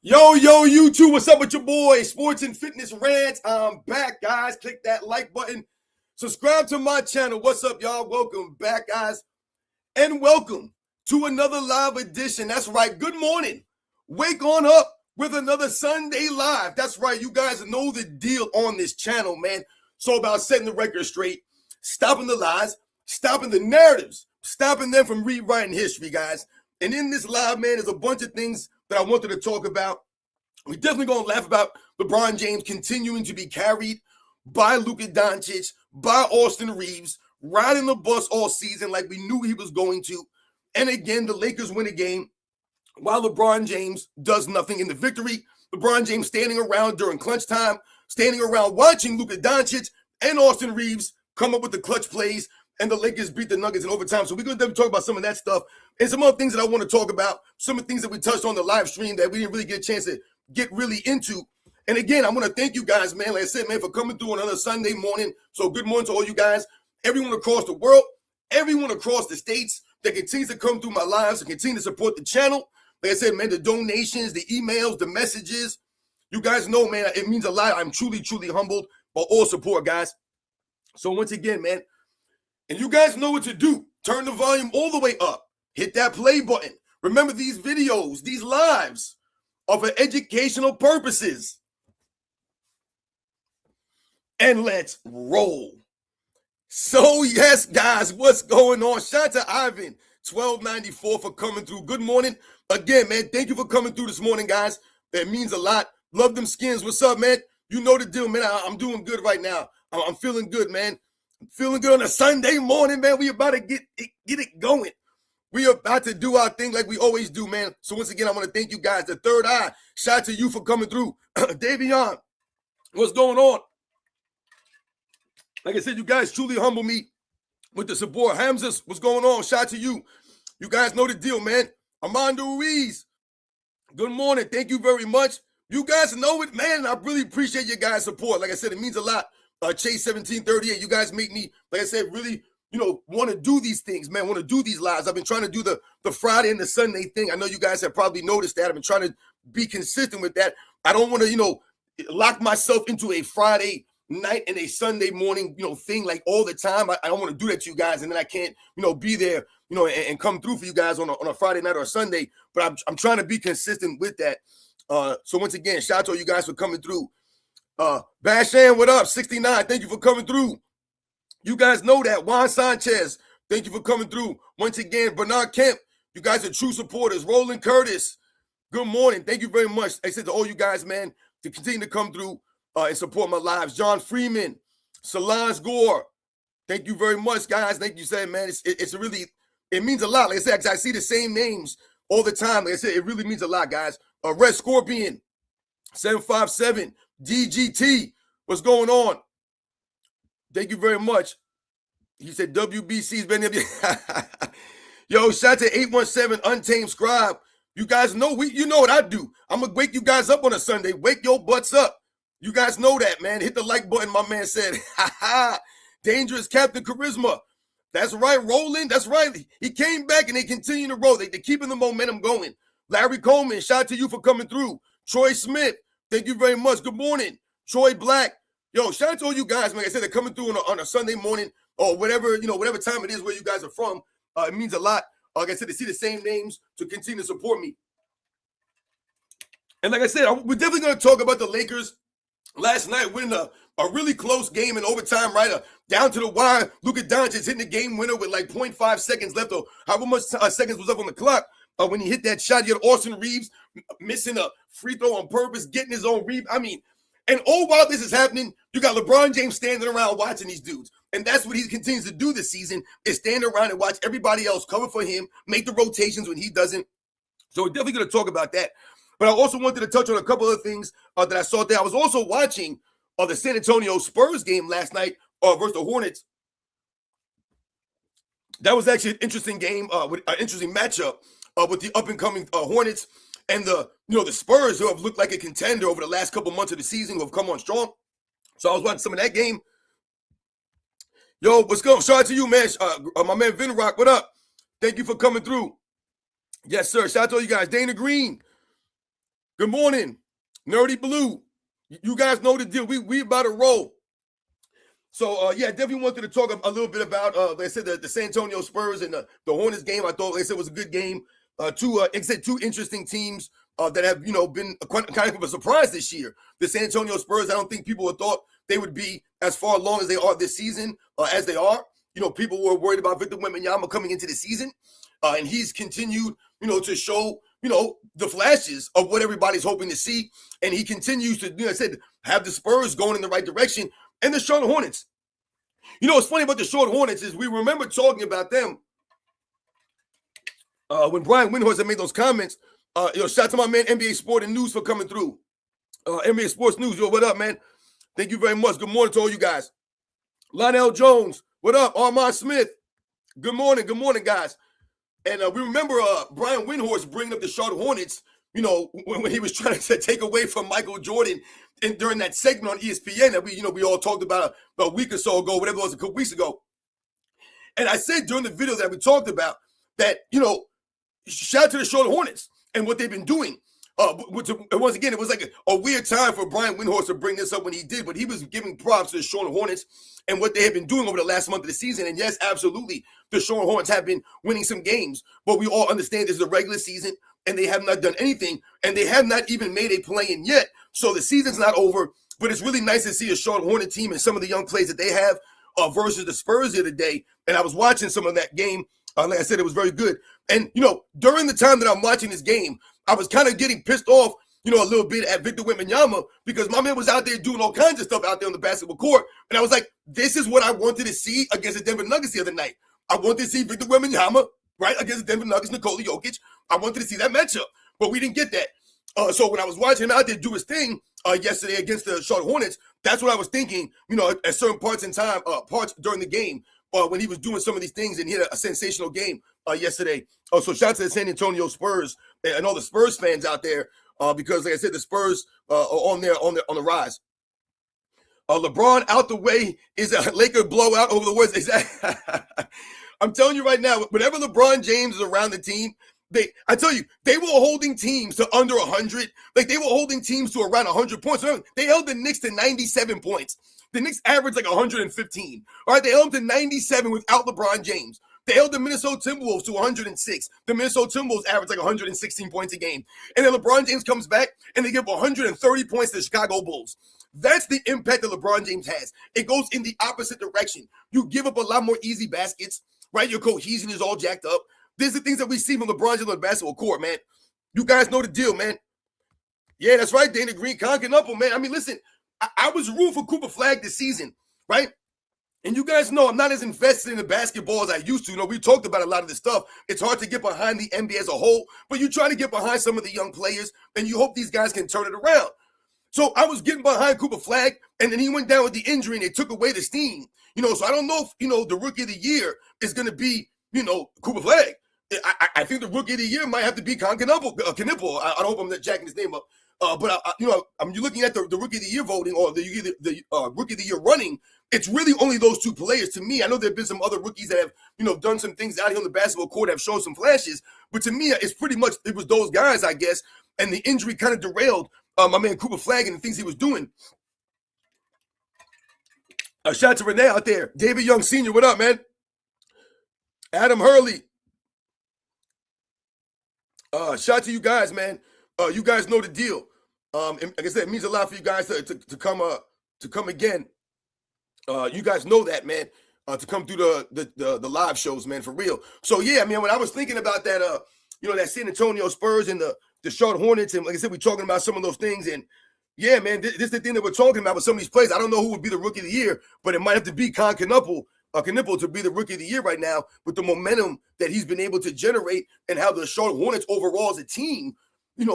Yo, YouTube, what's up with your boy? Sports and Fitness Rants. I'm back, guys. Click that like button. Subscribe to my channel. What's up, y'all? Welcome back, guys. And welcome to another live edition. That's right. Good morning. Wake on up with another Sunday live. That's right. You guys know the deal on this channel, man. So about setting the record straight, stopping the lies, stopping the narratives, stopping them from rewriting history, guys. And in this live, man, there's a bunch of things that I wanted to talk about. We're definitely going to laugh about LeBron James continuing to be carried by Luka Doncic, by Austin Reeves, riding the bus all season like we knew he was going to. And again, the Lakers win a game while LeBron James does nothing in the victory. LeBron James standing around during clutch time, standing around watching Luka Doncic and Austin Reeves come up with the clutch plays, and the Lakers beat the Nuggets in overtime. So we're going to talk about some of that stuff and some other things that I want to talk about, some of the things that we touched on the live stream that we didn't really get a chance to get really into. And again, I want to thank you guys, man, like I said, man, for coming through another Sunday morning. So good morning to all you guys, everyone across the world, everyone across the states that continues to come through my lives and continue to support the channel. Like I said, man, the donations, the emails, the messages, you guys know, man, it means a lot. I'm truly, truly humbled by all support, guys. So once again, man, and you guys know what to do. Turn the volume all the way up. Hit that play button. Remember, these videos, these lives are for educational purposes. And let's roll. So, yes, guys, what's going on? Shout out to Ivan, 1294 for coming through. Good morning. Again, man, thank you for coming through this morning, guys. That means a lot. Love them skins. What's up, man? You know the deal, man. I'm doing good right now. I'm feeling good, man. Feeling good on a Sunday morning, man. We about to get it going. We about to do our thing like we always do, man. So once again, I want to thank you guys. The Third Eye, shout out to you for coming through. Davion, what's going on? Like I said, you guys truly humble me with the support. Hamza, what's going on? Shout out to you. You guys know the deal, man. Armando Ruiz, good morning. Thank you very much. You guys know it, man. I really appreciate your guys' support. Like I said, it means a lot. Chase 1738, you guys make me, like I said, really, want to do these things, man, want to do these lives. I've been trying to do the Friday and the Sunday thing. I know you guys have probably noticed that. I've been trying to be consistent with that. I don't want to, lock myself into a Friday night and a Sunday morning, thing like all the time. I don't want to do that to you guys, and then I can't, be there, and come through for you guys on a Friday night or a Sunday. But I'm trying to be consistent with that. So once again, shout out to all you guys for coming through. Bashan, what up? 69, thank you for coming through. You guys know that. Juan Sanchez, thank you for coming through. Once again, Bernard Kemp, you guys are true supporters. Roland Curtis, good morning. Thank you very much. I said to all you guys, man, to continue to come through and support my lives. John Freeman, Solange Gore, thank you very much, guys. Thank you, saying, man, it's really, it means a lot. Like I said, I see the same names all the time. Like I said, it really means a lot, guys. Red Scorpion, 757, DGT, what's going on? Thank you very much. He said WBC's been there. Yo, shout out to 817 Untamed Scribe. You guys know you know what I do. I'm gonna wake you guys up on a Sunday. Wake your butts up. You guys know that, man. Hit the like button, my man said. Dangerous Captain Charisma. That's right, Roland. That's right. He came back and they continue to roll. They're keeping the momentum going. Larry Coleman, shout out to you for coming through. Troy Smith, thank you very much. Good morning. Troy Black. Yo, shout out to all you guys, man. Like I said, they're coming through on a Sunday morning or whatever, whatever time it is where you guys are from. It means a lot. Like I said, to see the same names to continue to support me. And like I said, we're definitely going to talk about the Lakers last night winning a really close game in overtime, right? Down to the wire. Luka Doncic hitting the game winner with like 0.5 seconds left, or however much seconds was up on the clock. When he hit that shot, you had Austin Reeves missing a free throw on purpose, getting his own rebound. I mean, and all while this is happening, you got LeBron James standing around watching these dudes. And that's what he continues to do this season, is stand around and watch everybody else cover for him, make the rotations when he doesn't. So we're definitely going to talk about that. But I also wanted to touch on a couple of things that I saw there. I was also watching the San Antonio Spurs game last night versus the Hornets. That was actually an interesting game, with an interesting matchup with the up-and-coming Hornets and the Spurs, who have looked like a contender over the last couple months of the season, who have come on strong. So I was watching some of that game. Yo, what's going on? Shout out to you, man. My man Vin Rock, what up? Thank you for coming through. Yes, sir. Shout out to all you guys. Dana Green, Good morning, Nerdy Blue. You guys know the deal. We about to roll. So yeah, definitely wanted to talk a little bit about like I said, the San Antonio Spurs and the Hornets game. I thought, like I said, was a good game. Two interesting teams that have been kind of a surprise this year. The San Antonio Spurs, I don't think people had thought they would be as far along as they are this season as they are. People were worried about Victor Wembanyama coming into the season, and he's continued to show the flashes of what everybody's hoping to see, and he continues to I said have the Spurs going in the right direction. And the Charlotte Hornets. What's funny about the Charlotte Hornets is we remember talking about them when Brian Windhorst had made those comments. Shout out to my man NBA Sport and News for coming through. NBA Sports News, what up, man? Thank you very much. Good morning to all you guys. Lionel Jones, what up? Armand Smith, good morning, guys. And we remember Brian Windhorst bringing up the Charlotte Hornets, when he was trying to take away from Michael Jordan during that segment on ESPN that we all talked about a week or so ago, whatever it was, a couple weeks ago. And I said during the video that we talked about that, shout out to the Charlotte Hornets and what they've been doing. Once again, it was like a weird time for Brian Windhorst to bring this up when he did, but he was giving props to the Charlotte Hornets and what they have been doing over the last month of the season. And yes, absolutely, the Charlotte Hornets have been winning some games, but we all understand this is a regular season and they have not done anything, and they have not even made a play-in yet. So the season's not over, but it's really nice to see a Charlotte Hornet team and some of the young players that they have versus the Spurs the other day. And I was watching some of that game. Like I said, it was very good. And, during the time that I'm watching this game, I was kind of getting pissed off, a little bit at Victor Wembanyama because my man was out there doing all kinds of stuff out there on the basketball court. And I was like, this is what I wanted to see against the Denver Nuggets the other night. I wanted to see Victor Wembanyama, right, against the Denver Nuggets, Nikola Jokic. I wanted to see that matchup, but we didn't get that. So when I was watching him out there do his thing yesterday against the Charlotte Hornets, that's what I was thinking, at certain parts in time, parts during the game, when he was doing some of these things, and he had a sensational game yesterday. So shout out to the San Antonio Spurs and all the Spurs fans out there, because like I said, the Spurs are on the rise. LeBron out the way is a Laker blowout over the West. Exactly. I'm telling you right now, whenever LeBron James is around the team, they were holding teams to under 100. Like, they were holding teams to around 100 points. Remember, they held the Knicks to 97 points. The Knicks averaged like 115. All right, they held them to 97 without LeBron James. They held the Minnesota Timberwolves to 106. The Minnesota Timberwolves averaged like 116 points a game. And then LeBron James comes back, and they give 130 points to the Chicago Bulls. That's the impact that LeBron James has. It goes in the opposite direction. You give up a lot more easy baskets, right? Your cohesion is all jacked up. These are things that we see from LeBron James on the basketball court, man. You guys know the deal, man. Yeah, that's right, Dana Green, conking up, man. I mean, listen, I was rooting for Cooper Flagg this season, right? And you guys know I'm not as invested in the basketball as I used to. We talked about a lot of this stuff. It's hard to get behind the NBA as a whole, but you try to get behind some of the young players, and you hope these guys can turn it around. So I was getting behind Cooper Flagg, and then he went down with the injury, and they took away the steam. So I don't know if, the Rookie of the Year is going to be, Cooper Flagg. I think the Rookie of the Year might have to be Knipple. I hope I'm not jacking his name up. But I'm looking at the Rookie of the Year voting or the Rookie of the Year running. It's really only those two players to me. I know there have been some other rookies that have, done some things out here on the basketball court, have shown some flashes. But to me, it's pretty much, it was those guys, I guess. And the injury kind of derailed my man Cooper Flagg and the things he was doing. Shout out to Renee out there. David Young Sr., what up, man? Adam Hurley. Shout out to you guys, man. You guys know the deal. And like I said, it means a lot for you guys to come again. You guys know that, man. To come through the live shows, man, for real. So yeah, man, when I was thinking about that, that San Antonio Spurs and the Charlotte Hornets, and like I said, we're talking about some of those things, and yeah, man, this is the thing that we're talking about with some of these players. I don't know who would be the Rookie of the Year, but it might have to be Knipple to be the Rookie of the Year right now with the momentum that he's been able to generate and how the Charlotte Hornets overall as a team,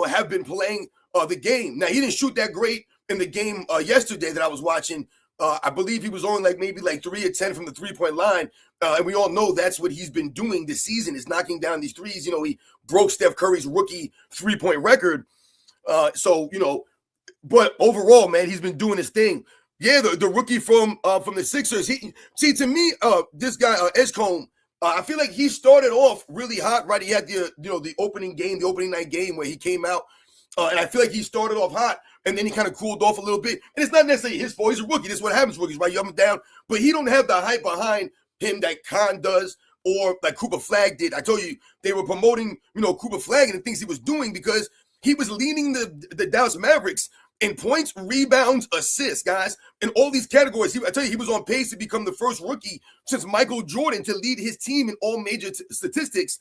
have been playing the game. Now, he didn't shoot that great in the game yesterday that I was watching. I believe he was only maybe 3 of 10 from the three-point line. And we all know that's what he's been doing this season, is knocking down these threes. He broke Steph Curry's rookie three-point record. But overall, man, he's been doing his thing. Yeah, the rookie from the Sixers. To me, this guy, Edgecombe, I feel like he started off really hot, right? He had the opening night game where he came out And I feel like he started off hot, and then he kind of cooled off a little bit. And it's not necessarily his fault. He's a rookie. This is what happens to rookies, right? You up and down. But he don't have the hype behind him that Khan does or like Cooper Flagg did. I told you, they were promoting, Cooper Flagg and the things he was doing because he was leading the Dallas Mavericks in points, rebounds, assists, guys. In all these categories, I tell you, he was on pace to become the first rookie since Michael Jordan to lead his team in all major statistics,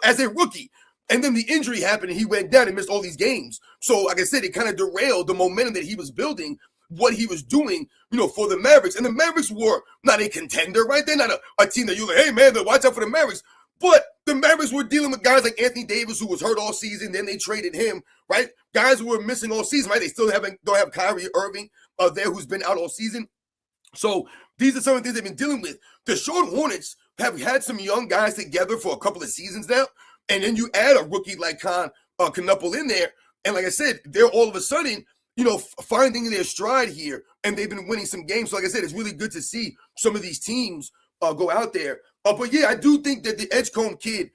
as a rookie. And then the injury happened and he went down and missed all these games. So, like I said, it kind of derailed the momentum that he was building, what he was doing, for the Mavericks. And the Mavericks were not a contender, right? They're not a team that you're like, hey, man, watch out for the Mavericks. But the Mavericks were dealing with guys like Anthony Davis, who was hurt all season. Then they traded him, right? Guys who were missing all season, right? They still don't have Kyrie Irving there, who's been out all season. So these are some of the things they've been dealing with. The Charlotte Hornets have had some young guys together for a couple of seasons now. And then you add a rookie like Knuppel in there. And like I said, they're all of a sudden, finding their stride here. And they've been winning some games. So like I said, it's really good to see some of these teams go out there. But yeah, I do think that the Edgecombe kid,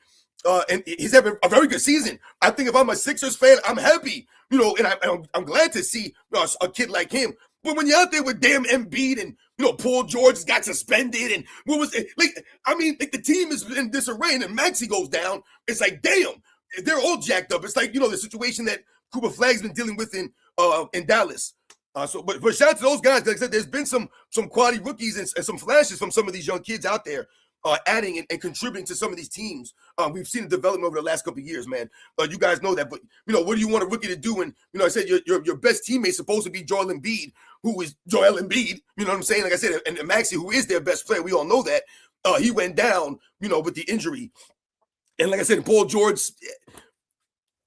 and he's having a very good season. I think if I'm a Sixers fan, I'm happy, and I'm glad to see a kid like him. But when you're out there with damn Embiid and, Paul George got suspended and what was it? The team is in disarray and then Maxey goes down. It's like, damn, they're all jacked up. It's like, the situation that Cooper Flagg's been dealing with in Dallas. But shout out to those guys. Like I said, there's been some quality rookies and some flashes from some of these young kids out there adding and contributing to some of these teams. We've seen the development over the last couple of years, man. You guys know that. But, what do you want a rookie to do? And, I said your best teammate's supposed to be Joel Embiid, who is Joel Embiid. You know what I'm saying? Like I said, and Maxey, who is their best player. We all know that. He went down, with the injury. And like I said, Paul George,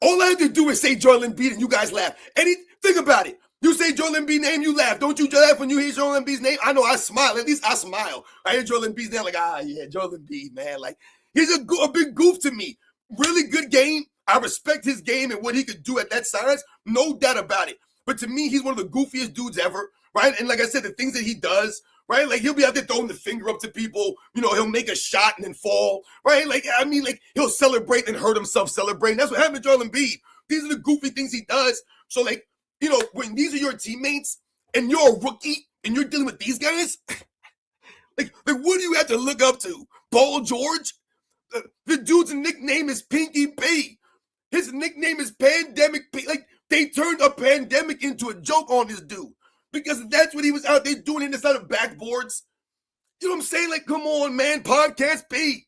all I have to do is say Joel Embiid and you guys laugh. Think about it. You say Joel Embiid's name, you laugh. Don't you laugh when you hear Joel Embiid's name? I know I smile. At least I smile. I hear Joel Embiid's name like, yeah, Joel Embiid, man. Like, he's a big goof to me. Really good game. I respect his game and what he could do at that size. No doubt about it. But to me, he's one of the goofiest dudes ever, right? And like I said, the things that he does, right? Like, he'll be out there throwing the finger up to people. He'll make a shot and then fall, right? Like, he'll celebrate and hurt himself celebrating. That's what happened to Joel Embiid. These are the goofy things he does. So, like, when these are your teammates and you're a rookie and you're dealing with these guys, like what do you have to look up to? Paul George? The dude's nickname is Pinky P. His nickname is Pandemic P. Like, they turned a pandemic into a joke on this dude because that's what he was out there doing inside of backboards. You know what I'm saying? Like, come on, man. Podcast P.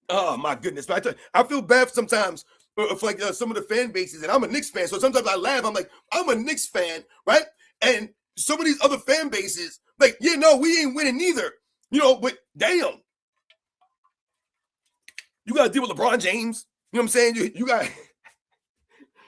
Oh, my goodness. I feel bad sometimes for like some of the fan bases, and I'm a Knicks fan, so sometimes I laugh. I'm like, I'm a Knicks fan, right? And some of these other fan bases, like, yeah, no, we ain't winning neither. But damn. You got to deal with LeBron James. You know what I'm saying? You got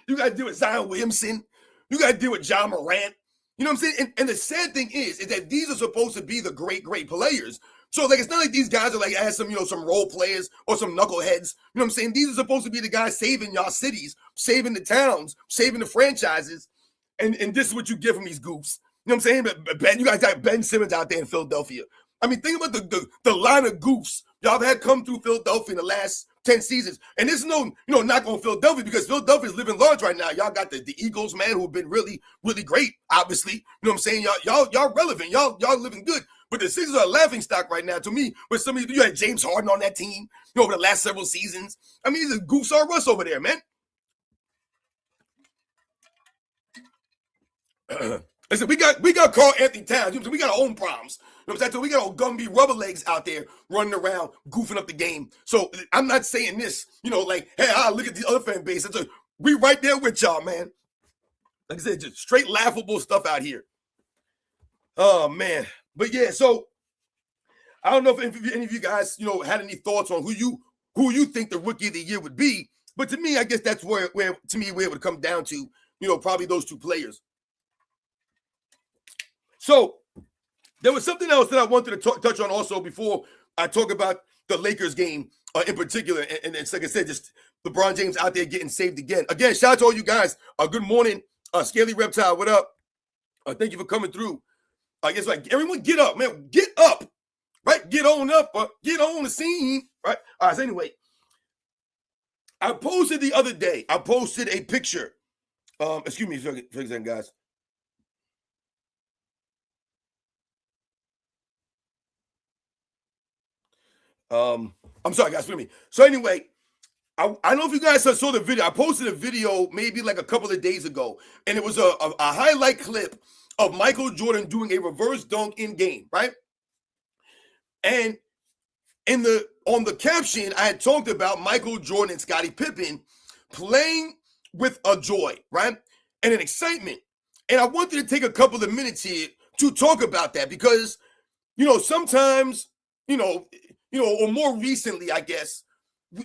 to deal with Zion Williamson. You got to deal with John Morant. You know what I'm saying? And the sad thing is that these are supposed to be the great, great players. So, like, it's not like these guys are, like, as some, some role players or some knuckleheads. You know what I'm saying? These are supposed to be the guys saving y'all cities, saving the towns, saving the franchises. And this is what you get from these goofs. You know what I'm saying? But you guys got Ben Simmons out there in Philadelphia. Think about the line of goofs y'all have had come through Philadelphia in the last 10 seasons. And this is no, knock on Philadelphia because Philadelphia is living large right now. Y'all got the Eagles, man, who have been really, really great, obviously. You know what I'm saying? Y'all relevant. Y'all living good. But the Sixers are a laughing stock right now to me. But some of you had James Harden on that team over the last several seasons. These are goofs are us over there, man. Listen, we got Carl Anthony Towns. We got our own problems. You know what I'm saying? So we got old Gumby rubber legs out there running around, goofing up the game. So I'm not saying this, like, hey, look at the other fan base. We right there with y'all, man. Like I said, just straight laughable stuff out here. Oh, man. But yeah, so I don't know if any of you guys, had any thoughts on who you think the rookie of the year would be. But to me, I guess that's where it would come down to, probably those two players. So there was something else that I wanted to touch on also before I talk about the Lakers game in particular. And it's like I said, just LeBron James out there getting saved again. Again, shout out to all you guys. Good morning. Scaly Reptile, what up? Thank you for coming through. I guess like everyone get up, man. Get up, right? Get on up, get on the scene, right? All right, so anyway, I posted the other day, a picture Excuse me for a second, guys. I'm sorry, guys, for me. So anyway, I don't know if you guys saw the video. I posted a video maybe like a couple of days ago, and it was a highlight clip of Michael Jordan doing a reverse dunk in game, right? And on the caption, I had talked about Michael Jordan and Scottie Pippen playing with a joy, right? And an excitement. And I wanted to take a couple of minutes here to talk about that because, sometimes, or more recently, I guess,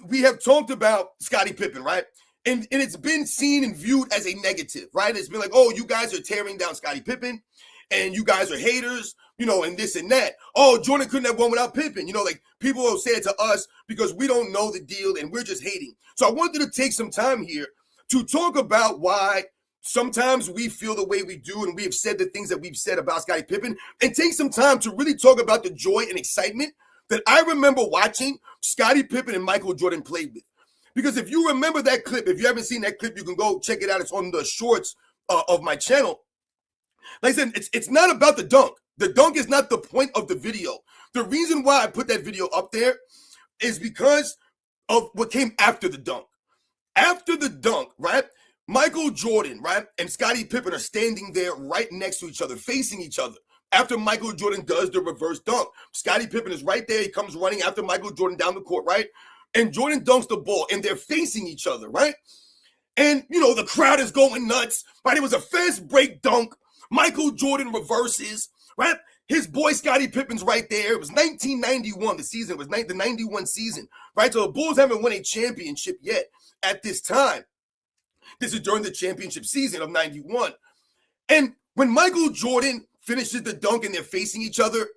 we have talked about Scottie Pippen, right? And it's been seen and viewed as a negative, right? It's been like, oh, you guys are tearing down Scottie Pippen and you guys are haters, and this and that. Oh, Jordan couldn't have won without Pippen. Like people will say it to us because we don't know the deal and we're just hating. So I wanted to take some time here to talk about why sometimes we feel the way we do and we have said the things that we've said about Scottie Pippen, and take some time to really talk about the joy and excitement that I remember watching Scottie Pippen and Michael Jordan played with. Because if you remember that clip, if you haven't seen that clip, you can go check it out. It's on the shorts of my channel. Like I said, it's not about the dunk. The dunk is not the point of the video. The reason why I put that video up there is because of what came after the dunk. After the dunk, right? Michael Jordan, right, and Scottie Pippen are standing there right next to each other, facing each other. After Michael Jordan does the reverse dunk, Scottie Pippen is right there. He comes running after Michael Jordan down the court, right? And Jordan dunks the ball, and they're facing each other, right? And, the crowd is going nuts, right? It was a fast break dunk. Michael Jordan reverses, right? His boy Scottie Pippen's right there. It was 1991. The season was the 91 season, right? So the Bulls haven't won a championship yet at this time. This is during the championship season of 91. And when Michael Jordan finishes the dunk and they're facing each other,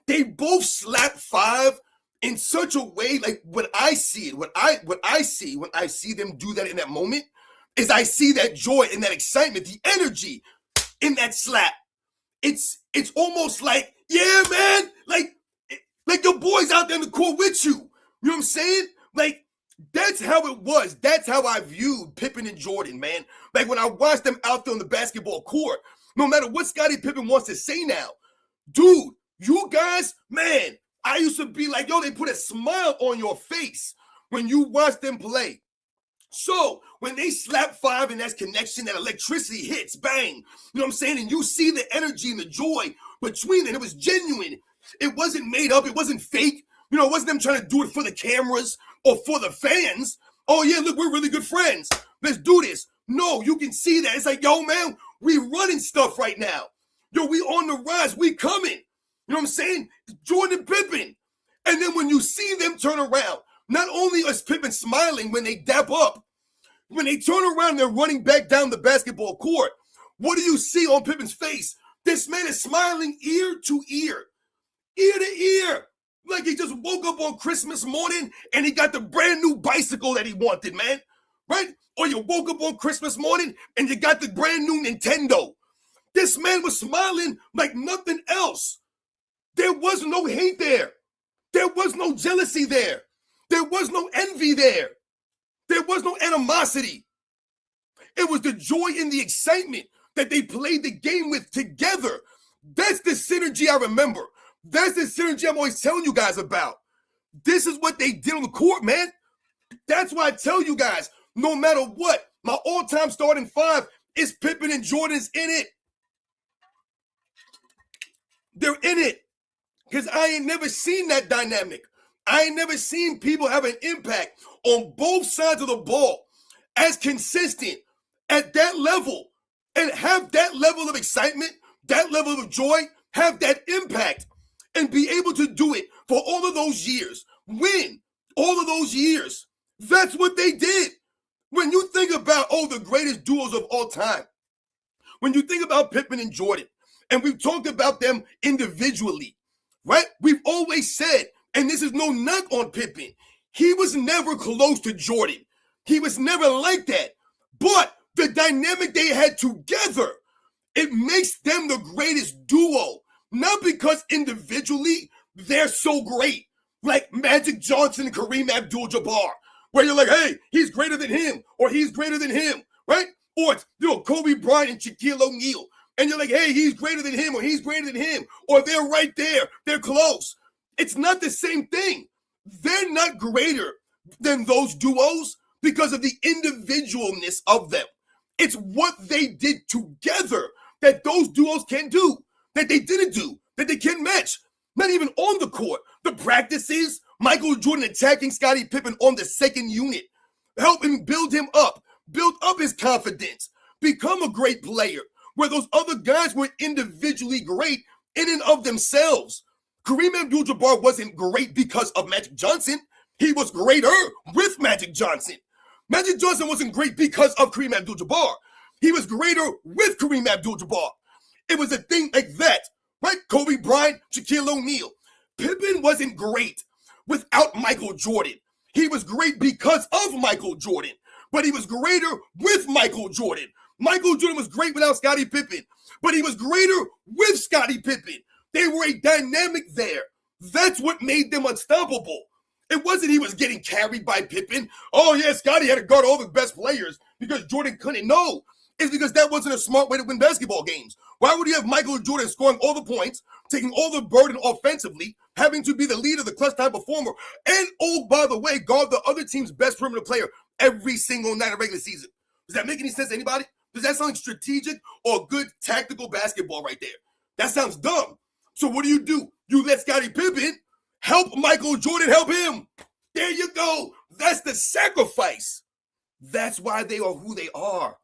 they both slap five in such a way, like when I see it, what I see when I see them do that in that moment is I see that joy and that excitement, the energy in that slap. It's almost like, yeah, man, like your boys out there in the court with you. You know what I'm saying? Like, that's how it was. That's how I viewed Pippen and Jordan, man. Like when I watched them out there on the basketball court, no matter what Scottie Pippen wants to say now, dude, you guys, man, I used to be like, yo, they put a smile on your face when you watch them play. So when they slap five and that connection, that electricity hits, bang, you know what I'm saying? And you see the energy and the joy between them. It was genuine. It wasn't made up. It wasn't fake. It wasn't them trying to do it for the cameras or for the fans. Oh, yeah, look, we're really good friends. Let's do this. No, you can see that. It's like, yo, man, we running stuff right now. Yo, we on the rise. We coming. You know what I'm saying? Jordan Pippen. And then when you see them turn around, not only is Pippen smiling when they dap up, when they turn around, they're running back down the basketball court. What do you see on Pippen's face? This man is smiling ear to ear to ear. Like he just woke up on Christmas morning and he got the brand new bicycle that he wanted, man. Right? Or you woke up on Christmas morning and you got the brand new Nintendo. This man was smiling like nothing else. There was no hate there. There was no jealousy there. There was no envy there. There was no animosity. It was the joy and the excitement that they played the game with together. That's the synergy I remember. That's the synergy I'm always telling you guys about. This is what they did on the court, man. That's why I tell you guys, no matter what, my all-time starting five is Pippen and Jordan's in it. They're in it. Because I ain't never seen that dynamic. I ain't never seen people have an impact on both sides of the ball as consistent at that level and have that level of excitement, that level of joy, have that impact and be able to do it for all of those years, win all of those years. That's what they did. When you think about, the greatest duos of all time, when you think about Pippen and Jordan, and we've talked about them individually, right? We've always said, and this is no knock on Pippen, he was never close to Jordan. He was never like that. But the dynamic they had together, it makes them the greatest duo. Not because individually they're so great, like Magic Johnson and Kareem Abdul-Jabbar, where you're like, hey, he's greater than him, or he's greater than him, right? Or it's, Kobe Bryant and Shaquille O'Neal. And you're like, hey, he's greater than him, or he's greater than him, or they're right there. They're close. It's not the same thing. They're not greater than those duos because of the individualness of them. It's what they did together that those duos can do, that they didn't do, that they can't match. Not even on the court. The practices, Michael Jordan attacking Scottie Pippen on the second unit, helping build up his confidence, become a great player, where those other guys were individually great in and of themselves. Kareem Abdul-Jabbar wasn't great because of Magic Johnson. He was greater with Magic Johnson. Magic Johnson wasn't great because of Kareem Abdul-Jabbar. He was greater with Kareem Abdul-Jabbar. It was a thing like that, right? Kobe Bryant, Shaquille O'Neal. Pippen wasn't great without Michael Jordan. He was great because of Michael Jordan, but he was greater with Michael Jordan. Michael Jordan was great without Scottie Pippen, but he was greater with Scottie Pippen. They were a dynamic there. That's what made them unstoppable. It wasn't he was getting carried by Pippen. Oh, yeah, Scottie had to guard all the best players because Jordan couldn't. No, it's because that wasn't a smart way to win basketball games. Why would you have Michael Jordan scoring all the points, taking all the burden offensively, having to be the leader, the clutch time performer, and, oh, by the way, guard the other team's best perimeter player every single night of regular season? Does that make any sense to anybody? Does that sound like strategic or good tactical basketball right there? That sounds dumb. So what do? You let Scottie Pippen help Michael Jordan help him. There you go. That's the sacrifice. That's why they are who they are.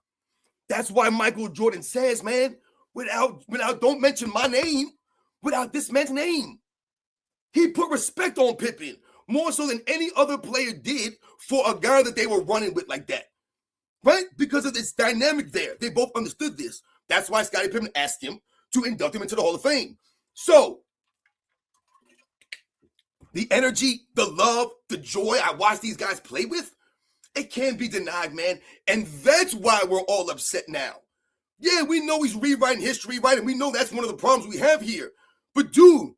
That's why Michael Jordan says, man, without don't mention my name, without this man's name. He put respect on Pippen more so than any other player did for a guy that they were running with like that. Right? Because of this dynamic there. They both understood this. That's why Scottie Pippen asked him to induct him into the Hall of Fame. So, the energy, the love, the joy I watch these guys play with, it can't be denied, man. And that's why we're all upset now. Yeah, we know he's rewriting history, right? And we know that's one of the problems we have here. But, dude,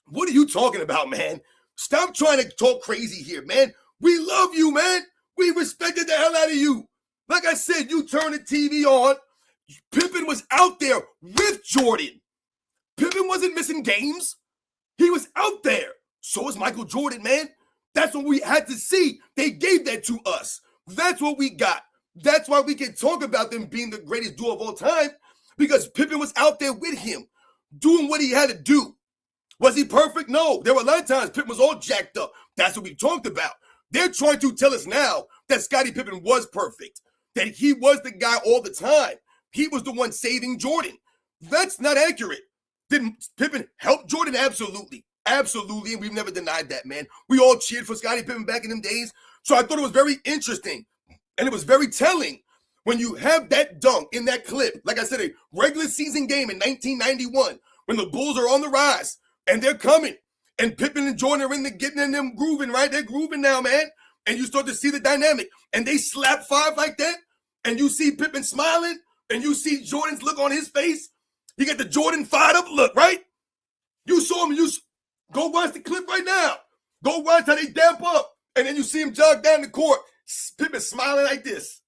what are you talking about, man? Stop trying to talk crazy here, man. We love you, man. We respected the hell out of you. Like I said, you turn the TV on. Pippen was out there with Jordan. Pippen wasn't missing games. He was out there. So was Michael Jordan, man. That's what we had to see. They gave that to us. That's what we got. That's why we can talk about them being the greatest duo of all time, because Pippen was out there with him, doing what he had to do. Was he perfect? No. There were a lot of times Pippen was all jacked up. That's what we talked about. They're trying to tell us now that Scottie Pippen was perfect, that he was the guy all the time. He was the one saving Jordan. That's not accurate. Did Pippen help Jordan? Absolutely. Absolutely. And we've never denied that, man. We all cheered for Scottie Pippen back in them days. So I thought it was very interesting. And it was very telling when you have that dunk in that clip. Like I said, a regular season game in 1991, when the Bulls are on the rise and they're coming. And Pippen and Jordan are getting in them grooving, right? They're grooving now, man. And you start to see the dynamic. And they slap five like that. And you see Pippen smiling. And you see Jordan's look on his face. You get the Jordan fired up look, right? You saw him. Go watch the clip right now. Go watch how they damp up. And then you see him jog down the court. Pippen smiling like this.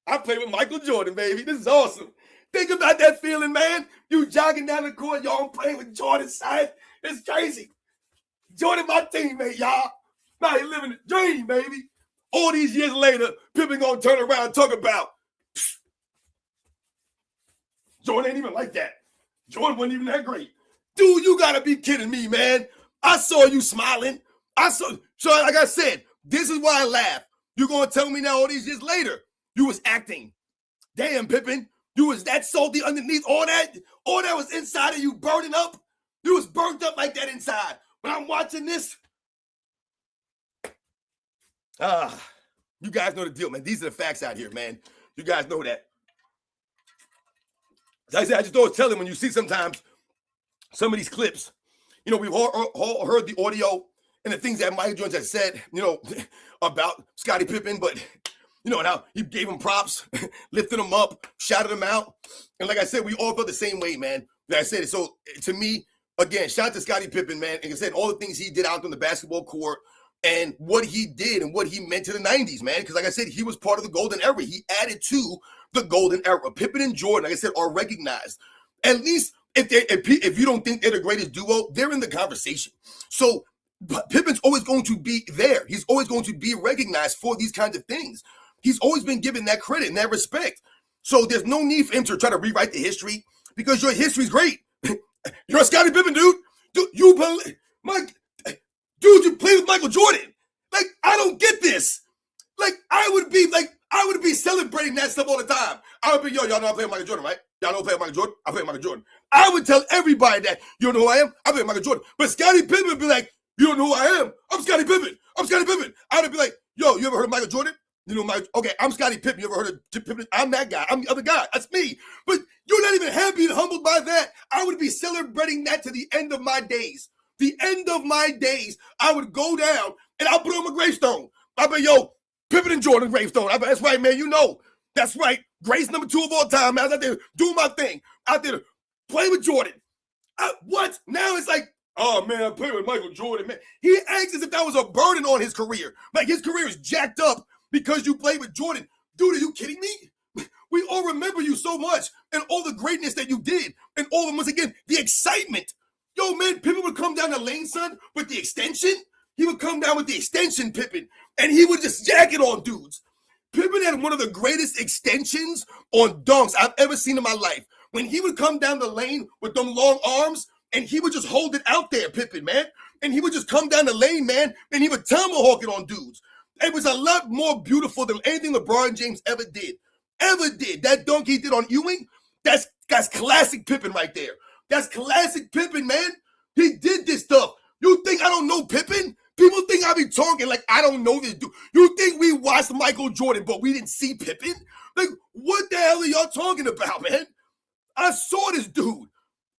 I play with Michael Jordan, baby. This is awesome. Think about that feeling, man. You jogging down the court, y'all playing with Jordan side. It's crazy. Jordan, my teammate, y'all. Now you're living the dream, baby. All these years later, Pippen gonna turn around and talk about Jordan ain't even like that. Jordan wasn't even that great. Dude, you gotta be kidding me, man. I saw you smiling. So like I said, this is why I laugh. You're gonna tell me now all these years later, you was acting. Damn, Pippen, you was that salty underneath all that was inside of you burning up. You was burnt up like that inside. When I'm watching this, you guys know the deal, man. These are the facts out here, man. You guys know that. As I said, I just always tell them when you see sometimes some of these clips, we've all heard the audio and the things that Michael Jordan has said, about Scottie Pippen, but, and how he gave him props, lifted him up, shouted him out. And like I said, we all felt the same way, man. Like I said, so to me, again, shout out to Scottie Pippen, man. Like I said, all the things he did out on the basketball court, and what he did and what he meant to the 90s, man. Because like I said, he was part of the golden era. He added to the golden era. Pippen and Jordan, like I said, are recognized. At least if you don't think they're the greatest duo, they're in the conversation. So Pippen's always going to be there. He's always going to be recognized for these kinds of things. He's always been given that credit and that respect. So there's no need for him to try to rewrite the history because your history's great. You're a Scottie Pippen, dude. You play with Michael Jordan. Like, I don't get this. Like, I would be celebrating that stuff all the time. I would be, y'all know I play with Michael Jordan, right? Y'all know I play with Michael Jordan? I play with Michael Jordan. I would tell everybody that, you don't know who I am? I play with Michael Jordan. But Scottie Pippen would be like, you don't know who I am? I'm Scottie Pippen. I'm Scottie Pippen. I would be like, yo, you ever heard of Michael Jordan? You know, okay, I'm Scottie Pippen. You ever heard of Pippen? I'm that guy. I'm the other guy. That's me. But you're not even happy and humbled by that. I would be celebrating that to the end of my days. The end of my days, I would go down and I'll put on my gravestone. I'll be, yo, Pippen and Jordan gravestone. I'll be, that's right, man. You know, that's right. Grace number 2 of all time. Man. I was out there doing my thing. Out there playing with Jordan. What? Now it's like, oh, man, I'm playing with Michael Jordan, man. He acts as if that was a burden on his career. Like, his career is jacked up because you played with Jordan. Dude, are you kidding me? We all remember you so much and all the greatness that you did. And all of them, once again, the excitement. Yo, man, Pippen would come down the lane, son, with the extension. He would come down with the extension, Pippen, and he would just jack it on dudes. Pippen had one of the greatest extensions on dunks I've ever seen in my life. When he would come down the lane with them long arms, and he would just hold it out there, Pippen, man. And he would just come down the lane, man, and he would tomahawk it on dudes. It was a lot more beautiful than anything LeBron James ever did. That dunk he did on Ewing, that's classic Pippen right there. That's classic Pippen, man. He did this stuff. You think I don't know Pippen? People think I be talking like I don't know this dude. You think we watched Michael Jordan, but we didn't see Pippen? Like, what the hell are y'all talking about, man? I saw this dude.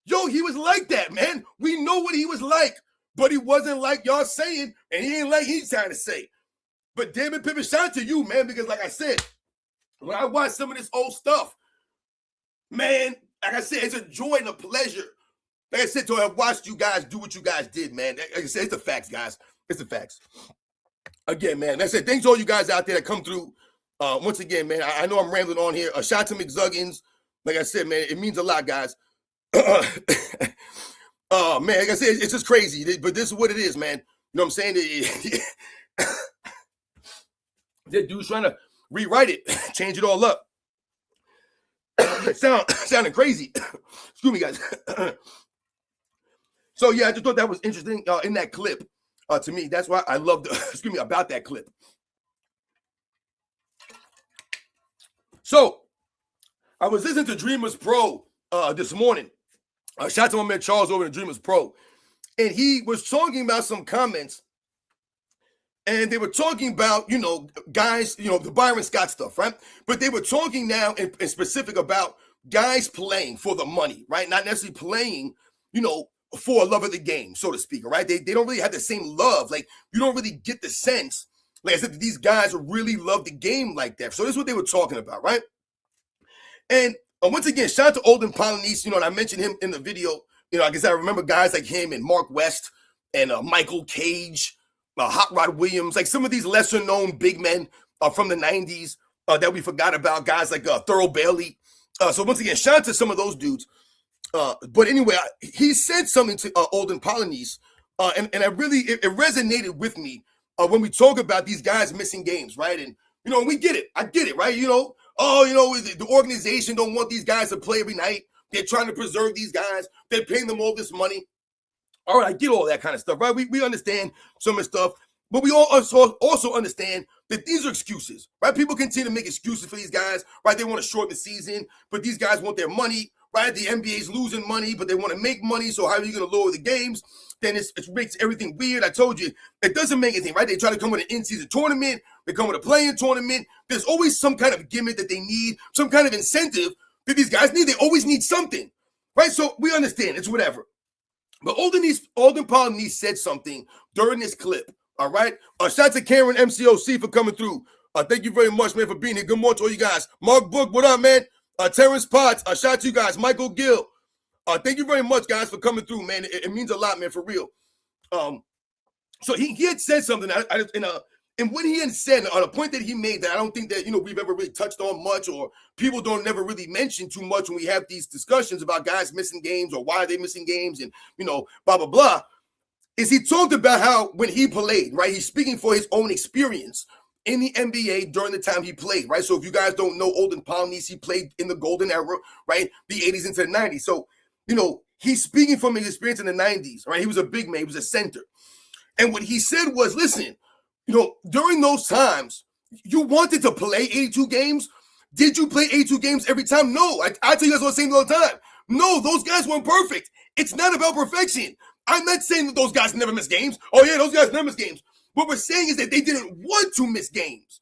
Yo, he was like that, man. We know what he was like, but he wasn't like y'all saying, and he ain't like he's trying to say. But damn it, Pippen, shout out to you, man, because like I said, when I watch some of this old stuff, man, like I said, it's a joy and a pleasure. Like I said, to have watched you guys do what you guys did, man. Like I said, it's the facts, guys. It's the facts. Again, man, like I said, thanks to all you guys out there that come through. Once again, man, I know I'm rambling on here. Shout out to McZuggins. Like I said, man, it means a lot, guys. Oh, man, like I said, it's just crazy. But this is what it is, man. You know what I'm saying? That dude's trying to rewrite it, change it all up. Sounding crazy. Excuse me, guys. So yeah, I just thought that was interesting in that clip. To me, that's why I loved about that clip. So I was listening to Dreamers Pro this morning. Shout out to my man Charles over in Dreamers Pro, and he was talking about some comments. And they were talking about, guys, the Byron Scott stuff, right? But they were talking now in specific about guys playing for the money, right? Not necessarily playing, for a love of the game, so to speak, all right? They don't really have the same love. Like, you don't really get the sense, like I said, that these guys really love the game like that. So this is what they were talking about, right? And once again, shout out to Olden Polynice, and I mentioned him in the video. I guess I remember guys like him and Mark West and Michael Cage, Hot Rod Williams, like some of these lesser known big men from the 90s that we forgot about, guys like Thurl Bailey. So once again, shout out to some of those dudes. But anyway, he said something to Olden Polynice, and it resonated with me when we talk about these guys missing games, right? And, we get it. I get it, right? The organization don't want these guys to play every night. They're trying to preserve these guys. They're paying them all this money. All right, I get all that kind of stuff, right? We understand some of the stuff, but we all also understand that these are excuses, right? People continue to make excuses for these guys, right? They want to shorten the season, but these guys want their money, right? The NBA's losing money, but they want to make money, so how are you going to lower the games? Then it makes everything weird. I told you, it doesn't make anything, right? They try to come with an in-season tournament. They come with a play-in tournament. There's always some kind of gimmick that they need, some kind of incentive that these guys need. They always need something, right? So we understand. It's whatever. But Olden Polynice said something during this clip, all right? Shout out to Karen MCOC for coming through. Thank you very much, man, for being here. Good morning to all you guys. Mark Book, what up, man? Terrence Potts, shout out to you guys. Michael Gill. Thank you very much, guys, for coming through, man. It means a lot, man, for real. So he had said something and what he had said on a point that he made that I don't think that, we've ever really touched on much, or people don't never really mention too much when we have these discussions about guys missing games or why are they missing games and, blah, blah, blah, is he talked about how when he played, right, he's speaking for his own experience in the NBA during the time he played, right? So if you guys don't know Olden Polynice, he played in the golden era, right, the 80s into the 90s. So, he's speaking from his experience in the 90s, right? He was a big man. He was a center. And what he said was, listen, during those times, you wanted to play 82 games. Did you play 82 games every time? No. I tell you guys what I'm saying all the time. No, those guys weren't perfect. It's not about perfection. I'm not saying that those guys never miss games. Oh, yeah, those guys never miss games. What we're saying is that they didn't want to miss games.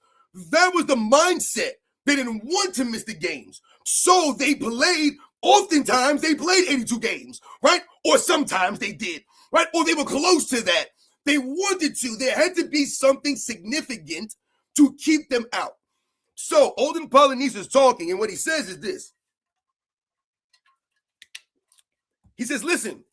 That was the mindset. They didn't want to miss the games. So they played, oftentimes they played 82 games, right? Or sometimes they did, right? Or they were close to that. They wanted to. There had to be something significant to keep them out. So Olden Polynice is talking, and what he says is this. He says, listen,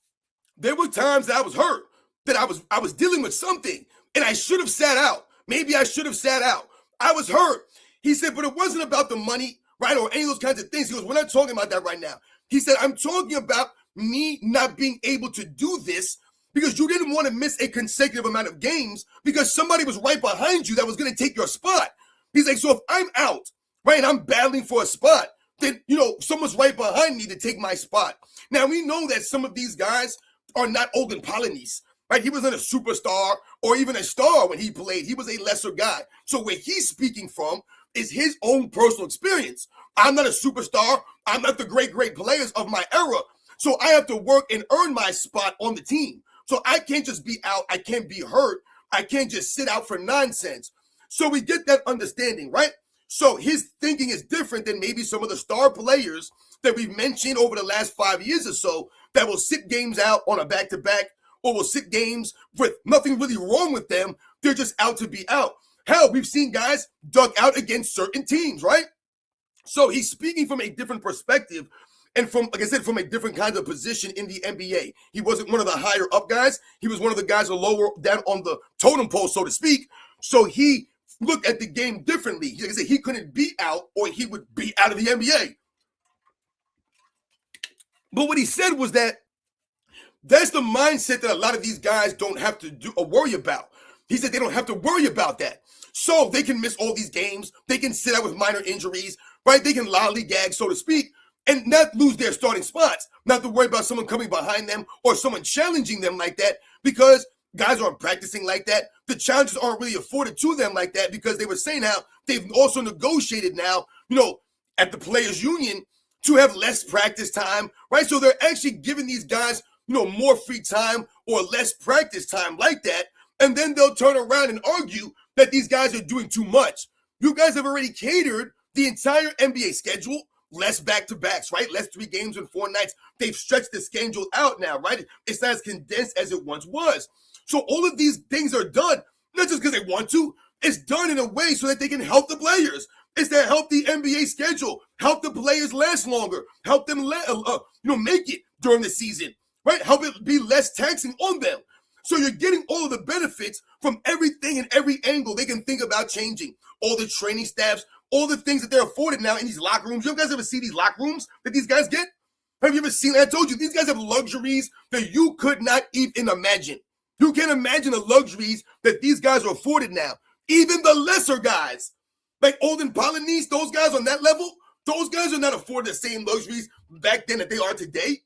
there were times that I was hurt, that I was dealing with something, and I should have sat out. Maybe I should have sat out. I was hurt. He said, but it wasn't about the money, right, or any of those kinds of things. He goes, we're not talking about that right now. He said, I'm talking about me not being able to do this because you didn't want to miss a consecutive amount of games because somebody was right behind you that was going to take your spot. He's like, so if I'm out, right, and I'm battling for a spot, then, someone's right behind me to take my spot. Now, we know that some of these guys are not Olden Polynice, right? He wasn't a superstar or even a star when he played. He was a lesser guy. So where he's speaking from is his own personal experience. I'm not a superstar. I'm not the great players of my era. So I have to work and earn my spot on the team. So I can't just be out. I can't be hurt. I can't just sit out for nonsense. So we get that understanding, right? So his thinking is different than maybe some of the star players that we've mentioned over the last 5 years or so that will sit games out on a back-to-back or will sit games with nothing really wrong with them. They're just out to be out. Hell, we've seen guys dug out against certain teams, right? So he's speaking from a different perspective and from, like I said, from a different kind of position in the NBA. He wasn't one of the higher up guys. He was one of the guys lower down on the totem pole, so to speak. So he looked at the game differently. Like I said, he couldn't be out or he would be out of the NBA. But what he said was that that's the mindset that a lot of these guys don't have to do or worry about. He said they don't have to worry about that. So they can miss all these games. They can sit out with minor injuries, right? They can lollygag, so to speak, and not lose their starting spots. Not to worry about someone coming behind them or someone challenging them like that because guys aren't practicing like that. The challenges aren't really afforded to them like that because they were saying how they've also negotiated now, at the Players Union to have less practice time, right? So they're actually giving these guys, more free time or less practice time like that. And then they'll turn around and argue that these guys are doing too much. You guys have already catered the entire NBA schedule, less back-to-backs, right? Less 3 games in 4 nights. They've stretched the schedule out now, right? It's not as condensed as it once was. So all of these things are done, not just because they want to. It's done in a way so that they can help the players. It's to help the NBA schedule, help the players last longer, help them make it during the season, right? Help it be less taxing on them. So you're getting all of the benefits from everything and every angle they can think about changing. All the training staffs, all the things that they're afforded now in these locker rooms. You guys ever see these locker rooms that these guys get? Have you ever seen? I told you, these guys have luxuries that you could not even imagine. You can't imagine the luxuries that these guys are afforded now. Even the lesser guys, like Olden Polynice, those guys on that level, those guys are not afforded the same luxuries back then that they are today.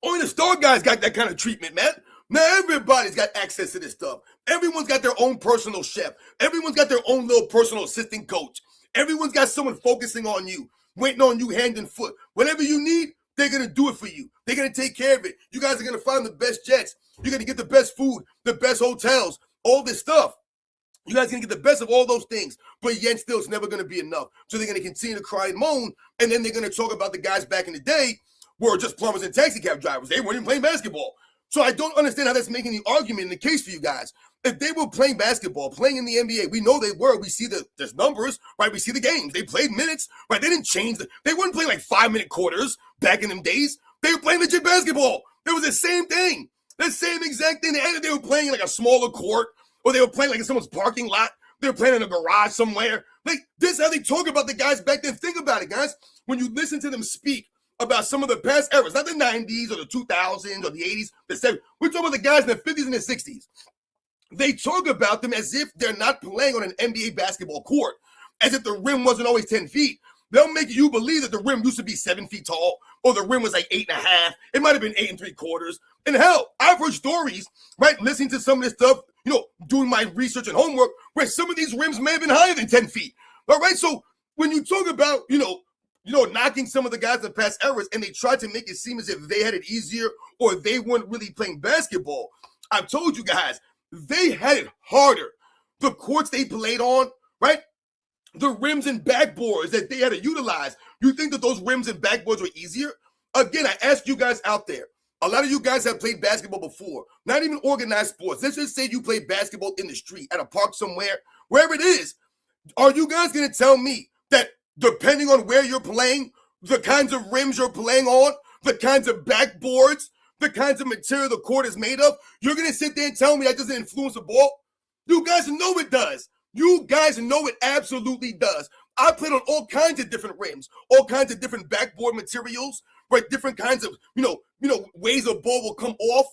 Only the star guys got that kind of treatment, man. Now everybody's got access to this stuff. Everyone's got their own personal chef. Everyone's got their own little personal assistant coach. Everyone's got someone focusing on you, waiting on you hand and foot. Whatever you need, they're going to do it for you. They're going to take care of it. You guys are going to find the best jets. You're going to get the best food, the best hotels, all this stuff. You guys are going to get the best of all those things, but yet still it's never going to be enough. So they're going to continue to cry and moan, and then they're going to talk about the guys back in the day were just plumbers and taxi cab drivers. They weren't even playing basketball. So I don't understand how that's making the argument in the case for you guys. If they were playing basketball, playing in the NBA, we know they were. We see there's numbers, right? We see the games. They played minutes, right? They didn't change. They weren't playing like 5-minute quarters back in them days. They were playing legit basketball. It was the same thing. The same exact thing. They were playing in like a smaller court, or they were playing like in someone's parking lot. They were playing in a garage somewhere. Like, this is how they talk about the guys back then. Think about it, guys. When you listen to them speak about some of the past eras, not the 90s or the 2000s or the 80s, the 70s. We're talking about the guys in the 50s and the 60s. They talk about them as if they're not playing on an NBA basketball court, as if the rim wasn't always 10 feet. They'll make you believe that the rim used to be 7 feet tall, or the rim was like 8.5. It might have been 8 3/4. And hell, I've heard stories, right, listening to some of this stuff, doing my research and homework, where some of these rims may have been higher than 10 feet. All right, so when you talk about, knocking some of the guys in the past eras, and they try to make it seem as if they had it easier or they weren't really playing basketball, I've told you guys, they had it harder. The courts they played on, right? The rims and backboards that they had to utilize. You think that those rims and backboards were easier? Again, I ask you guys out there. A lot of you guys have played basketball before. Not even organized sports. Let's just say you played basketball in the street, at a park somewhere, wherever it is. Are you guys going to tell me that depending on where you're playing, the kinds of rims you're playing on, the kinds of backboards, the kinds of material the court is made of, you're going to sit there and tell me that doesn't influence the ball? You guys know it does. You guys know it absolutely does. I played on all kinds of different rims, all kinds of different backboard materials, right? Different kinds of, ways a ball will come off.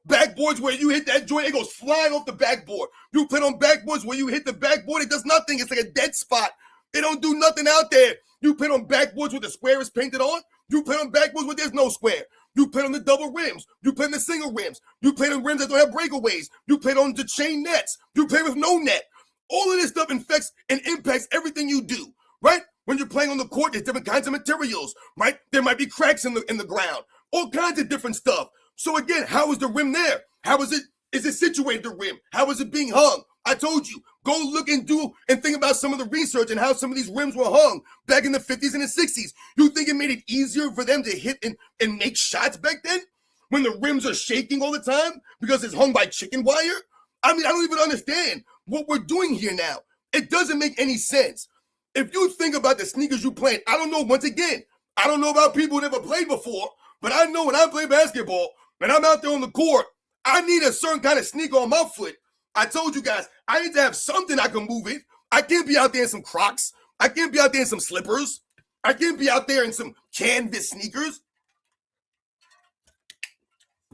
Backboards where you hit that joint, it goes flying off the backboard. You played on backboards where you hit the backboard, it does nothing. It's like a dead spot. It don't do nothing out there. You played on backboards where the square is painted on. You played on backboards where there's no square. You played on the double rims. You played on the single rims. You played on rims that don't have breakaways. You played on the chain nets. You played with no net. All of this stuff affects and impacts everything you do, right? When you're playing on the court, there's different kinds of materials, right? There might be cracks in the ground, all kinds of different stuff. So again, how is the rim there? How is it situated, the rim? How is it being hung? I told you, go look and think about some of the research and how some of these rims were hung back in the 50s and the 60s. You think it made it easier for them to hit and make shots back then? When the rims are shaking all the time because it's hung by chicken wire? I mean, I don't even understand what we're doing here now. It doesn't make any sense. If you think about the sneakers you playing, I don't know, once again, I don't know about people who never played before, but I know when I play basketball, when I'm out there on the court, I need a certain kind of sneaker on my foot. I told you guys, I need to have something I can move it. I can't be out there in some Crocs. I can't be out there in some slippers. I can't be out there in some canvas sneakers.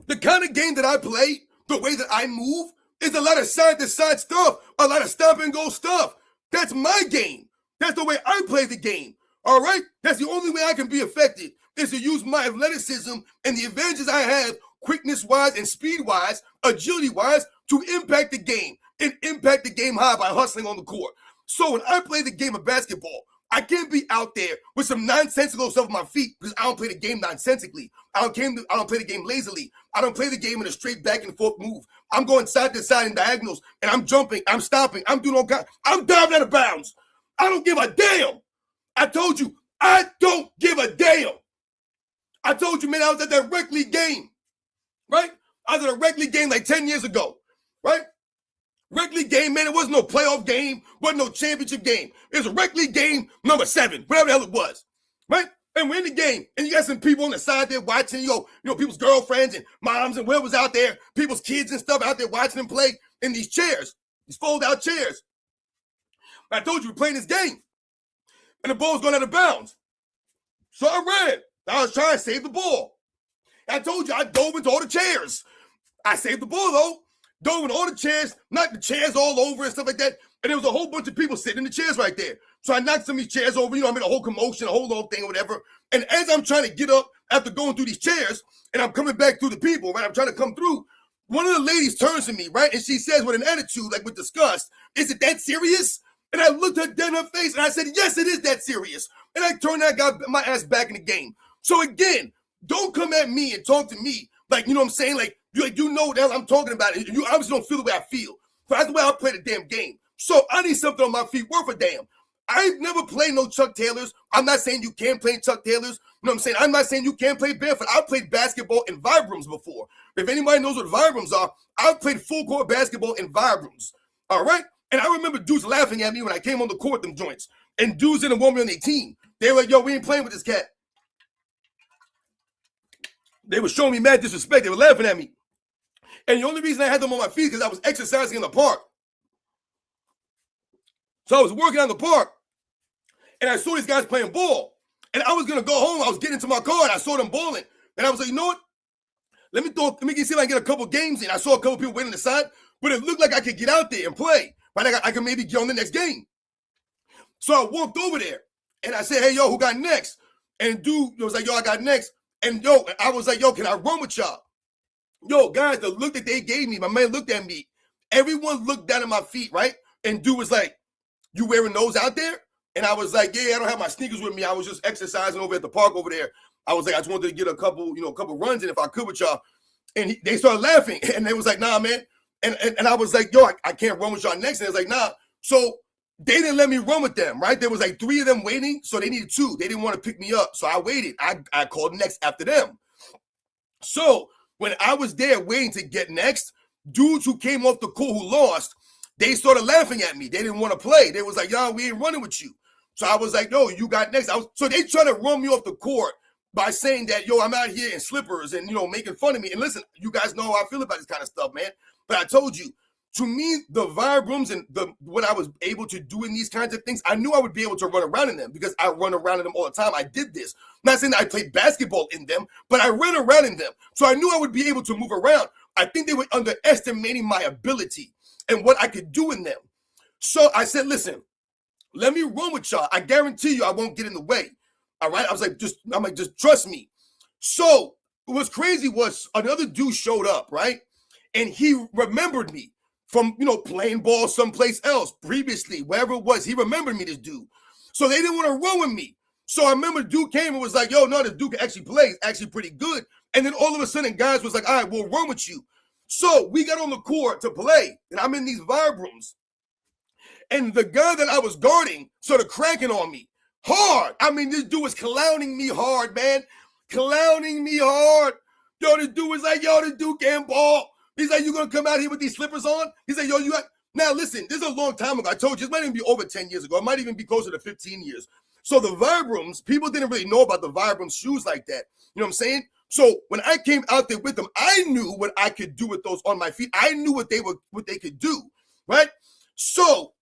The kind of game that I play, the way that I move, is a lot of side-to-side stuff, a lot of stop-and-go stuff. That's my game. That's the way I play the game, all right? That's the only way I can be effective, is to use my athleticism and the advantages I have, quickness-wise and speed-wise, agility-wise, to impact the game and impact the game high by hustling on the court. So when I play the game of basketball, I can't be out there with some nonsensical stuff on my feet because I don't play the game nonsensically. I don't play the game lazily. I don't play the game in a straight back and forth move. I'm going side to side in diagonals, and I'm jumping, I'm stopping, I'm doing all kinds. I'm diving out of bounds. I don't give a damn. I told you, I don't give a damn. I told you, man, I was at that rec league game, right? I was at a rec league game like 10 years ago, right? Rec league game, man, it wasn't no playoff game, wasn't no championship game. It was a rec league game number 7, whatever the hell it was, right? And we're in the game, and you got some people on the side there watching, people's girlfriends and moms and whoever's out there, people's kids and stuff out there watching them play in these chairs, these fold-out chairs. I told you we're playing this game, and the ball's going out of bounds. So I ran. I was trying to save the ball. I told you I dove into all the chairs. I saved the ball, though. Dove into all the chairs, knocked the chairs all over and stuff like that. And there was a whole bunch of people sitting in the chairs right there. So I knocked some of these chairs over. I made a whole commotion, a whole little thing or whatever. And as I'm trying to get up after going through these chairs, and I'm coming back through the people, right? I'm trying to come through. One of the ladies turns to me, right? And she says with an attitude, like with disgust, "Is it that serious?" And I looked her dead in her face, and I said, "Yes, it is that serious." And I turned that guy, my ass back in the game. So again, don't come at me and talk to me like, you know what I'm saying? Like you know what the hell I'm talking about. You obviously don't feel the way I feel. So that's the way I play the damn game. So I need something on my feet worth a damn. I've never played no Chuck Taylors. I'm not saying you can't play Chuck Taylors. You know what I'm saying? I'm not saying you can't play barefoot. I've played basketball in Vibrams before. If anybody knows what Vibrams are, I've played full court basketball in Vibrams. All right? And I remember dudes laughing at me when I came on the court with them joints. And dudes didn't want me on their team. They were like, "Yo, we ain't playing with this cat." They were showing me mad disrespect. They were laughing at me. And the only reason I had them on my feet is because I was exercising in the park. So I was working on the park, and I saw these guys playing ball. And I was going to go home. I was getting into my car, and I saw them balling. And I was like, you know what? Let me see if I can get a couple games in. I saw a couple people waiting on the side, but it looked like I could get out there and play. Right? I could maybe get on the next game. So I walked over there, and I said, hey, yo, who got next? And dude was like, yo, I got next. And yo, I was like, yo, can I run with y'all? Yo, guys, the look that they gave me, my man looked at me. Everyone looked down at my feet, right? And dude was like, you wearing those out there? And I was like, yeah, I don't have my sneakers with me. I was just exercising over at the park over there. I was like, I just wanted to get a couple runs in if I could with y'all. And they started laughing. And they was like, nah, man. And I was like, yo, I can't run with y'all next. And I was like, nah. So they didn't let me run with them, right? There was like 3 of them waiting. So they needed 2. They didn't want to pick me up. So I waited. I called next after them. So when I was there waiting to get next, dudes who came off the court who lost, they started laughing at me. They didn't want to play. They was like, yo, we ain't running with you. So I was like, yo, you got next. So they tried to run me off the court by saying that, yo, I'm out here in slippers and, making fun of me. And listen, you guys know how I feel about this kind of stuff, man. But I told you, to me, the vibrams and what I was able to do in these kinds of things, I knew I would be able to run around in them because I run around in them all the time. I did this. I'm not saying that I played basketball in them, but I ran around in them. So I knew I would be able to move around. I think they were underestimating my ability and what I could do in them. So I said, listen, let me run with y'all. I guarantee you I won't get in the way. All right? I was like, just trust me. So what's crazy was another dude showed up, right? And he remembered me from, playing ball someplace else previously, wherever it was. He remembered me, this dude. So they didn't want to run with me. So I remember dude came and was like, yo, no, this dude can actually play. He's actually pretty good. And then all of a sudden, guys was like, all right, we'll run with you. So we got on the court to play. And I'm in these vibrams. And the guy that I was guarding started cranking on me hard. I mean, this dude was clowning me hard, man. Clowning me hard. Yo, this dude was like, yo, this dude can't ball. He's like, you going to come out here with these slippers on? He's like, yo, you got... Now, listen, this is a long time ago. I told you, this might even be over 10 years ago. It might even be closer to 15 years. So the Vibrams, people didn't really know about the Vibrams shoes like that. You know what I'm saying? So when I came out there with them, I knew what I could do with those on my feet. I knew what they could do, right? So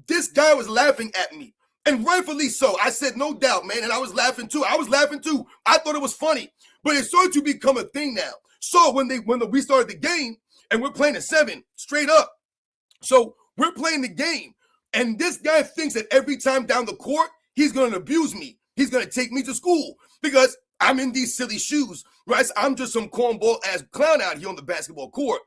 this guy was laughing at me, and rightfully so. I said, no doubt, man, and I was laughing too. I thought it was funny, but it started to become a thing now. So when we started the game, and we're playing at 7 straight up, so we're playing the game, and this guy thinks that every time down the court, he's going to abuse me. He's going to take me to school because I'm in these silly shoes, right? So I'm just some cornball ass clown out here on the basketball court.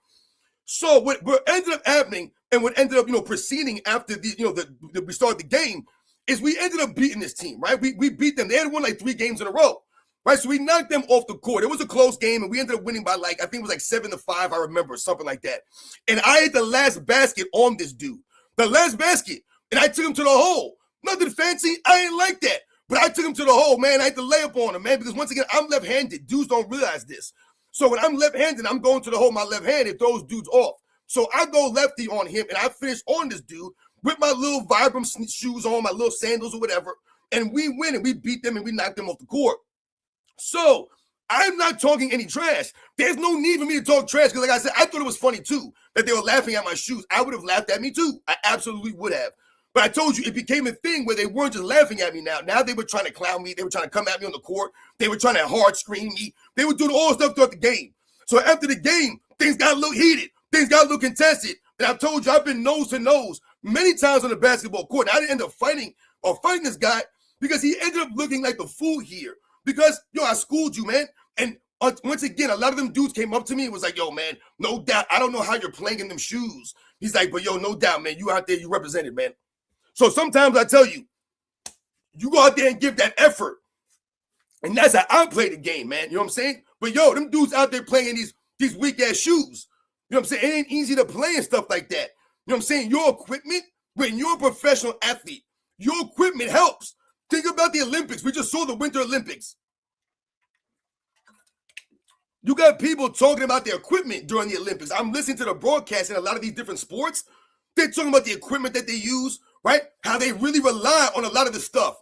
So what ended up happening and what ended up, proceeding after we started the game is we ended up beating this team, right? We beat them. They had won like 3 games in a row, right? So we knocked them off the court. It was a close game, and we ended up winning by I think it was 7-5, I remember, something like that. And I had the last basket on this dude, the last basket, and I took him to the hole. Nothing fancy. I ain't like that. But I took him to the hole, man. I had to lay up on him, man, because once again, I'm left-handed. Dudes don't realize this. So when I'm left-handed, I'm going to the hole. My left hand, it throws dudes off. So I go lefty on him, and I finish on this dude with my little Vibram shoes on, my little sandals or whatever, and we win, and we beat them, and we knocked them off the court. So I'm not talking any trash. There's no need for me to talk trash because, like I said, I thought it was funny, too, that they were laughing at my shoes. I would have laughed at me, too. I absolutely would have. But I told you, it became a thing where they weren't just laughing at me now. Now they were trying to clown me. They were trying to come at me on the court. They were trying to hard screen me. They were doing all stuff throughout the game. So after the game, things got a little heated. Things got a little contested. And I told you, I've been nose to nose many times on the basketball court. And I didn't end up fighting this guy because he ended up looking like the fool here. Because, I schooled you, man. And once again, a lot of them dudes came up to me and was like, yo, man, no doubt. I don't know how you're playing in them shoes. He's like, but yo, no doubt, man. You out there, you represented, man. So sometimes I tell you, you go out there and give that effort. And that's how I play the game, man. You know what I'm saying? But yo, them dudes out there playing in these weak-ass shoes. You know what I'm saying? It ain't easy to play and stuff like that. You know what I'm saying? Your equipment, when you're a professional athlete, your equipment helps. Think about the Olympics. We just saw the Winter Olympics. You got people talking about their equipment during the Olympics. I'm listening to the broadcast in a lot of these different sports. They're talking about the equipment that they use, right? How they really rely on a lot of this stuff.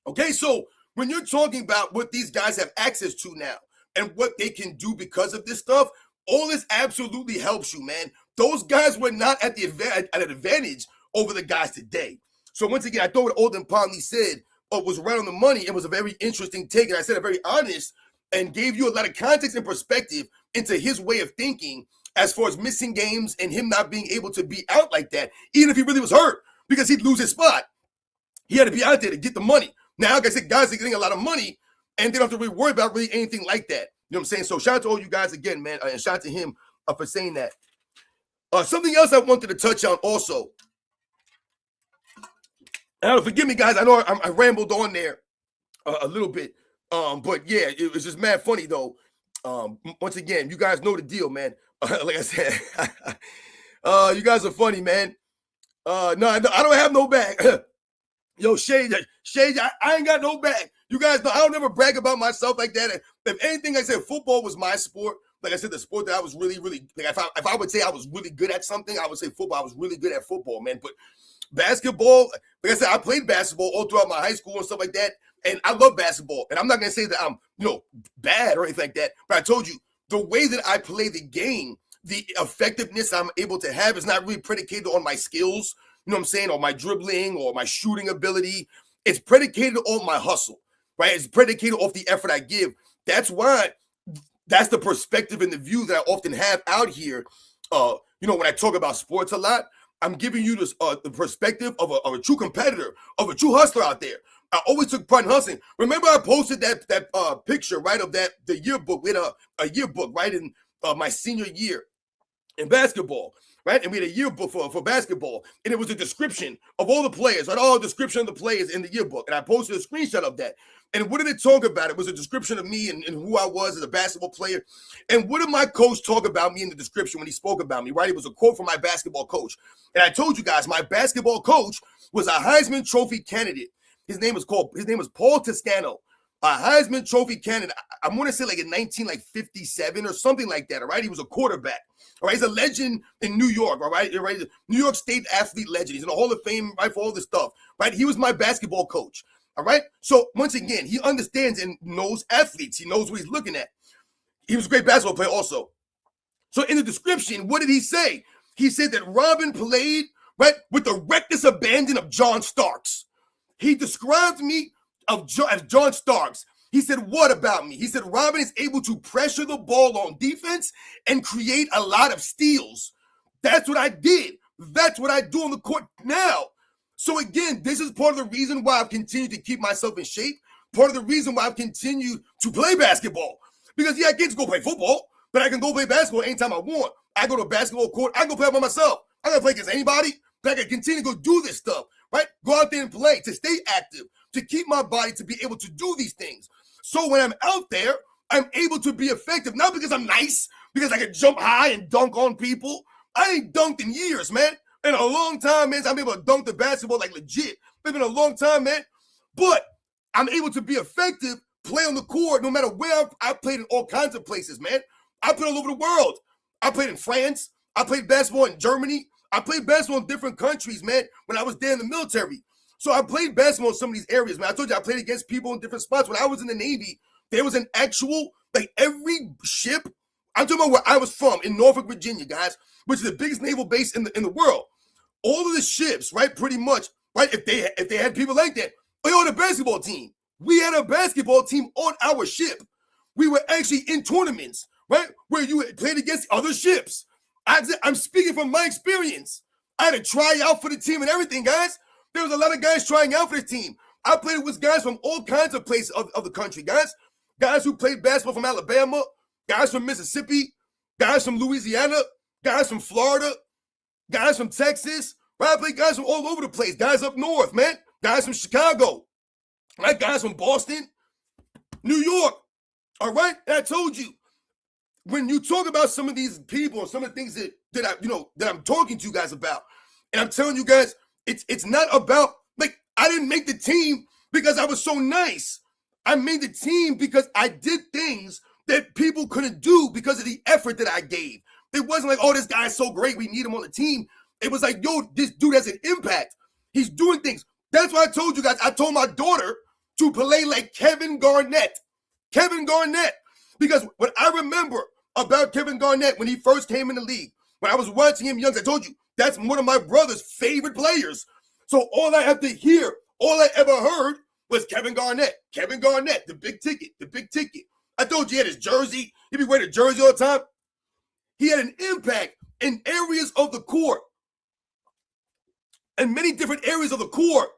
Okay, so when you're talking about what these guys have access to now and what they can do because of this stuff, All this absolutely helps you, man. Those guys were not at an advantage over the guys today. So once again, I thought what Alden Pomley said was right on the money. It was a very interesting take, and I said it very honest and gave you a lot of context and perspective into his way of thinking as far as missing games and him not being able to be out like that, even if he really was hurt, because he'd lose his spot. He had to be out there to get the money. Now, like I said, guys are getting a lot of money, and they don't have to really worry about really anything like that. You know what I'm saying? So shout out to all you guys again, man, and shout out to him for saying that. Something else I wanted to touch on also. And forgive me, guys. I know I rambled on there a little bit. But yeah, it was just mad funny though. Once again, you guys know the deal, man. Like I said, you guys are funny, man. No, I don't have no bag. Yo, Shade, I ain't got no bag. You guys know I don't ever brag about myself like that. If anything, like I said, football was my sport. Like I said, the sport that I was really, really, like if I would say I was really good at something, I would say football. I was really good at football, man. But basketball, like I said, I played basketball all throughout my high school and stuff like that. And I love basketball. And I'm not going to say that I'm, bad or anything like that. But I told you, the way that I play the game, the effectiveness I'm able to have is not really predicated on my skills, you know what I'm saying, or my dribbling or my shooting ability. It's predicated on my hustle, right? It's predicated off the effort I give. That's why, that's the perspective and the view that I often have out here. When I talk about sports a lot, I'm giving you this the perspective of a true competitor, of a true hustler out there. I always took pride in hustling. Remember, I posted that picture, right, of the yearbook. We had a yearbook, right, in my senior year in basketball, right? And we had a yearbook for basketball. And it was a description of all the players, right? All description of the players in the yearbook. And I posted a screenshot of that. And what did it talk about? It was a description of me and who I was as a basketball player. And what did my coach talk about me in the description when he spoke about me, right? It was a quote from my basketball coach. And I told you guys, my basketball coach was a Heisman Trophy candidate. His name was Paul Toscano, a Heisman Trophy candidate. I want to say like in 1957 or something like that, all right? He was a quarterback, all right? He's a legend in New York, all right? New York State athlete legend. He's in the Hall of Fame, right, for all this stuff, right? He was my basketball coach. All right. So once again, he understands and knows athletes. He knows what he's looking at. He was a great basketball player also. So in the description, what did he say? He said that Robin played, right, with the reckless abandon of John Starks. He described me as John Starks. He said, what about me? He said, Robin is able to pressure the ball on defense and create a lot of steals. That's what I did. That's what I do on the court now. So again, this is part of the reason why I've continued to keep myself in shape. Part of the reason why I've continued to play basketball. Because I can't just go play football, but I can go play basketball anytime I want. I go to a basketball court, I can go play by myself. I can play against anybody, but I can continue to go do this stuff, right? Go out there and play, to stay active, to keep my body to be able to do these things. So when I'm out there, I'm able to be effective, not because I'm nice, because I can jump high and dunk on people. I ain't dunked in years, man. In a long time, man, I'm able to dunk the basketball like legit. It's been a long time, man. But I'm able to be effective, play on the court, no matter where I played in all kinds of places, man. I played all over the world. I played in France. I played basketball in Germany. I played basketball in different countries, man, when I was there in the military. So I played basketball in some of these areas, man. I told you I played against people in different spots. When I was in the Navy, there was an actual, like every ship, I'm talking about where I was from, in Norfolk, Virginia, guys, which is the biggest naval base in the world. All of the ships, right, pretty much, right, if they had people like that, they on a basketball team. We had a basketball team on our ship. We were actually in tournaments, right, where you played against other ships. I'm speaking from my experience. I had to try out for the team and everything, guys. There was a lot of guys trying out for the team. I played with guys from all kinds of places of the country, guys. Guys who played basketball from Alabama, guys from Mississippi, guys from Louisiana, guys from Florida, guys from Texas, right? I played guys from all over the place. Guys up north, man. Guys from Chicago, right? Guys from Boston, New York, all right? And I told you, when you talk about some of these people, some of the things that I'm talking to you guys about, and I'm telling you guys, it's not about, like, I didn't make the team because I was so nice. I made the team because I did things that people couldn't do because of the effort that I gave. It wasn't like, oh, this guy's so great, we need him on the team. It was like, yo, this dude has an impact. He's doing things. That's why I told you guys, I told my daughter to play like Kevin Garnett. Kevin Garnett. Because what I remember, about Kevin Garnett when he first came in the league. When I was watching him young, I told you, that's one of my brother's favorite players. So all I have to hear, all I ever heard was Kevin Garnett. Kevin Garnett, the big ticket, the big ticket. I told you he had his jersey. He'd be wearing a jersey all the time. He had an impact in areas of the court. And many different areas of the court.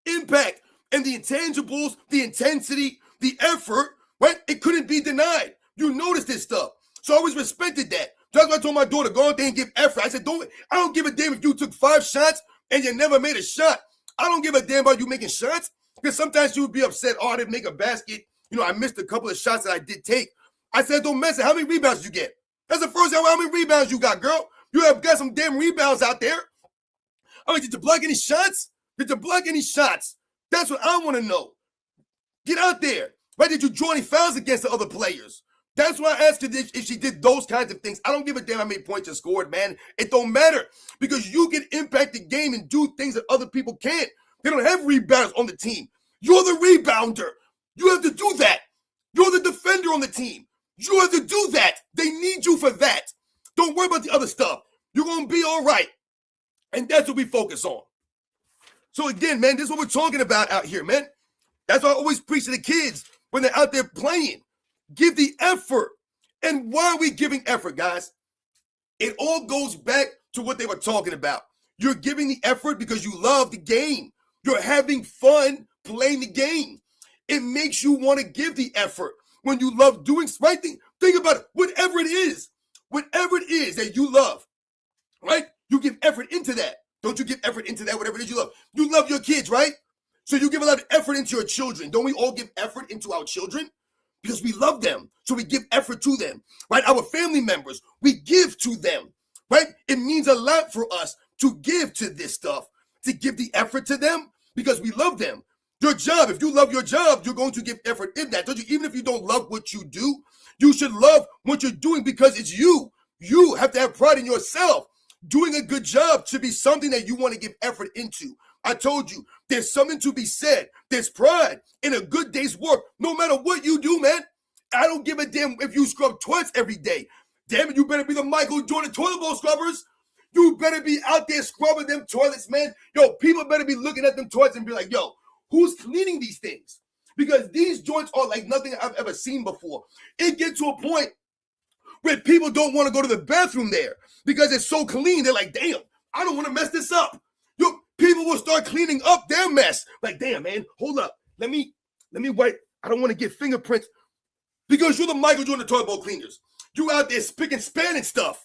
Impact and the intangibles, the intensity, the effort, right? It couldn't be denied. You noticed this stuff. So I always respected that. That's why I told my daughter, go out there and give effort. I said, I don't give a damn if you took 5 shots and you never made a shot. I don't give a damn about you making shots because sometimes you would be upset, oh, I didn't make a basket. You know, I missed a couple of shots that I did take. I said, don't mess it. How many rebounds did you get? That's the first time. How many rebounds you got, girl? You have got some damn rebounds out there. I mean, did you block any shots? Did you block any shots? That's what I want to know. Get out there. Right? Did you draw any fouls against the other players? That's why I asked her if she did those kinds of things. I don't give a damn how many points you scored, man. It don't matter because you can impact the game and do things that other people can't. They don't have rebounders on the team. You're the rebounder. You have to do that. You're the defender on the team. You have to do that. They need you for that. Don't worry about the other stuff. You're going to be all right. And that's what we focus on. So again, man, this is what we're talking about out here, man. That's why I always preach to the kids when they're out there playing. Give the effort. And why are we giving effort, guys? It all goes back to what they were talking about. You're giving the effort because you love the game. You're having fun playing the game. It makes you want to give the effort when you love doing right thing. Think about it. Whatever it is that you love, right? You give effort into that. Don't you give effort into that, whatever it is you love? You love your kids, right? So you give a lot of effort into your children. Don't we all give effort into our children? Because we love them. So we give effort to them, right? Our family members, we give to them, right? It means a lot for us to give to this stuff, to give the effort to them because we love them. Your job, if you love your job, you're going to give effort in that. Don't you? Even if you don't love what you do, you should love what you're doing because it's you. You have to have pride in yourself. Doing a good job should be something that you want to give effort into. I told you, there's something to be said. There's pride in a good day's work, no matter what you do, man. I don't give a damn if you scrub toilets every day. Damn it, you better be the Michael Jordan toilet bowl scrubbers. You better be out there scrubbing them toilets, man. Yo, people better be looking at them toilets and be like, yo, who's cleaning these things? Because these joints are like nothing I've ever seen before. It gets to a point where people don't want to go to the bathroom there because it's so clean. They're like, damn, I don't want to mess this up. Yo, people will start cleaning up their mess. Like, damn, man, hold up. Let me wipe. I don't want to get fingerprints because you're the Michael Jordan toilet bowl cleaners. You out there spick and spanning stuff.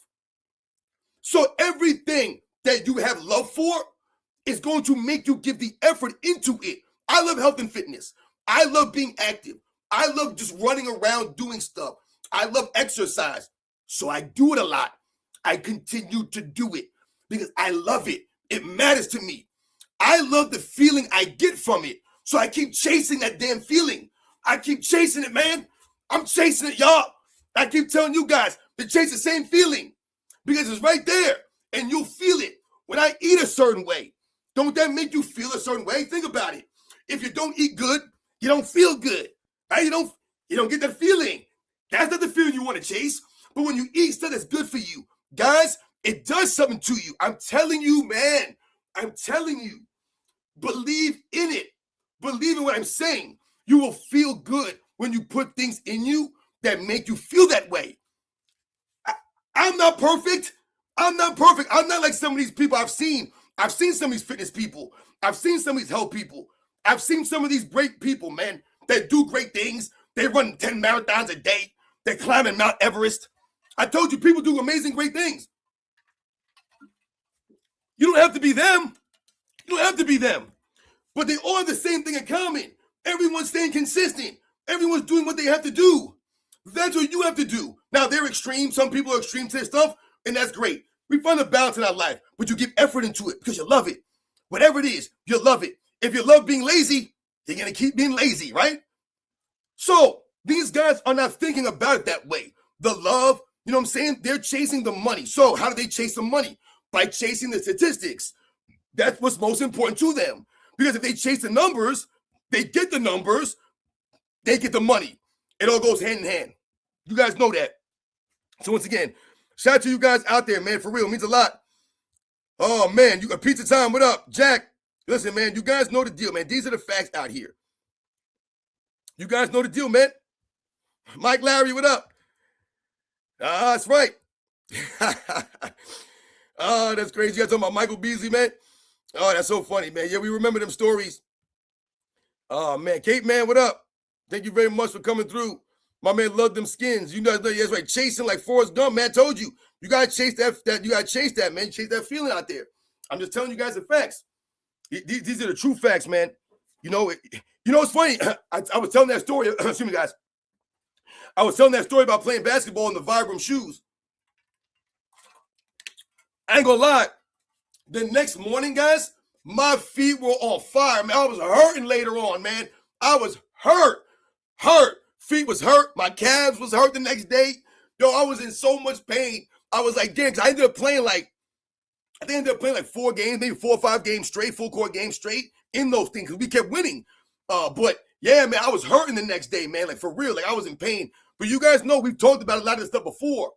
So everything that you have love for is going to make you give the effort into it. I love health and fitness. I love being active. I love just running around doing stuff. I love exercise. So I do it a lot. I continue to do it because I love it. It matters to me. I love the feeling I get from it. So I keep chasing that damn feeling. I keep chasing it, man. I'm chasing it, y'all. I keep telling you guys to chase the same feeling because it's right there and you'll feel it. When I eat a certain way, don't that make you feel a certain way? Think about it. If you don't eat good, you don't feel good. Right? You don't get that feeling. That's not the feeling you want to chase. But when you eat stuff that's good for you, guys, it does something to you. I'm telling you, man. I'm telling you. Believe in it. Believe in what I'm saying. You will feel good when you put things in you that make you feel that way. I'm not perfect. I'm not perfect. I'm not like some of these people I've seen. I've seen some of these fitness people. I've seen some of these health people. I've seen some of these great people, man, that do great things. They run 10 marathons a day. They're climbing Mount Everest. I told you, people do amazing, great things. You don't have to be them. You don't have to be them. But they all have the same thing in common. Everyone's staying consistent. Everyone's doing what they have to do. That's what you have to do. Now, they're extreme. Some people are extreme to their stuff, and that's great. We find a balance in our life, but you give effort into it because you love it. Whatever it is, you love it. If you love being lazy, you're going to keep being lazy, right? So these guys are not thinking about it that way. The love, you know what I'm saying? They're chasing the money. So how do they chase the money? By chasing the statistics. That's what's most important to them. Because if they chase the numbers, they get the numbers, they get the money. It all goes hand in hand. You guys know that. So once again, shout out to you guys out there, man. For real, it means a lot. Oh, man, you got pizza time. What up, Jack? Listen, man, you guys know the deal, man. These are the facts out here. You guys know the deal, man. Mike Larry, what up? That's right. Oh, that's crazy. You guys talking about Michael Beasley, man? Oh, that's so funny, man. Yeah, we remember them stories. Oh, man. Kate, man, what up? Thank you very much for coming through. My man loved them skins. You know, that's right. Chasing like Forrest Gump, man. I told you. You got to chase that. You got to chase that, man. Chase that feeling out there. I'm just telling you guys the facts. These are the true facts, man. You know, it's funny. I was telling that story. Excuse me, guys. I was telling that story about playing basketball in the Vibram shoes. I ain't gonna lie. The next morning, guys, my feet were on fire, man. I was hurting later on, man. I was hurt. Feet was hurt. My calves was hurt the next day. Yo, I was in so much pain. I was like, damn, because I ended up playing like 4 games, maybe 4 or 5 games straight, full court games straight in those things because we kept winning. But yeah, man, I was hurting the next day, man. Like for real, like I was in pain. But you guys know we've talked about a lot of this stuff before,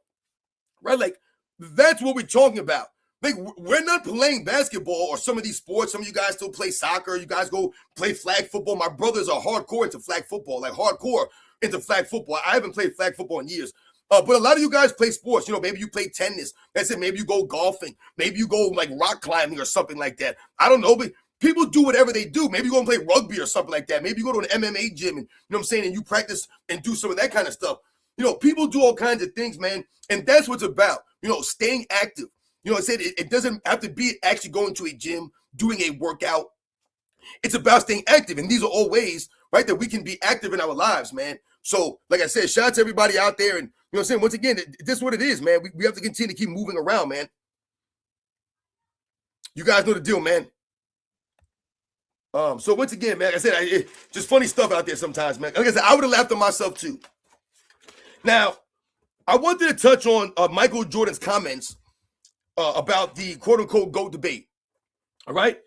right? Like that's what we're talking about. Like we're not playing basketball or some of these sports. Some of you guys still play soccer. You guys go play flag football. My brothers are hardcore into flag football, like hardcore into flag football. I haven't played flag football in years. But a lot of you guys play sports. You know, maybe you play tennis. That's it. Maybe you go golfing. Maybe you go like rock climbing or something like that. I don't know, but people do whatever they do. Maybe you go and play rugby or something like that. Maybe you go to an MMA gym and, you know what I'm saying, and you practice and do some of that kind of stuff. You know, people do all kinds of things, man. And that's what it's about, you know, staying active. You know, I said it doesn't have to be actually going to a gym, doing a workout. It's about staying active. And these are all ways, right, that we can be active in our lives, man. So, like I said, shout out to everybody out there. And, you know what I'm saying, once again, this is what it is, man. We have to continue to keep moving around, man. You guys know the deal, man. So once again, man, like I said, just funny stuff out there sometimes, man. Like I said, I would have laughed at myself too. Now, I wanted to touch on Michael Jordan's comments about the quote-unquote GOAT debate, all right?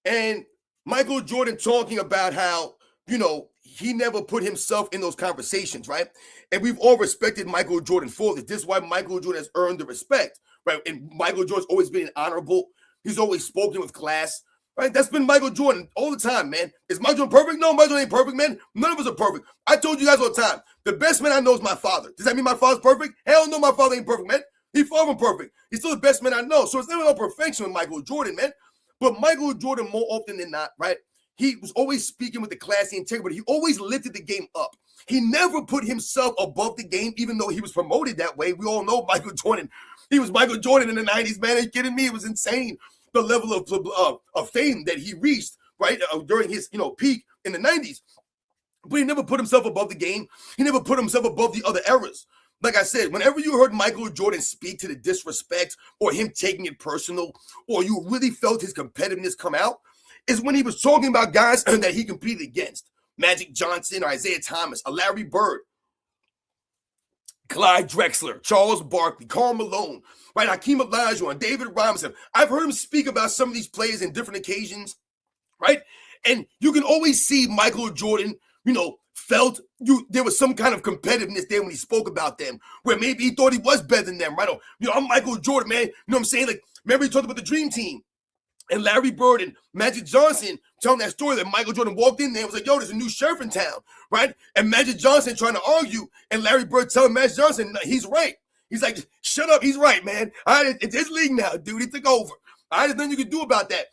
And Michael Jordan talking about how, you know, he never put himself in those conversations, right? And we've all respected Michael Jordan for this. This is why Michael Jordan has earned the respect, right? And Michael Jordan's always been honorable. He's always spoken with class, right? That's been Michael Jordan all the time, man. Is Michael Jordan perfect? No, Michael Jordan ain't perfect, man. None of us are perfect. I told you guys all the time, the best man I know is my father. Does that mean my father's perfect? Hell no, my father ain't perfect, man. He's far from perfect. He's still the best man I know. So it's never no perfection with Michael Jordan, man. But Michael Jordan, more often than not, right? He was always speaking with the classy integrity. He always lifted the game up. He never put himself above the game, even though he was promoted that way. We all know Michael Jordan. He was Michael Jordan in the 90s, man. Are you kidding me? It was insane, the level of fame that he reached, right, during his, you know, peak in the 90s. But he never put himself above the game. He never put himself above the other eras. Like I said, whenever you heard Michael Jordan speak to the disrespect or him taking it personal, or you really felt his competitiveness come out, is when he was talking about guys that he competed against. Magic Johnson, or Isaiah Thomas, or Larry Bird, Clyde Drexler, Charles Barkley, Karl Malone, right? Hakeem Olajuwon, David Robinson. I've heard him speak about some of these players in different occasions, right? And you can always see Michael Jordan, you know, felt there was some kind of competitiveness there when he spoke about them, where maybe he thought he was better than them, right? You know, I'm Michael Jordan, man. You know what I'm saying? Like, remember he talked about the Dream Team and Larry Bird and Magic Johnson telling that story that Michael Jordan walked in there and was like, yo, there's a new sheriff in town, right? And Magic Johnson trying to argue, and Larry Bird telling Magic Johnson, no, he's right. He's like, shut up, he's right, man. All right, it's his league now, dude. He took over. All right, there's nothing you can do about that.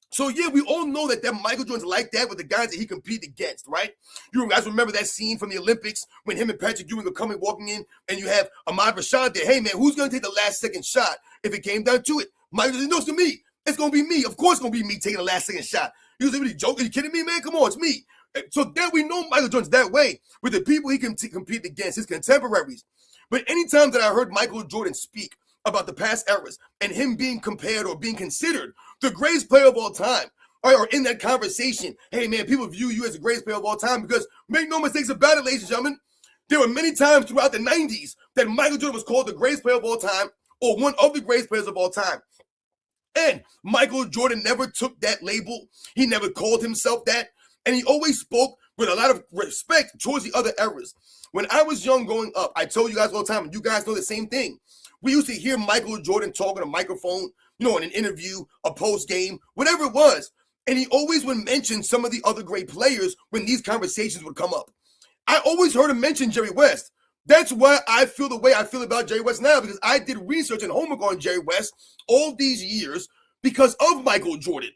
So, yeah, we all know that Michael Jordan's like that with the guys that he competed against, right? You guys remember that scene from the Olympics when him and Patrick Ewing are walking in, and you have Ahmad Rashad there. Hey, man, who's going to take the last second shot if it came down to it? Michael said, no, it's going to be me. It's going to be me. Of course it's going to be me taking the last second shot. He was really joking. Are you kidding me, man? Come on, it's me. So then we know Michael Jordan's that way with the people he can compete against, his contemporaries. But anytime that I heard Michael Jordan speak about the past eras and him being compared or being considered the greatest player of all time, or in that conversation, hey, man, people view you as the greatest player of all time because make no mistakes about it, ladies and gentlemen, there were many times throughout the 90s that Michael Jordan was called the greatest player of all time or one of the greatest players of all time. And Michael Jordan never took that label. He never called himself that. And he always spoke with a lot of respect towards the other eras. When I was young growing up, I told you guys all the time, and you guys know the same thing. We used to hear Michael Jordan talk on a microphone, in an interview, a post game, whatever it was. And he always would mention some of the other great players when these conversations would come up. I always heard him mention Jerry West. That's why I feel the way I feel about Jerry West now, because I did research and homework on Jerry West all these years because of Michael Jordan,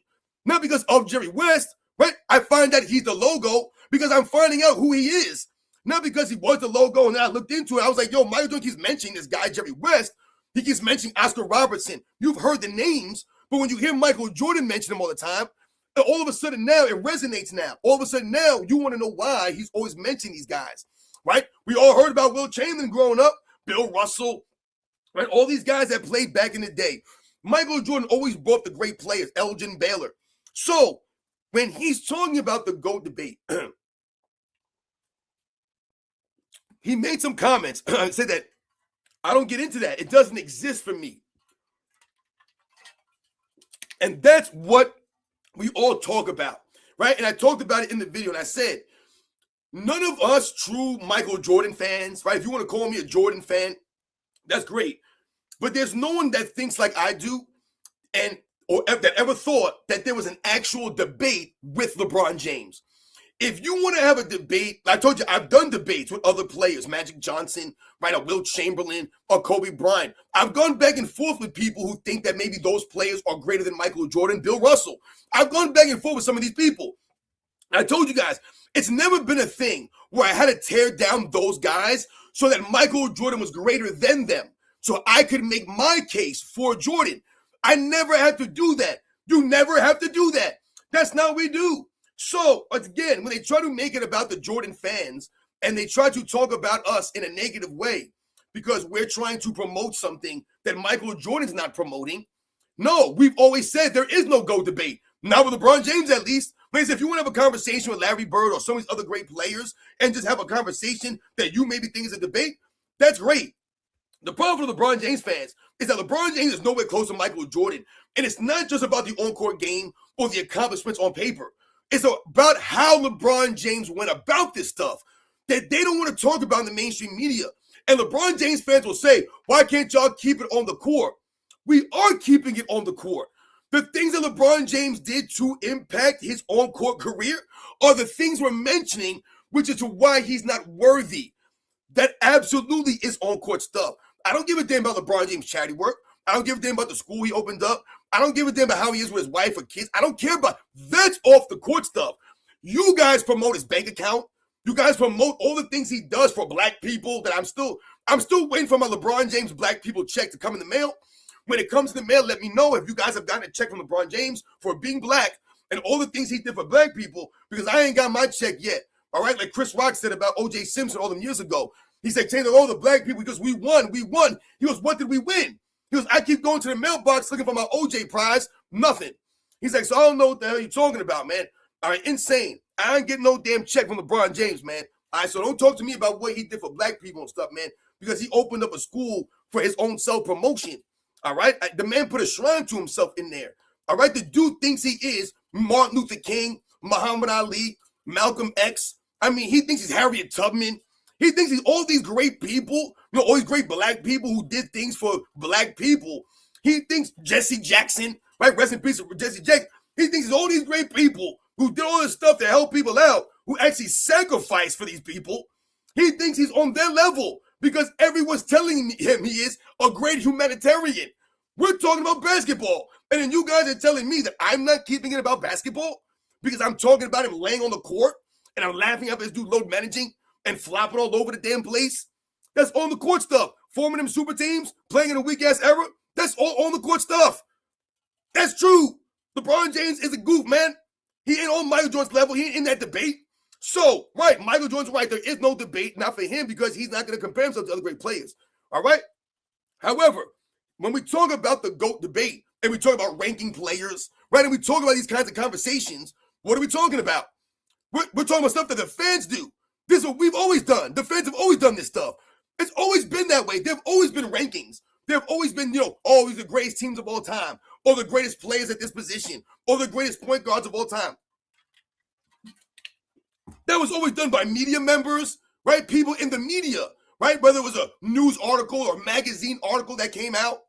not because of Jerry West, right? I find that he's the logo because I'm finding out who he is, not because he was the logo. And then I looked into it. I was like, yo, Michael Jordan keeps mentioning this guy, Jerry West. He keeps mentioning Oscar Robertson. You've heard the names, but when you hear Michael Jordan mention them all the time, all of a sudden now it resonates now. All of a sudden now you want to know why he's always mentioning these guys, right? We all heard about Will Chamberlain growing up, Bill Russell, right? All these guys that played back in the day. Michael Jordan always brought the great players, Elgin Baylor. So when he's talking about the GOAT debate, he made some comments and said that I don't get into that. It doesn't exist for me. And that's what we all talk about, right? And I talked about it in the video, and I said, none of us true Michael Jordan fans, right? If you want to call me a Jordan fan, that's great. But there's no one that thinks like I do or that ever thought that there was an actual debate with LeBron James. If you want to have a debate, I told you, I've done debates with other players, Magic Johnson, right, or Will Chamberlain, or Kobe Bryant. I've gone back and forth with people who think that maybe those players are greater than Michael Jordan, Bill Russell. I've gone back and forth with some of these people. I told you guys, it's never been a thing where I had to tear down those guys so that Michael Jordan was greater than them, so I could make my case for Jordan. I never had to do that. You never have to do that. That's not what we do. So, again, when they try to make it about the Jordan fans and they try to talk about us in a negative way because we're trying to promote something that Michael Jordan's not promoting, no, we've always said there is no GOAT debate. Not with LeBron James, at least. Because if you want to have a conversation with Larry Bird or some of these other great players and just have a conversation that you maybe think is a debate, that's great. The problem for LeBron James fans is that LeBron James is nowhere close to Michael Jordan. And it's not just about the on-court game or the accomplishments on paper. It's about how LeBron James went about this stuff that they don't want to talk about in the mainstream media. And LeBron James fans will say, why can't y'all keep it on the court? We are keeping it on the court. The things that LeBron James did to impact his on-court career are the things we're mentioning, which is to why he's not worthy. That absolutely is on-court stuff. I don't give a damn about LeBron James' charity work. I don't give a damn about the school he opened up. I don't give a damn about how he is with his wife or kids. I don't care about that's off the court stuff. You guys promote his bank account. You guys promote all the things he does for black people that I'm still waiting for my LeBron James black people check to come in the mail. When it comes to the mail, let me know if you guys have gotten a check from LeBron James for being black and all the things he did for black people, because I ain't got my check yet. All right, like Chris Rock said about O.J. Simpson all them years ago. He said, Taylor, all the black people, because we won. He goes, what did we win? He goes, I keep going to the mailbox looking for my OJ prize. Nothing. He's like, so I don't know what the hell you're talking about, man. All right, insane. I ain't getting no damn check from LeBron James, man. All right, so don't talk to me about what he did for black people and stuff, man, because he opened up a school for his own self-promotion. All right? The man put a shrine to himself in there. All right? The dude thinks he is Martin Luther King, Muhammad Ali, Malcolm X. I mean, he thinks he's Harriet Tubman. He thinks he's all these great people, all these great black people who did things for black people. He thinks Jesse Jackson, right? Rest in peace, Jesse Jackson. He thinks he's all these great people who did all this stuff to help people out, who actually sacrificed for these people. He thinks he's on their level because everyone's telling him he is a great humanitarian. We're talking about basketball. And then you guys are telling me that I'm not keeping it about basketball because I'm talking about him laying on the court and I'm laughing at this dude load managing and flopping all over the damn place. That's on the court stuff. Forming them super teams, playing in a weak-ass era, that's all on the court stuff. That's true. LeBron James is a goof, man. He ain't on Michael Jordan's level. He ain't in that debate. So, right, Michael Jordan's right. There is no debate, not for him, because he's not going to compare himself to other great players. All right? However, when we talk about the GOAT debate and we talk about ranking players, right, and we talk about these kinds of conversations, what are we talking about? We're talking about stuff that the fans do. This is what we've always done. The fans have always done this stuff. It's always been that way. There have always been rankings. There have always been, oh, these are the greatest teams of all time, or the greatest players at this position, or the greatest point guards of all time. That was always done by media members, right? People in the media, right? Whether it was a news article or magazine article that came out.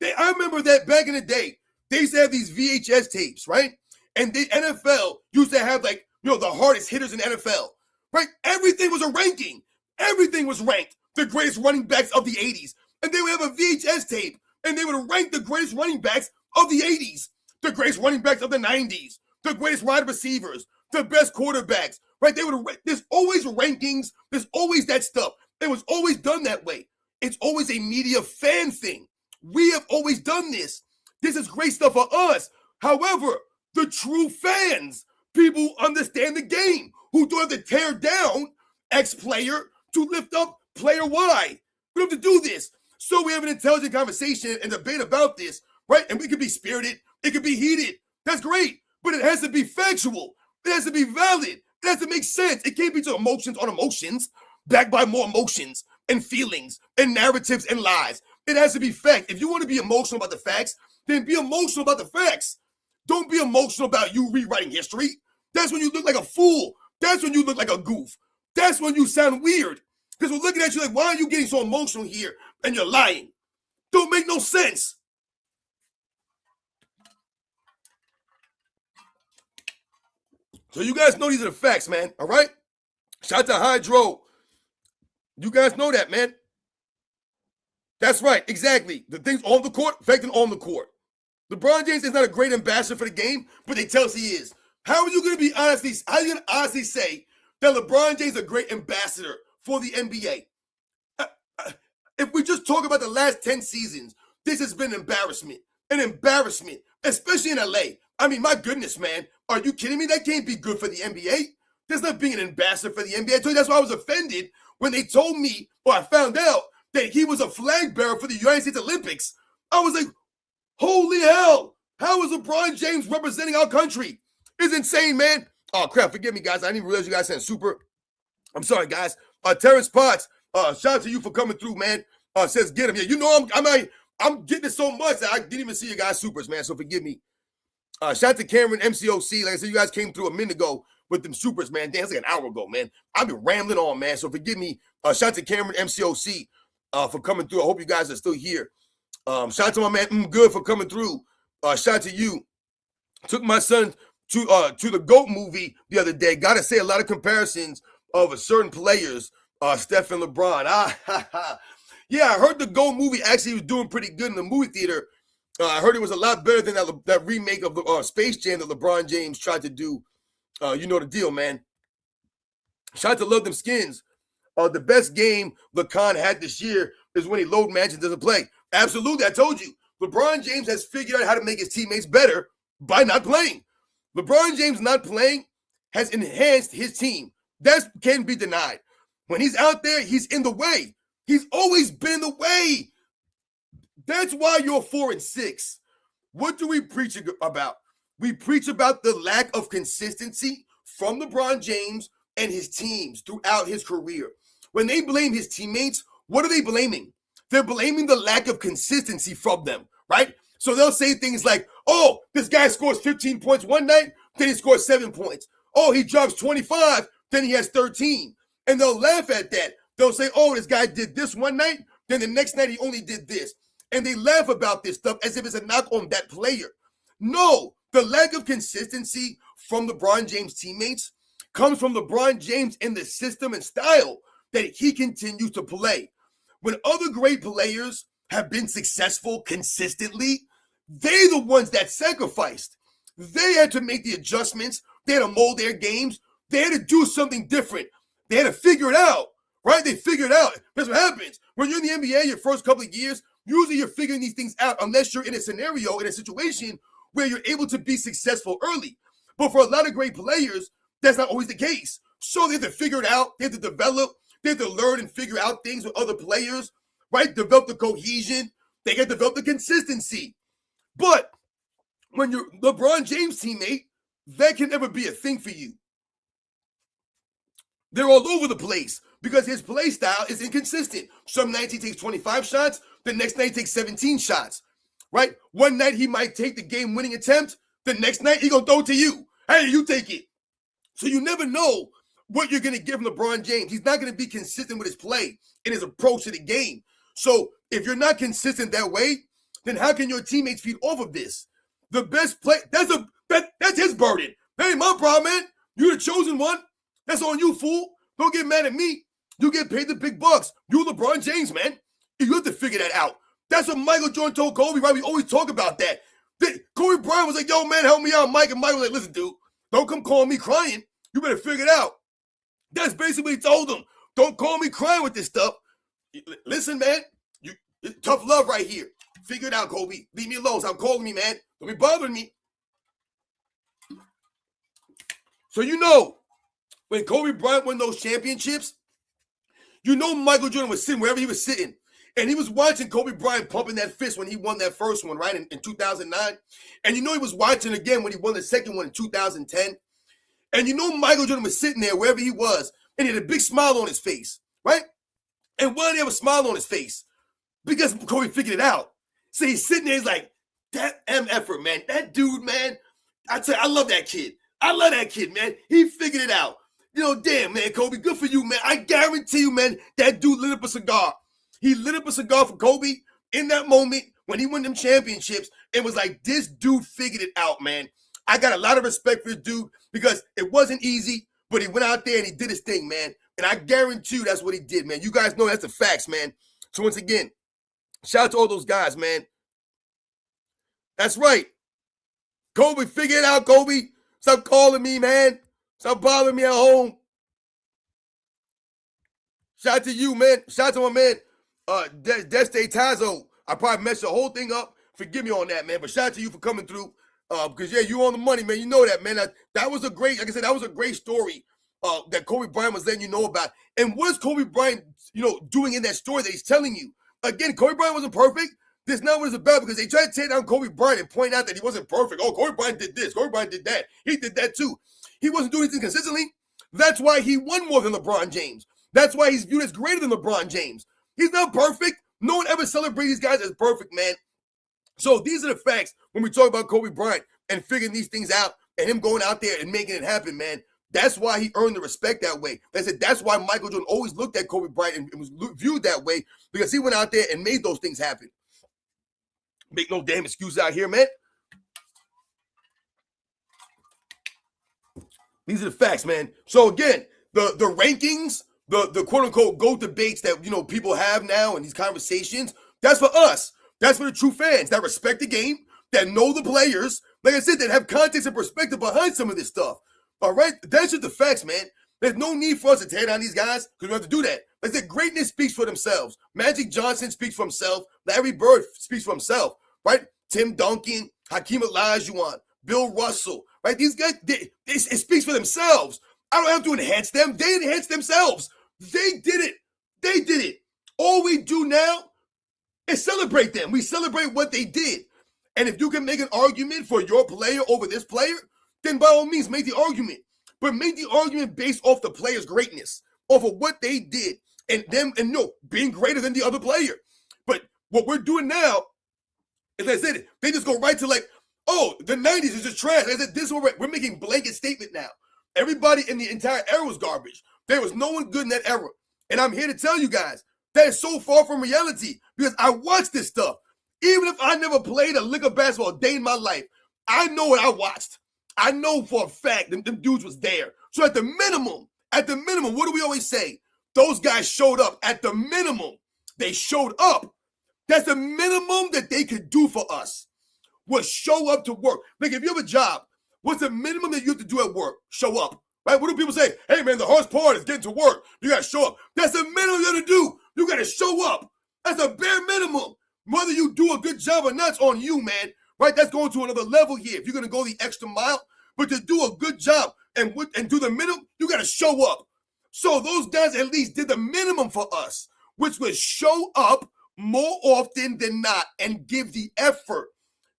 I remember that back in the day, they used to have these VHS tapes, right? And the NFL used to have like, the hardest hitters in NFL, right? Everything was a ranking. Everything was ranked. The greatest running backs of the 80s. And they would have a VHS tape and they would rank the greatest running backs of the 80s, the greatest running backs of the 90s, the greatest wide receivers, the best quarterbacks, right? There's always rankings. There's always that stuff. It was always done that way. It's always a media fan thing. We have always done this. This is great stuff for us. However, the true fans, people who understand the game, who don't have to tear down X player to lift up player Y. We don't have to do this. So we have an intelligent conversation and debate about this, right? And we can be spirited. It can be heated. That's great. But it has to be factual. It has to be valid. It has to make sense. It can't be just emotions on emotions, backed by more emotions and feelings and narratives and lies. It has to be fact. If you want to be emotional about the facts, then be emotional about the facts. Don't be emotional about you rewriting history. That's when you look like a fool. That's when you look like a goof. That's when you sound weird. Because we're looking at you like, why are you getting so emotional here? And you're lying. Don't make no sense. So you guys know these are the facts, man. All right? Shout out to Hydro. You guys know that, man. That's right. Exactly. The things on the court affecting on the court. LeBron James is not a great ambassador for the game, but they tell us he is. How are you going to honestly say that LeBron James is a great ambassador for the NBA? If we just talk about the last 10 seasons, this has been an embarrassment, especially in LA. I mean, my goodness, man. Are you kidding me? That can't be good for the NBA. There's not being an ambassador for the NBA. I told you that's why I was offended when they told me, or I found out, that he was a flag bearer for the United States Olympics. I was like, holy hell. How is LeBron James representing our country? It's insane, man. Oh, crap. Forgive me, guys. I didn't even realize you guys sent super. I'm sorry, guys. Terrence Potts, shout out to you for coming through, man. Says, get him. Yeah, you know I'm getting it so much that I didn't even see you guys supers, man. So forgive me. Shout out to Cameron MCOC. Like I said, you guys came through a minute ago with them supers, man. Damn, it's like an hour ago, man. I've been rambling on, man. So forgive me. Shout out to Cameron MCOC for coming through. I hope you guys are still here. Shout out to my man Good for coming through. Shout out to you. Took my son to the GOAT movie the other day. Gotta say a lot of comparisons of certain players, Steph and LeBron. Yeah, I heard the GOAT movie actually was doing pretty good in the movie theater. I heard it was a lot better than that remake of the Space Jam that LeBron James tried to do. You know the deal, man. Shout out to Love Them Skins. The best game LeCon had this year is when he load managed and doesn't play. Absolutely, I told you. LeBron James has figured out how to make his teammates better by not playing. LeBron James not playing has enhanced his team. That can't be denied. When he's out there, he's in the way. He's always been in the way. That's why you're 4-6. What do we preach about? We preach about the lack of consistency from LeBron James and his teams throughout his career. When they blame his teammates, what are they blaming? They're blaming the lack of consistency from them, right? So they'll say things like, oh, this guy scores 15 points one night, then he scores 7 points. Oh, he drops 25, then he has 13. And they'll laugh at that. They'll say, oh, this guy did this one night, then the next night he only did this. And they laugh about this stuff as if it's a knock on that player. No, the lack of consistency from LeBron James' teammates comes from LeBron James and the system and style that he continues to play. When other great players have been successful consistently, they're the ones that sacrificed. They had to make the adjustments. They had to mold their games. They had to do something different. They had to figure it out, right? They figured it out. That's what happens. When you're in the NBA, your first couple of years, usually you're figuring these things out unless you're in a scenario, in a situation where you're able to be successful early. But for a lot of great players, that's not always the case. So they have to figure it out. They have to develop. They have to learn and figure out things with other players, right? Develop the cohesion. They got to develop the consistency. But when you're LeBron James' teammate, that can never be a thing for you. They're all over the place because his play style is inconsistent. Some nights he takes 25 shots. The next night he takes 17 shots, right? One night he might take the game-winning attempt. The next night he going to throw it to you. Hey, you take it. So you never know what you're going to give from LeBron James. He's not going to be consistent with his play and his approach to the game. So if you're not consistent that way, then how can your teammates feed off of this? The best play, that's his burden. That ain't my problem, man. You're the chosen one. That's on you, fool. Don't get mad at me. You get paid the big bucks. You're LeBron James, man. You have to figure that out. That's what Michael Jordan told Kobe, right? We always talk about that. Kobe Bryant was like, yo, man, help me out, Mike. And Mike was like, listen, dude, don't come calling me crying. You better figure it out. That's basically what he told him. Don't call me crying with this stuff. Listen, man, tough love right here. Figure it out, Kobe. Leave me alone. Stop calling me, man. Don't be bothering me. So you know, when Kobe Bryant won those championships, you know Michael Jordan was sitting wherever he was sitting. And he was watching Kobe Bryant pumping that fist when he won that first one, right, in 2009. And you know he was watching again when he won the second one in 2010. And you know Michael Jordan was sitting there wherever he was, and he had a big smile on his face, right? And why did he have a smile on his face? Because Kobe figured it out. So he's sitting there, he's like, that effort, man. That dude, man, I tell you, I love that kid. I love that kid, man. He figured it out. You know, damn, man, Kobe, good for you, man. I guarantee you, man, that dude lit up a cigar. He lit up a cigar for Kobe in that moment when he won them championships and was like, this dude figured it out, man. I got a lot of respect for this dude because it wasn't easy, but he went out there and he did his thing, man. And I guarantee you that's what he did, man. You guys know that's the facts, man. So once again, shout out to all those guys, man. That's right. Kobe, figure it out, Kobe. Stop calling me, man. Stop bothering me at home. Shout out to you, man. Shout out to my man, Deste Tazo. I probably messed the whole thing up. Forgive me on that, man. But shout out to you for coming through. Because, yeah, you on the money, man. You know that, man. That was a great, like I said, that was a great story that Kobe Bryant was letting you know about. And what is Kobe Bryant, doing in that story that he's telling you? Again, Kobe Bryant wasn't perfect. This is not what it's about because they tried to tear down Kobe Bryant and point out that he wasn't perfect. Oh, Kobe Bryant did this. Kobe Bryant did that. He did that too. He wasn't doing anything consistently. That's why he won more than LeBron James. That's why he's viewed as greater than LeBron James. He's not perfect. No one ever celebrates these guys as perfect, man. So these are the facts when we talk about Kobe Bryant and figuring these things out and him going out there and making it happen, man. That's why he earned the respect that way. They said that's why Michael Jordan always looked at Kobe Bryant and was viewed that way because he went out there and made those things happen. Make no damn excuse out here, man. These are the facts, man. So again, the rankings, the quote unquote GOAT debates that people have now and these conversations, that's for us. That's for the true fans that respect the game, that know the players, like I said, that have context and perspective behind some of this stuff. All right, that's just the facts, man. There's no need for us to tear down these guys because we have to do that. Like I said, greatness speaks for themselves. Magic Johnson speaks for himself. Larry Bird speaks for himself, right? Tim Duncan, Hakeem Olajuwon, Bill Russell, right? These guys, it speaks for themselves. I don't have to enhance them. They enhance themselves. They did it. They did it. All we do now is celebrate them. We celebrate what they did. And if you can make an argument for your player over this player, then by all means, make the argument. But make the argument based off the player's greatness, off of what they did, and them, and being greater than the other player. But what we're doing now, as I said, they just go right to like, oh, the 90s is just trash. Like I said, this is what we're making blanket statement now. Everybody in the entire era was garbage. There was no one good in that era. And I'm here to tell you guys, that is so far from reality because I watched this stuff. Even if I never played a lick of basketball a day in my life, I know what I watched. I know for a fact them dudes was there. So at the minimum, what do we always say? Those guys showed up. At the minimum, they showed up. That's the minimum that they could do for us, was show up to work. Like if you have a job, what's the minimum that you have to do at work? Show up. Right? What do people say? Hey, man, the hardest part is getting to work. You got to show up. That's the minimum you got to do. You got to show up. That's a bare minimum. Whether you do a good job or not, it's on you, man. Right? That's going to another level here. If you're going to go the extra mile, but to do a good job and do the minimum, you got to show up. So those guys at least did the minimum for us, which was show up more often than not and give the effort.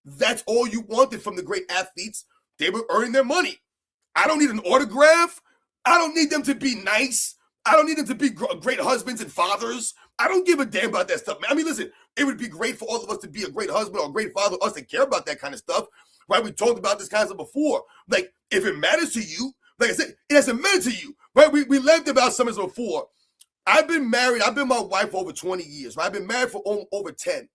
That's all you wanted from the great athletes. They were earning their money. I don't need an autograph. I don't need them to be nice. I don't need them to be great husbands and fathers. I don't give a damn about that stuff, man. I mean, listen, it would be great for all of us to be a great husband or a great father, us to care about that kind of stuff, right? We talked about this kind of stuff before. Like, if it matters to you, like I said, it doesn't matter to you. right? We lived about summers before. I've been married. I've been my wife for over 20 years. Right? I've been married for over 10.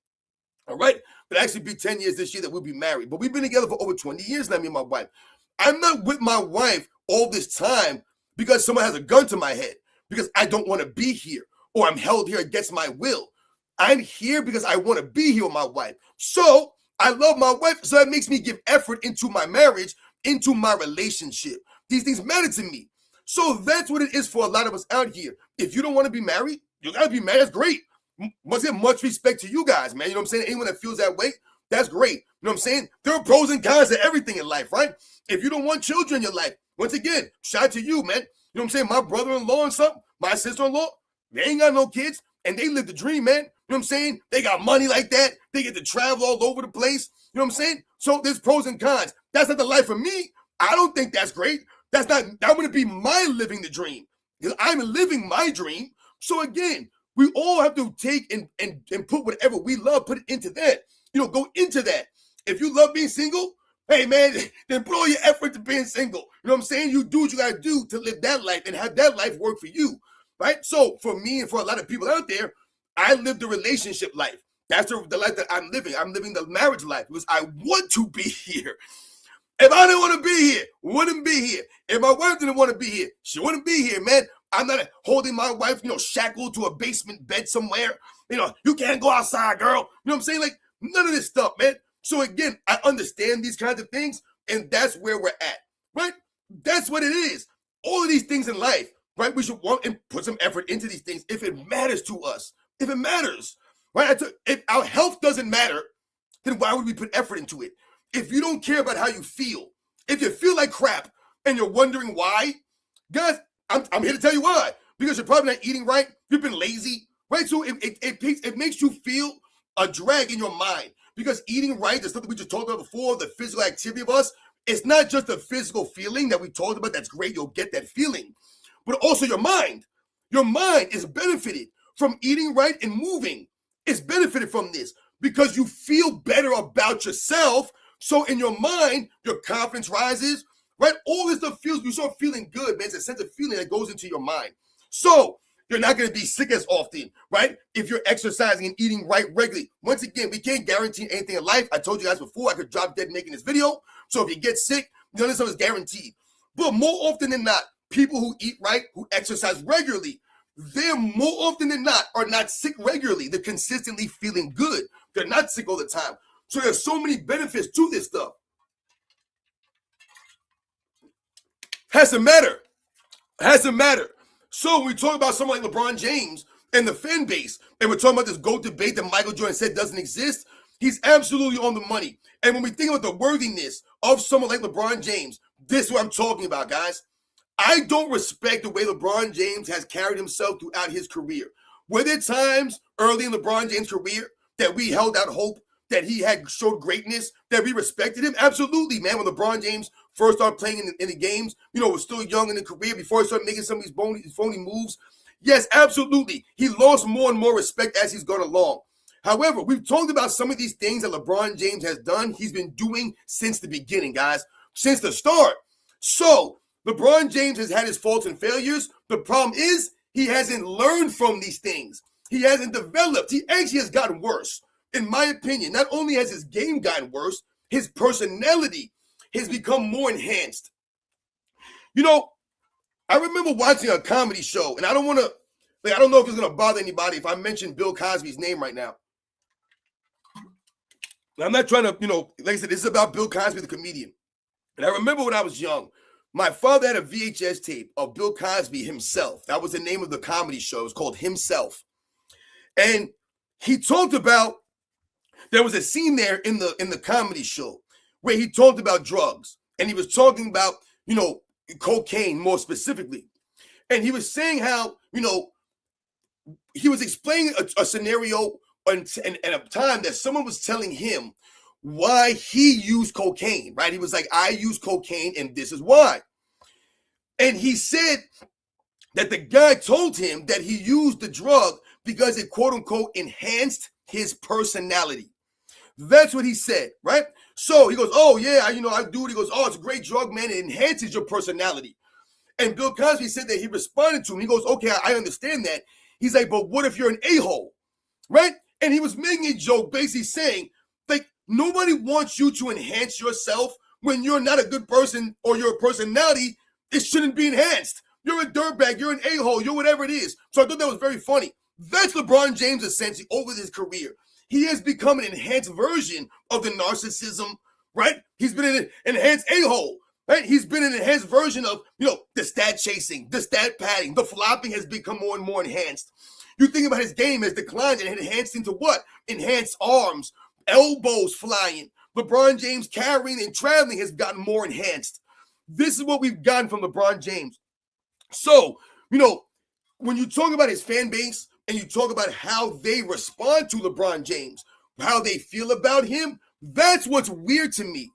All right? But actually be 10 years this year that we'll be married. But we've been together for over 20 years now, me and my wife. I'm not with my wife all this time because someone has a gun to my head, because I don't want to be here, or I'm held here against my will. I'm here because I want to be here with my wife. So I love my wife, so that makes me give effort into my marriage, into my relationship. These things matter to me. So that's what it is for a lot of us out here. If you don't want to be married, you got to be married. That's great. Much respect to you guys, man. You know what I'm saying? Anyone that feels that way, that's great. You know what I'm saying? There are pros and cons to everything in life, right? If you don't want children in your life, once again, shout out to you, man. You know what I'm saying? My brother-in-law and something, my sister-in-law, they ain't got no kids, and they live the dream, man. You know what I'm saying? They got money like that. They get to travel all over the place. You know what I'm saying? So there's pros and cons. That's not the life for me. I don't think that's great. That wouldn't be my living the dream. I'm living my dream. So again, we all have to take and put whatever we love, put it into that. You know, go into that. If you love being single, hey man, then put all your effort to being single. You know what I'm saying? You do what you gotta do to live that life and have that life work for you. Right? So for me and for a lot of people out there, I live the relationship life. That's the life that I'm living. I'm living the marriage life because I want to be here. If I didn't want to be here, wouldn't be here. If my wife didn't want to be here, she wouldn't be here, man. I'm not holding my wife, shackled to a basement bed somewhere. You can't go outside, girl. You know what I'm saying? Like, none of this stuff, man. So again, I understand these kinds of things, and that's where we're at, right? That's what it is. All of these things in life, right? We should want and put some effort into these things if it matters to us. If it matters, right? If our health doesn't matter, then why would we put effort into it? If you don't care about how you feel, if you feel like crap and you're wondering why, guys, I'm here to tell you why. Because you're probably not eating right. You've been lazy, right? So it makes you feel a drag in your mind. Because eating right, the stuff that we just talked about before, the physical activity of us, it's not just a physical feeling that we talked about. That's great. You'll get that feeling. But also your mind. Your mind is benefited from eating right and moving. It's benefited from this because you feel better about yourself. So in your mind, your confidence rises, right? All this stuff you start feeling good, man. It's a sense of feeling that goes into your mind. So you're not going to be sick as often, right? If you're exercising and eating right regularly. Once again, we can't guarantee anything in life. I told you guys before, I could drop dead making this video. So if you get sick, none of this stuff is guaranteed. But more often than not, people who eat right, who exercise regularly, they're more often than not are not sick regularly. They're consistently feeling good. They're not sick all the time. So there's so many benefits to this stuff. Has to matter. So when we talk about someone like LeBron James and the fan base, and we're talking about this GOAT debate that Michael Jordan said doesn't exist, he's absolutely on the money. And when we think about the worthiness of someone like LeBron James, this is what I'm talking about, guys. I don't respect the way LeBron James has carried himself throughout his career. Were there times early in LeBron James' career that we held out hope, that he had showed greatness, that we respected him? Absolutely, man. When LeBron James first started playing in the games, was still young in the career before he started making some of these phony moves. Yes, absolutely. He lost more and more respect as he's gone along. However, we've talked about some of these things that LeBron James has done. He's been doing since the beginning, guys, since the start. So LeBron James has had his faults and failures. The problem is he hasn't learned from these things. He hasn't developed. He actually has gotten worse. In my opinion, not only has his game gotten worse, his personality has become more enhanced. I remember watching a comedy show, and I don't know if it's going to bother anybody if I mention Bill Cosby's name right now. I'm not trying to, like I said, this is about Bill Cosby, the comedian. And I remember when I was young, my father had a VHS tape of Bill Cosby himself. That was the name of the comedy show. It was called Himself. And he talked about, there was a scene there in the comedy show where he talked about drugs. And he was talking about, cocaine more specifically. And he was saying how, he was explaining a scenario and a time that someone was telling him why he used cocaine, right? He was like, I use cocaine and this is why. And he said that the guy told him that he used the drug because it, quote unquote, enhanced his personality. That's what he said, right? So he goes, oh yeah, I do it. He goes, oh, it's a great drug, man. It enhances your personality. And Bill Cosby said that he responded to him. He goes, okay, I understand that. He's like, but what if you're an a-hole, right? And he was making a joke, basically saying, like, nobody wants you to enhance yourself when you're not a good person or your personality. It shouldn't be enhanced. You're a dirtbag, you're an a-hole, you're whatever it is. So I thought that was very funny. That's LeBron James, essentially, over his career. He has become an enhanced version of the narcissism, right? He's been an enhanced a-hole, right? He's been an enhanced version of, the stat chasing, the stat padding, the flopping has become more and more enhanced. You think about his game has declined and enhanced into what? Enhanced arms, elbows flying. LeBron James carrying and traveling has gotten more enhanced. This is what we've gotten from LeBron James. So, when you talk about his fan base and you talk about how they respond to LeBron James, how they feel about him, that's what's weird to me.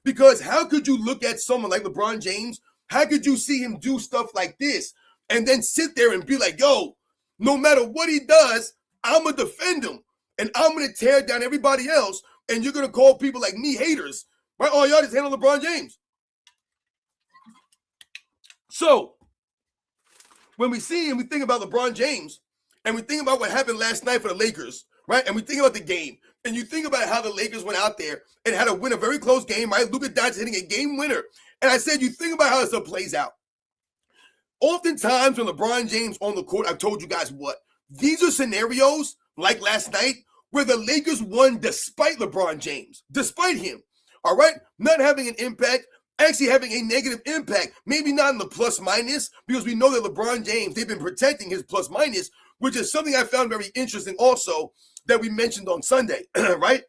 Because how could you look at someone like LeBron James? How could you see him do stuff like this and then sit there and be like, yo, no matter what he does, I'm going to defend him and I'm going to tear down everybody else and you're going to call people like me haters, right? Oh, y'all just handle LeBron James. So when we see and we think about LeBron James and we think about what happened last night for the Lakers, right? And we think about the game and you think about how the Lakers went out there and had to win a very close game, right? Luka Doncic hitting a game winner. And I said, you think about how this stuff plays out. Oftentimes when LeBron James on the court, I've told you guys what, these are scenarios like last night where the Lakers won despite LeBron James, despite him, all right? Not having an impact, actually having a negative impact, maybe not in the plus minus, because we know that LeBron James, they've been protecting his plus minus, which is something I found very interesting also that we mentioned on Sunday, right?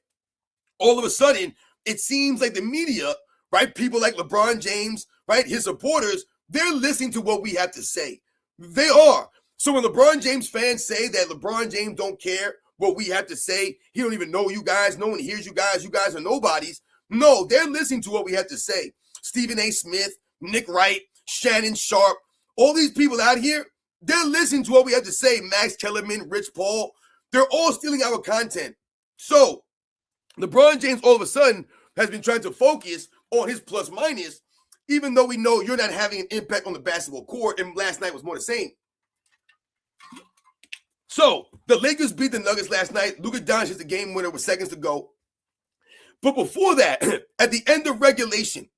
All of a sudden, it seems like the media, right, people like LeBron James, right, his supporters, they're listening to what we have to say. They are. So when LeBron James fans say that LeBron James don't care what we have to say, he don't even know you guys, no one hears you guys are nobodies. No, they're listening to what we have to say. Stephen A. Smith, Nick Wright, Shannon Sharp, all these people out here, they're listening to what we have to say. Max Kellerman, Rich Paul, they're all stealing our content. So LeBron James all of a sudden has been trying to focus on his plus minus, even though we know you're not having an impact on the basketball court, and last night was more the same. So the Lakers beat the Nuggets last night. Luka Doncic is the game winner with seconds to go. But before that, at the end of regulation,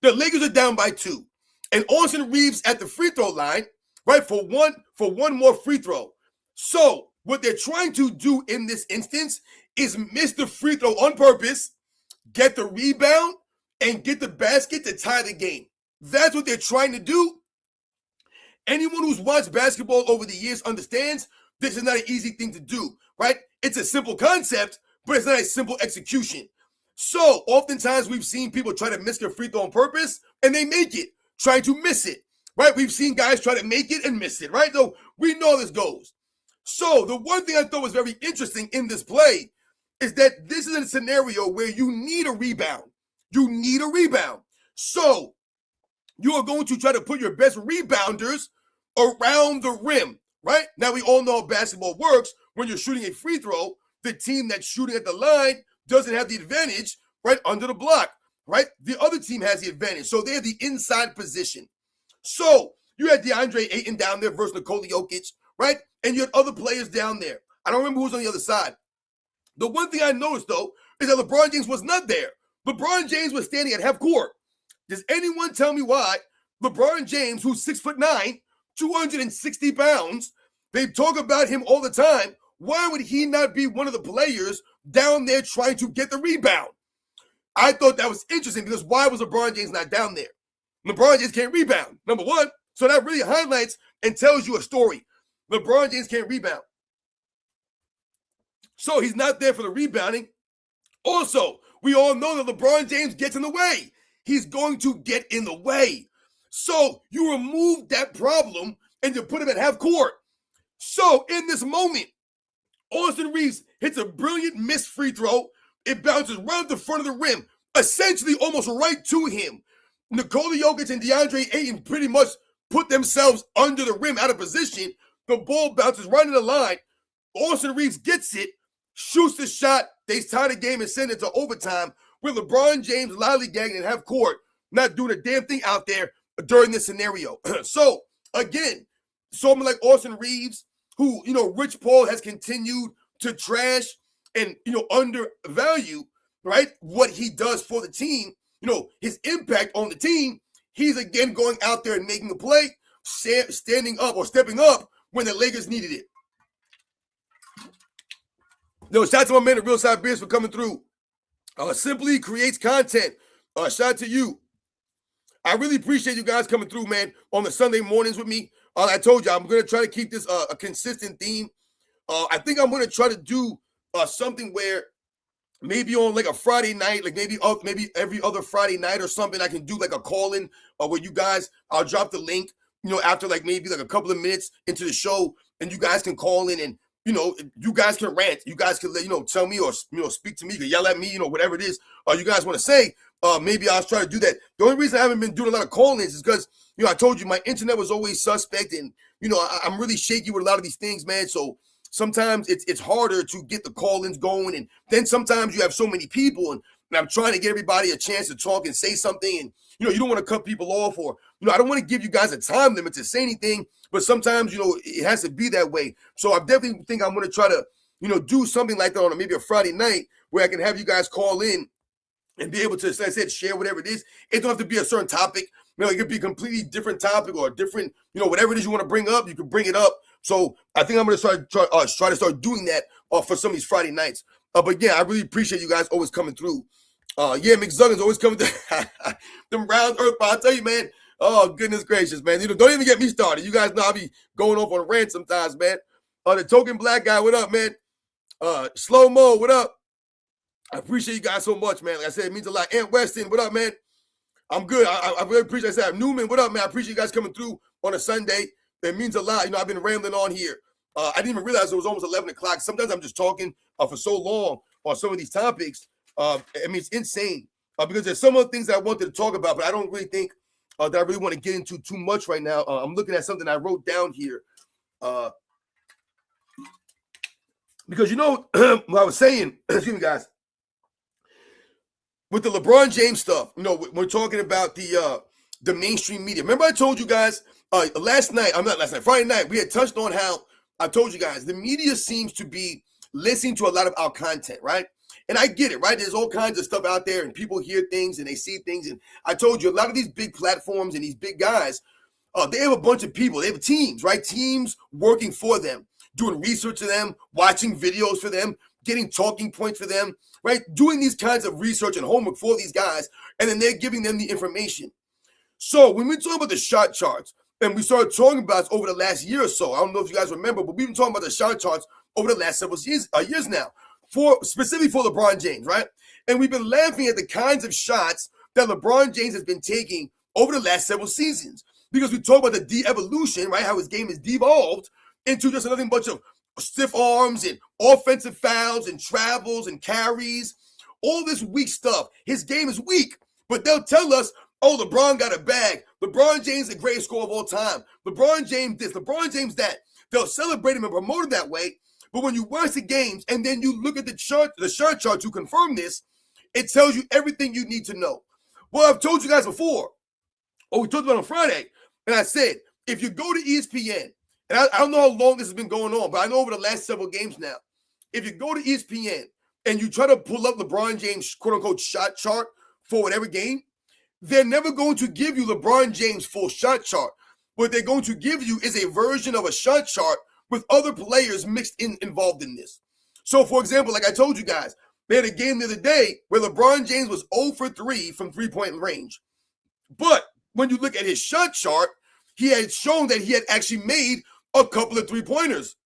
the Lakers are down by 2. And Austin Reeves at the free throw line, right, for one more free throw. So what they're trying to do in this instance is miss the free throw on purpose, get the rebound, and get the basket to tie the game. That's what they're trying to do. Anyone who's watched basketball over the years understands this is not an easy thing to do, right? It's a simple concept, but it's not a simple execution. So oftentimes we've seen people try to miss their free throw on purpose, and they make it, trying to miss it, right? We've seen guys try to make it and miss it, right? So we know how this goes. So the one thing I thought was very interesting in this play is that this is a scenario where you need a rebound. You need a rebound. So you are going to try to put your best rebounders around the rim, right? Now we all know how basketball works. When you're shooting a free throw, the team that's shooting at the line doesn't have the advantage, right, under the block, right? The other team has the advantage. So they have the inside position. So you had DeAndre Ayton down there versus Nikola Jokic, right? And you had other players down there. I don't remember who's on the other side. The one thing I noticed, though, is that LeBron James was not there. LeBron James was standing at half court. Does anyone tell me why LeBron James, who's 6'9", 260 pounds, they talk about him all the time, why would he not be one of the players down there trying to get the rebound? I thought that was interesting because why was LeBron James not down there? LeBron James can't rebound, number one. So that really highlights and tells you a story. LeBron James can't rebound. So he's not there for the rebounding. Also, we all know that LeBron James gets in the way. He's going to get in the way. So you remove that problem and you put him at half court. So in this moment, Austin Reeves hits a brilliant missed free throw. It bounces right at the front of the rim, essentially almost right to him. Nikola Jokic and DeAndre Ayton pretty much put themselves under the rim out of position. The ball bounces right in the line. Austin Reeves gets it, shoots the shot. They tie the game and send it to overtime with LeBron James lollygagging at half court, not doing a damn thing out there. during this scenario. So, again, someone like Austin Reeves, who, Rich Paul has continued to trash and, undervalue, right, what he does for the team, his impact on the team, he's again going out there and making a play, standing up or stepping up when the Lakers needed it. Shout out to my man at Real Side Beers for coming through. Simply creates content. Shout out to you. I really appreciate you guys coming through, man, on the Sunday mornings with me. I told you, I'm going to try to keep this a consistent theme. I think I'm going to try to do something where maybe on like a Friday night, like maybe every other Friday night or something, I can do like a call-in where you guys, I'll drop the link, after like maybe like a couple of minutes into the show, and you guys can call in and, you guys can rant. You guys can, tell me or, speak to me, you can yell at me, whatever it is you guys want to say. Maybe I'll try to do that. The only reason I haven't been doing a lot of call-ins is because, I told you my internet was always suspect, and, I'm really shaky with a lot of these things, man. So sometimes it's harder to get the call-ins going, and then sometimes you have so many people, and I'm trying to get everybody a chance to talk and say something, and, you don't want to cut people off, or, I don't want to give you guys a time limit to say anything, but sometimes, it has to be that way. So I definitely think I'm going to try to, do something like that on maybe a Friday night where I can have you guys call in and be able to, as I said, share whatever it is. It don't have to be a certain topic. It could be a completely different topic or a different, whatever it is you want to bring up, you can bring it up. So I think I'm going to try to start doing that for some of these Friday nights. But yeah, I really appreciate you guys always coming through. McZuggin's always coming through. Them round earth, I'll tell you, man. Oh, goodness gracious, man. Don't even get me started. You guys know I'll be going off on a rant sometimes, man. The token black guy, what up, man? Slow Mo, what up? I appreciate you guys so much, man. Like I said, it means a lot. Ant Weston, what up, man? I'm good. I really appreciate it. I said, Newman, what up, man? I appreciate you guys coming through on a Sunday. It means a lot. I've been rambling on here. I didn't even realize it was almost 11 o'clock. Sometimes I'm just talking for so long on some of these topics. It's insane because there's some other things that I wanted to talk about, but I don't really think that I really want to get into too much right now. I'm looking at something I wrote down here. Because, what I was saying, excuse me, guys, with the LeBron James stuff, we're talking about the mainstream media. Remember I told you guys Friday night, we had touched on how I told you guys the media seems to be listening to a lot of our content, right? And I get it, right? There's all kinds of stuff out there and people hear things and they see things. And I told you a lot of these big platforms and these big guys, they have a bunch of people. They have teams, right? Teams working for them, doing research for them, watching videos for them, getting talking points for them, right? Doing these kinds of research and homework for these guys, and then they're giving them the information. So when we talk about the shot charts, and we started talking about it over the last year or so, I don't know if you guys remember, but we've been talking about the shot charts over the last several years now, specifically for LeBron James, right? And we've been laughing at the kinds of shots that LeBron James has been taking over the last several seasons, because we talk about the de-evolution, right? How his game has devolved into just another bunch of stiff arms and offensive fouls and travels and carries, all this weak stuff. His game is weak, but they'll tell us, oh, LeBron got a bag. LeBron James, the greatest scorer of all time. LeBron James this, LeBron James that. They'll celebrate him and promote him that way. But when you watch the games and then you look at the shot chart to confirm this, it tells you everything you need to know. Well, I've told you guys before. We talked about it on Friday, and I said, if you go to ESPN, and I don't know how long this has been going on, but I know over the last several games now, if you go to ESPN and you try to pull up LeBron James' quote-unquote shot chart for whatever game, they're never going to give you LeBron James' full shot chart. What they're going to give you is a version of a shot chart with other players involved in this. So, for example, like I told you guys, they had a game the other day where LeBron James was 0 for 3 from three-point range. But when you look at his shot chart, he had shown that he had actually made a couple of three-pointers.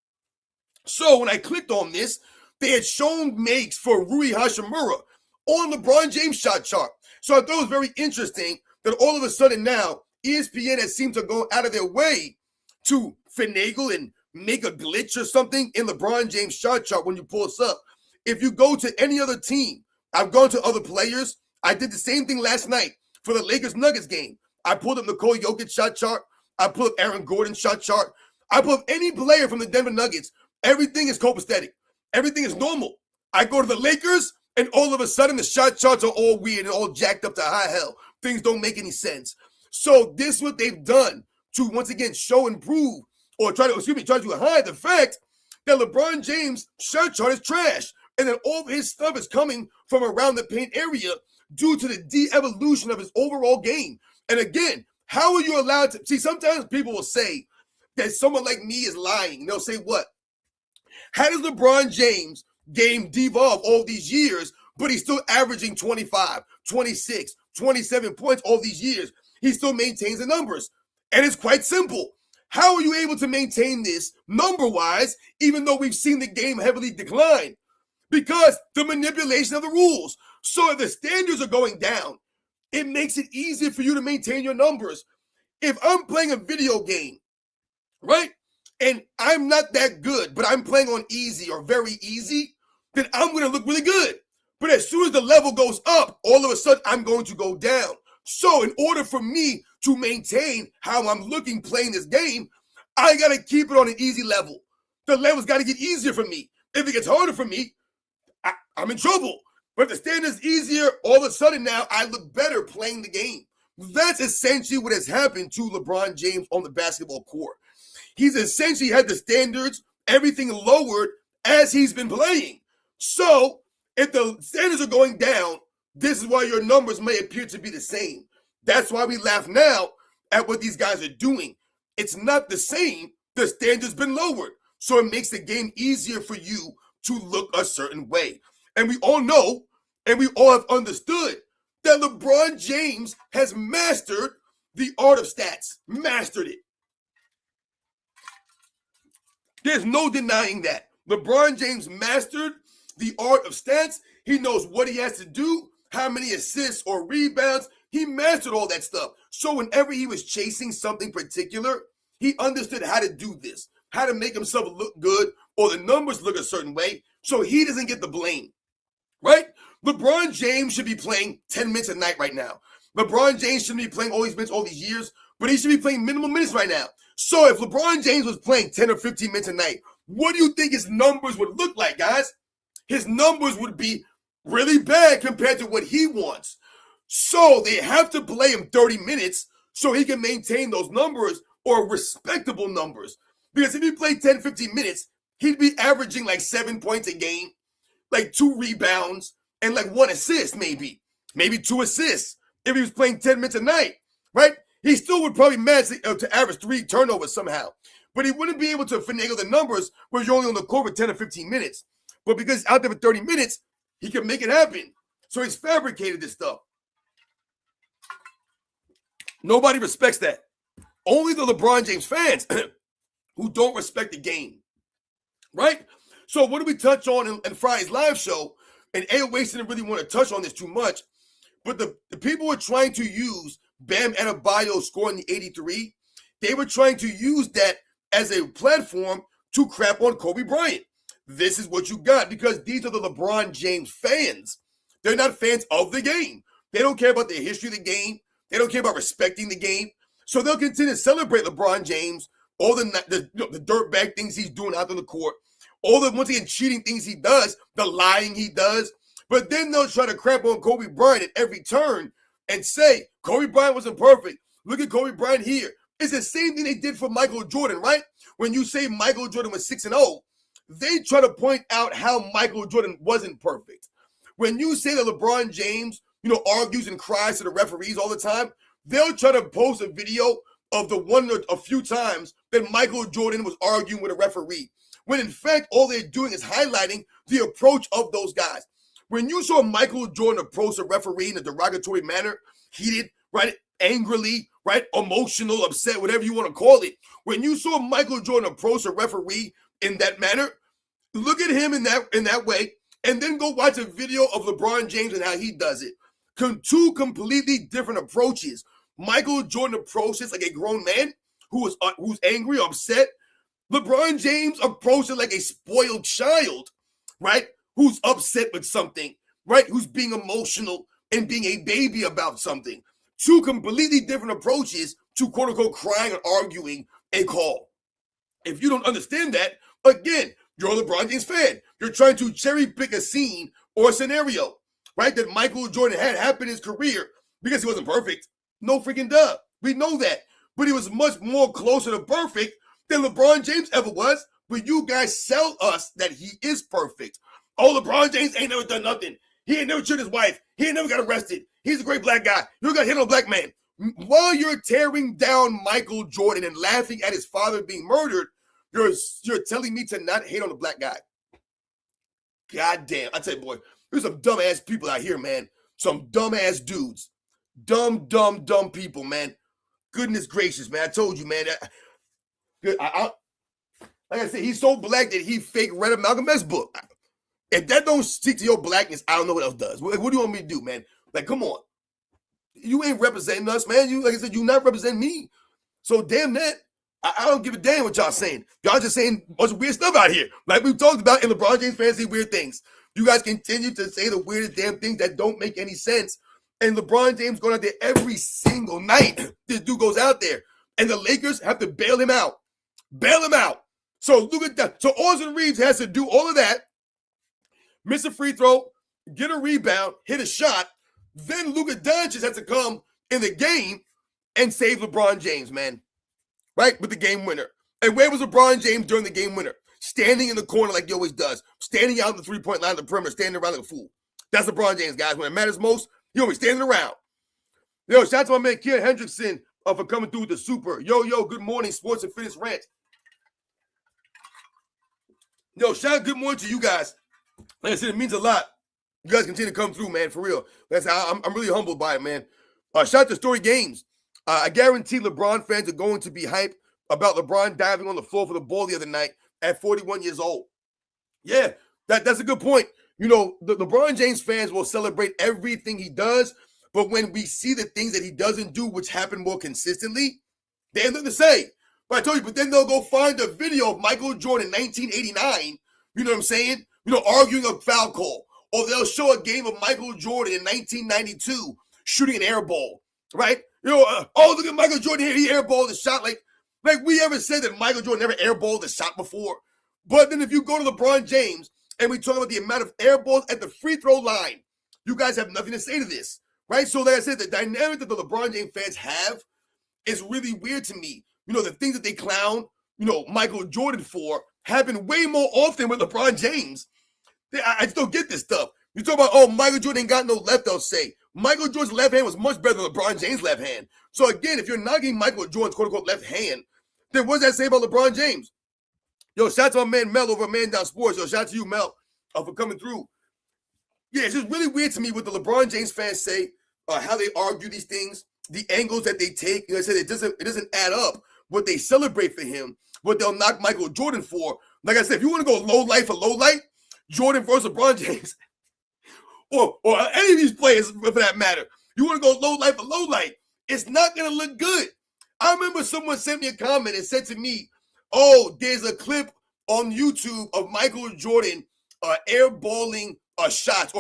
So when I clicked on this, they had shown makes for Rui Hachimura on LeBron James' shot chart. So I thought it was very interesting that all of a sudden now ESPN has seemed to go out of their way to finagle and make a glitch or something in LeBron James' shot chart when you pull this up. If you go to any other team, I've gone to other players. I did the same thing last night for the Lakers-Nuggets game. I pulled up Nikola Jokic shot chart. I pulled up Aaron Gordon's shot chart. I pulled up any player from the Denver Nuggets. Everything is copacetic. Everything is normal. I go to the Lakers, and all of a sudden the shot charts are all weird and all jacked up to high hell. Things don't make any sense. So this is what they've done to once again show and prove, or try to hide the fact that LeBron James' shot chart is trash, and that all of his stuff is coming from around the paint area due to the de-evolution of his overall game. And again, how are you allowed to see? Sometimes people will say that someone like me is lying. They'll say, what? How does LeBron James' game devolve all these years, but he's still averaging 25, 26, 27 points all these years? He still maintains the numbers. And it's quite simple. How are you able to maintain this number-wise, even though we've seen the game heavily decline? Because the manipulation of the rules. So if the standards are going down, it makes it easier for you to maintain your numbers. If I'm playing a video game, right, and I'm not that good, but I'm playing on easy or very easy, then I'm going to look really good. But as soon as the level goes up, all of a sudden I'm going to go down. So in order for me to maintain how I'm looking playing this game, I got to keep it on an easy level. The level's got to get easier for me. If it gets harder for me, I'm in trouble. But if the standard's easier, all of a sudden now I look better playing the game. That's essentially what has happened to LeBron James on the basketball court. He's essentially had the standards, everything lowered as he's been playing. So if the standards are going down, this is why your numbers may appear to be the same. That's why we laugh now at what these guys are doing. It's not the same. The standard's been lowered. So it makes the game easier for you to look a certain way. And we all know, and we all have understood, that LeBron James has mastered the art of stats. Mastered it. There's no denying that. LeBron James mastered the art of stats. He knows what he has to do, how many assists or rebounds. He mastered all that stuff. So whenever he was chasing something particular, he understood how to do this, how to make himself look good or the numbers look a certain way so he doesn't get the blame, right? LeBron James should be playing 10 minutes a night right now. LeBron James shouldn't be playing all these minutes all these years, but he should be playing minimum minutes right now. So if LeBron James was playing 10 or 15 minutes a night, what do you think his numbers would look like, guys? His numbers would be really bad compared to what he wants. So they have to play him 30 minutes so he can maintain those numbers or respectable numbers. Because if he played 10, 15 minutes, he'd be averaging like 7 points a game, like 2 rebounds, and like 1 assist maybe 2 assists. If he was playing 10 minutes a night, right? He still would probably manage to average 3 turnovers somehow. But he wouldn't be able to finagle the numbers where you're only on the court for 10 or 15 minutes. But because he's out there for 30 minutes, he can make it happen. So he's fabricated this stuff. Nobody respects that. Only the LeBron James fans who don't respect the game, right? So what do we touch on in Friday's live show? And AOH didn't really want to touch on this too much, but the people were trying to use Bam Adebayo scoring the 83. They were trying to use that as a platform to crap on Kobe Bryant. This is what you got because these are the LeBron James fans. They're not fans of the game. They don't care about the history of the game. They don't care about respecting the game. So they'll continue to celebrate LeBron James, all the dirtbag things he's doing out on the court, all the, once again, cheating things he does, the lying he does. But then they'll try to crap on Kobe Bryant at every turn and say, Kobe Bryant wasn't perfect. Look at Kobe Bryant here. It's the same thing they did for Michael Jordan, right? When you say Michael Jordan was 6-0, they try to point out how Michael Jordan wasn't perfect. When you say that LeBron James, argues and cries to the referees all the time, they'll try to post a video of the one or a few times that Michael Jordan was arguing with a referee. When in fact, all they're doing is highlighting the approach of those guys. When you saw Michael Jordan approach a referee in a derogatory manner, heated, right, angrily, right, emotional, upset, whatever you want to call it. When you saw Michael Jordan approach a referee in that manner, look at him in that way, and then go watch a video of LeBron James and how he does it. Two completely different approaches. Michael Jordan approaches like a grown man who's angry or upset. LeBron James approaches like a spoiled child, right? Who's upset with something, right? Who's being emotional and being a baby about something. Two completely different approaches to quote-unquote crying and arguing a call. If you don't understand that, again, you're a LeBron James fan. You're trying to cherry pick a scene or a scenario, right, that Michael Jordan had happen in his career because he wasn't perfect. No freaking duh. We know that. But he was much more closer to perfect than LeBron James ever was. But you guys sell us that he is perfect. Oh, LeBron James ain't never done nothing. He ain't never cheated his wife. He ain't never got arrested. He's a great black guy. You got hit on a black man. While you're tearing down Michael Jordan and laughing at his father being murdered, you're telling me to not hate on a black guy. God damn. I tell you, boy, there's some dumbass people out here, man. Some dumbass dudes. Dumb people, man. Goodness gracious, man. I told you, man. Like I said, he's so black that he fake read a Malcolm X book. If that don't stick to your blackness, I don't know what else does. What do you want me to do, man? Like, come on. You ain't representing us, man. You, like I said, you not representing me. So damn that. I don't give a damn what y'all saying. Y'all just saying a bunch of weird stuff out here. Like we've talked about in LeBron James fans say weird things. You guys continue to say the weirdest damn things that don't make any sense. And LeBron James going out there every single night. This dude goes out there. And the Lakers have to bail him out. Bail him out. So look at that. So Austin Reeves has to do all of that. Miss a free throw. Get a rebound. Hit a shot. Then Luka Doncic has to come in the game and save LeBron James, man. Right? With the game winner. And where was LeBron James during the game winner? Standing in the corner like he always does. Standing out on the three-point line of the perimeter, standing around like a fool. That's LeBron James, guys. When it matters most, he always standing around. Yo, shout out to my man Ken Hendrickson for coming through with the super. Yo, good morning, Sports and Fitness Rant. Yo, shout out good morning to you guys. Like I said, it means a lot. You guys continue to come through, man, for real. I'm really humbled by it, man. Shout out to Story Games. I guarantee LeBron fans are going to be hyped about LeBron diving on the floor for the ball the other night at 41 years old. Yeah, that's a good point. You know, the LeBron James fans will celebrate everything he does, but when we see the things that he doesn't do, which happen more consistently, they have nothing to say. But I told you, but then they'll go find a video of Michael Jordan in 1989, you know what I'm saying? You know, arguing a foul call. Or they'll show a game of Michael Jordan in 1992 shooting an air ball, right? You know, oh, look at Michael Jordan here. He airballed a shot. Like we ever said that Michael Jordan never airballed a shot before. But then if you go to LeBron James and we talk about the amount of air balls at the free throw line, you guys have nothing to say to this, right? So like I said, the dynamic that the LeBron James fans have is really weird to me. You know, the things that they clown, you know, Michael Jordan for happen way more often with LeBron James. I just don't get this stuff. You talk about, oh, Michael Jordan ain't got no left, they'll say. Michael Jordan's left hand was much better than LeBron James' left hand. So again, if you're knocking Michael Jordan's quote-unquote left hand, then what does that say about LeBron James? Yo, shout out to my man Mel over at Man Down Sports. Yo, shout out to you, Mel, for coming through. Yeah, it's just really weird to me what the LeBron James fans say, how they argue these things, the angles that they take. You know, I said it doesn't add up. What they celebrate for him, what they'll knock Michael Jordan for. Like I said, if you want to go low light for low light, Jordan versus LeBron James, or any of these players for that matter, you want to go low light for low light, it's not going to look good. I remember someone sent me a comment and said to me, oh, there's a clip on YouTube of Michael Jordan airballing shots,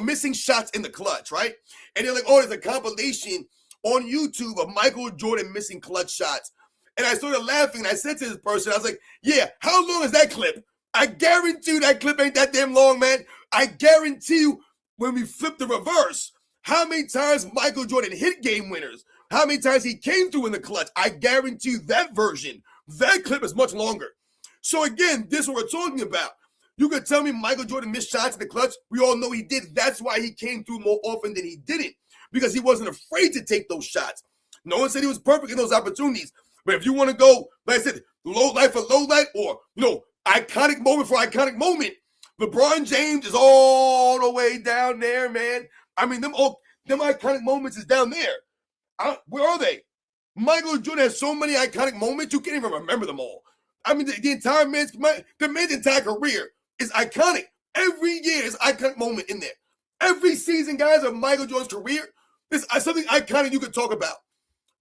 missing shots in the clutch, right? And they're like, oh, there's a compilation on YouTube of Michael Jordan missing clutch shots. And I started laughing, and I said to this person, I was like, yeah, how long is that clip? I guarantee you that clip ain't that damn long, man. I guarantee you when we flip the reverse, how many times Michael Jordan hit game winners, how many times he came through in the clutch, I guarantee you that version, that clip is much longer. So again, this is what we're talking about. You could tell me Michael Jordan missed shots in the clutch. We all know he did. That's why he came through more often than he didn't, because he wasn't afraid to take those shots. No one said he was perfect in those opportunities. But if you want to go, like I said, low light for low light, or, you know, iconic moment for iconic moment, LeBron James is all the way down there, man. I mean, them iconic moments is down there. Where are they? Michael Jordan has so many iconic moments, you can't even remember them all. I mean, the entire man's entire career is iconic. Every year is iconic moment in there. Every season, guys, of Michael Jordan's career, there's something iconic you could talk about,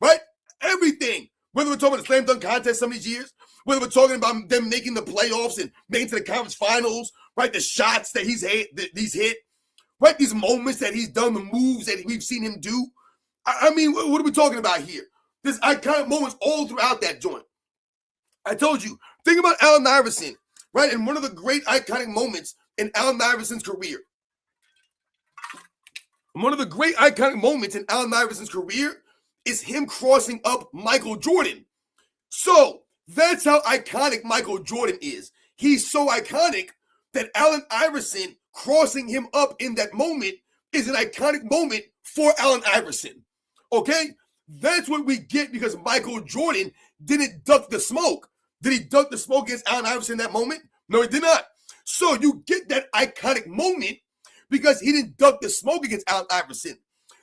right? Everything. Whether we're talking about the slam dunk contest some of these years, whether we're talking about them making the playoffs and making to the conference finals, right? The shots that he's hit, right? These moments that he's done, the moves that we've seen him do. I mean, what are we talking about here? There's iconic moments all throughout that joint. I told you, think about Allen Iverson, right? And one of the great iconic moments in Allen Iverson's career. One of the great iconic moments in Allen Iverson's career is him crossing up Michael Jordan. So that's how iconic Michael Jordan is. He's so iconic that Allen Iverson crossing him up in that moment is an iconic moment for Allen Iverson. Okay? That's what we get because Michael Jordan didn't duck the smoke. Did he duck the smoke against Allen Iverson in that moment? No, he did not. So you get that iconic moment because he didn't duck the smoke against Allen Iverson.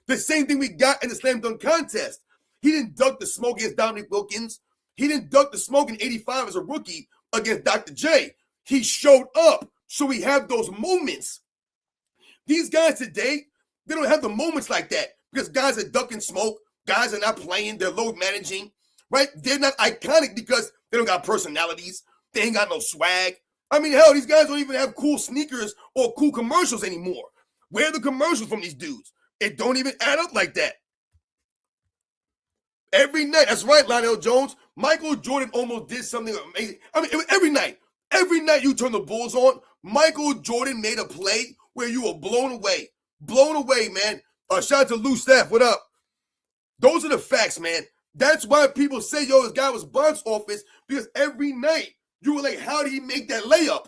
The same thing we got in the slam dunk contest. He didn't duck the smoke against Dominique Wilkins. He didn't duck the smoke in 85 as a rookie against Dr. J. He showed up. So we have those moments. These guys today, they don't have the moments like that because guys are ducking smoke. Guys are not playing. They're load managing, right? They're not iconic because they don't got personalities. They ain't got no swag. I mean, hell, these guys don't even have cool sneakers or cool commercials anymore. Where are the commercials from these dudes? It don't even add up like that. Every night, that's right, Lionel Jones. Michael Jordan almost did something amazing. I mean, it was every night. Every night you turn the Bulls on, Michael Jordan made a play where you were blown away. Blown away, man. Shout out to Lou Staff. What up? Those are the facts, man. That's why people say, yo, this guy was box office, because every night you were like, how did he make that layup?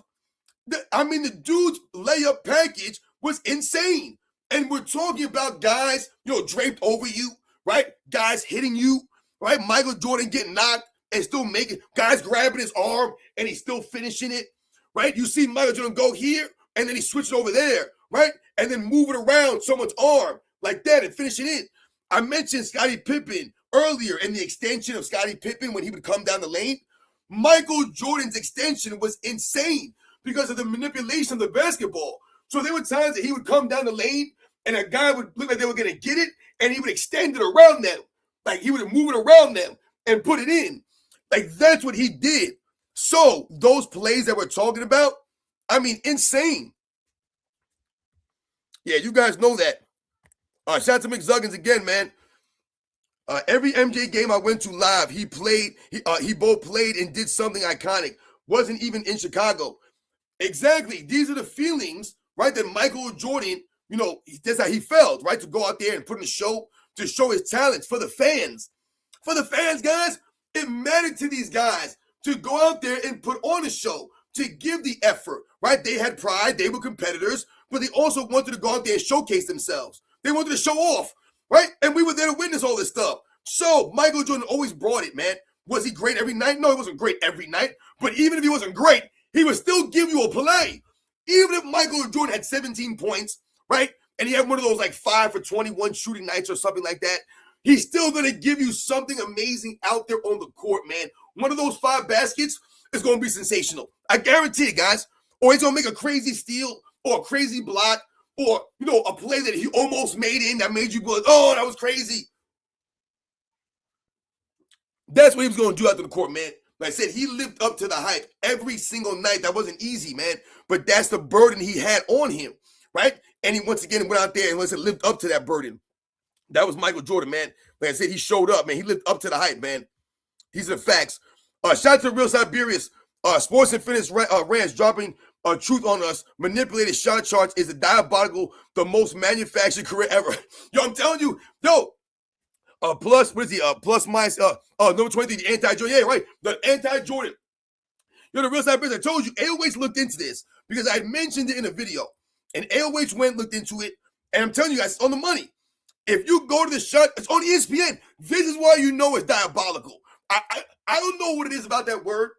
The dude's layup package was insane. And we're talking about guys, draped over you, right? Guys hitting you, right? Michael Jordan getting knocked and still making, guys grabbing his arm and he's still finishing it, right? You see Michael Jordan go here and then he switched over there, right? And then move it around someone's arm like that and finish it in. I mentioned Scottie Pippen earlier and the extension of Scottie Pippen when he would come down the lane. Michael Jordan's extension was insane because of the manipulation of the basketball. So there were times that he would come down the lane and a guy would look like they were going to get it and he would extend it around them. Like he would move it around them and put it in. Like that's what he did. So those plays that we're talking about, insane. Yeah, you guys know that. Shout out to McZuggins again, man. Every MJ game I went to live, he both played and did something iconic. Wasn't even in Chicago. Exactly. These are the feelings, right, that Michael Jordan, that's how he felt, right, to go out there and put in a show, to show his talents for the fans. For the fans, guys, it mattered to these guys to go out there and put on a show, to give the effort, right? They had pride. They were competitors, but they also wanted to go out there and showcase themselves. They wanted to show off, right? And we were there to witness all this stuff. So Michael Jordan always brought it, man. Was he great every night? No, he wasn't great every night. But even if he wasn't great, he would still give you a play. Even if Michael Jordan had 17 points, right? And he had one of those like 5 for 21 shooting nights or something like that, he's still going to give you something amazing out there on the court, man. One of those 5 baskets is going to be sensational. I guarantee it, guys. Or he's going to make a crazy steal or a crazy block or, a play that he almost made in that made you go, oh, that was crazy. That's what he was going to do out to the court, man. Like I said, he lived up to the hype every single night. That wasn't easy, man. But that's the burden he had on him, right? And he once again went out there and lived up to that burden. That was Michael Jordan, man. Like I said, he showed up, man. He lived up to the hype, man. These are the facts. Shout out to Real Siberius. Sports and Fitness Rants dropping truth on us. Manipulated shot charts is a diabolical, the most manufactured career ever. Yo, I'm telling you, plus, what is he? Plus minus, number 23, the anti-Jordan. Yeah, right. The anti-Jordan. The Real Siberius, I told you, AOH looked into this because I mentioned it in a video. And AOH went and looked into it. And I'm telling you guys, it's on the money. If you go to the shot, it's on ESPN. This is why you know it's diabolical. I don't know what it is about that word,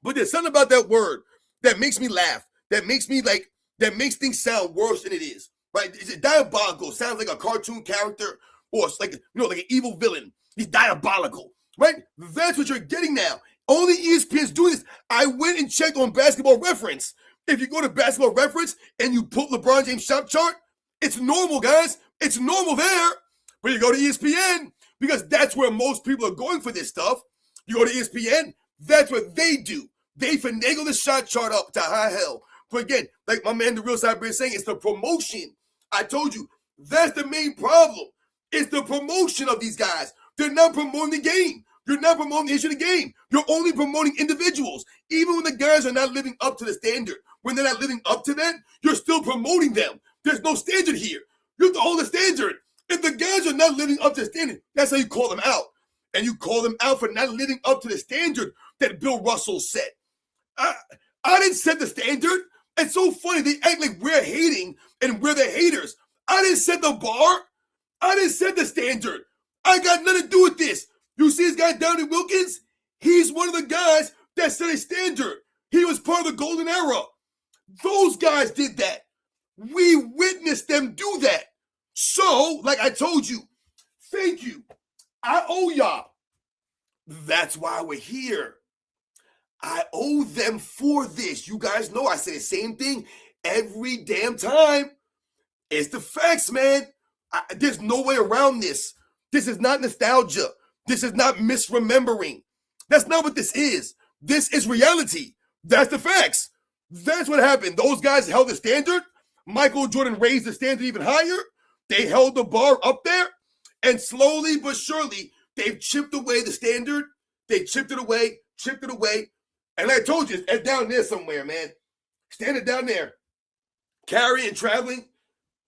but there's something about that word that makes me laugh. That makes makes things sound worse than it is. Right? It's diabolical. It sounds like a cartoon character or it's like like an evil villain. He's diabolical. Right? That's what you're getting now. Only ESPN's doing this. I went and checked on Basketball Reference. If you go to Basketball Reference and you put LeBron James shot chart, it's normal, guys. It's normal there. But you go to ESPN, because that's where most people are going for this stuff. You go to ESPN, that's what they do. They finagle the shot chart up to high hell. But again, like my man, the Real Siberian is saying, it's the promotion. I told you, that's the main problem. It's the promotion of these guys. They're not promoting the game. You're not promoting the issue of the game. You're only promoting individuals. Even when the guys are not living up to the standard, when they're not living up to that, you're still promoting them. There's no standard here. You have to hold the standard. If the guys are not living up to the standard, that's how you call them out. And you call them out for not living up to the standard that Bill Russell set. I didn't set the standard. It's so funny. They act like we're hating and we're the haters. I didn't set the bar. I didn't set the standard. I got nothing to do with this. You see this guy, Dominique Wilkins? He's one of the guys that set a standard. He was part of the golden era. Those guys did that. We witnessed them do that. So, like I told you, thank you. I owe y'all. That's why we're here. I owe them for this. You guys know I say the same thing every damn time. It's the facts, man. There's no way around this. This is not nostalgia. This is not misremembering. That's not what this is. This is reality. That's the facts. That's what happened. Those guys held the standard. Michael Jordan raised the standard even higher. They held the bar up there. And slowly but surely, they've chipped away the standard. They chipped it away. And like I told you, it's down there somewhere, man. Standard down there. Carrying, traveling.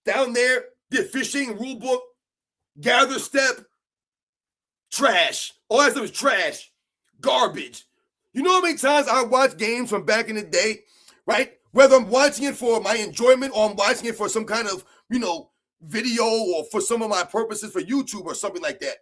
Down there, the fishing rule book. Gather step. Trash. All that stuff is trash. Garbage. You know how many times I watch games from back in the day, right? Whether I'm watching it for my enjoyment or I'm watching it for some kind of, video or for some of my purposes for YouTube or something like that.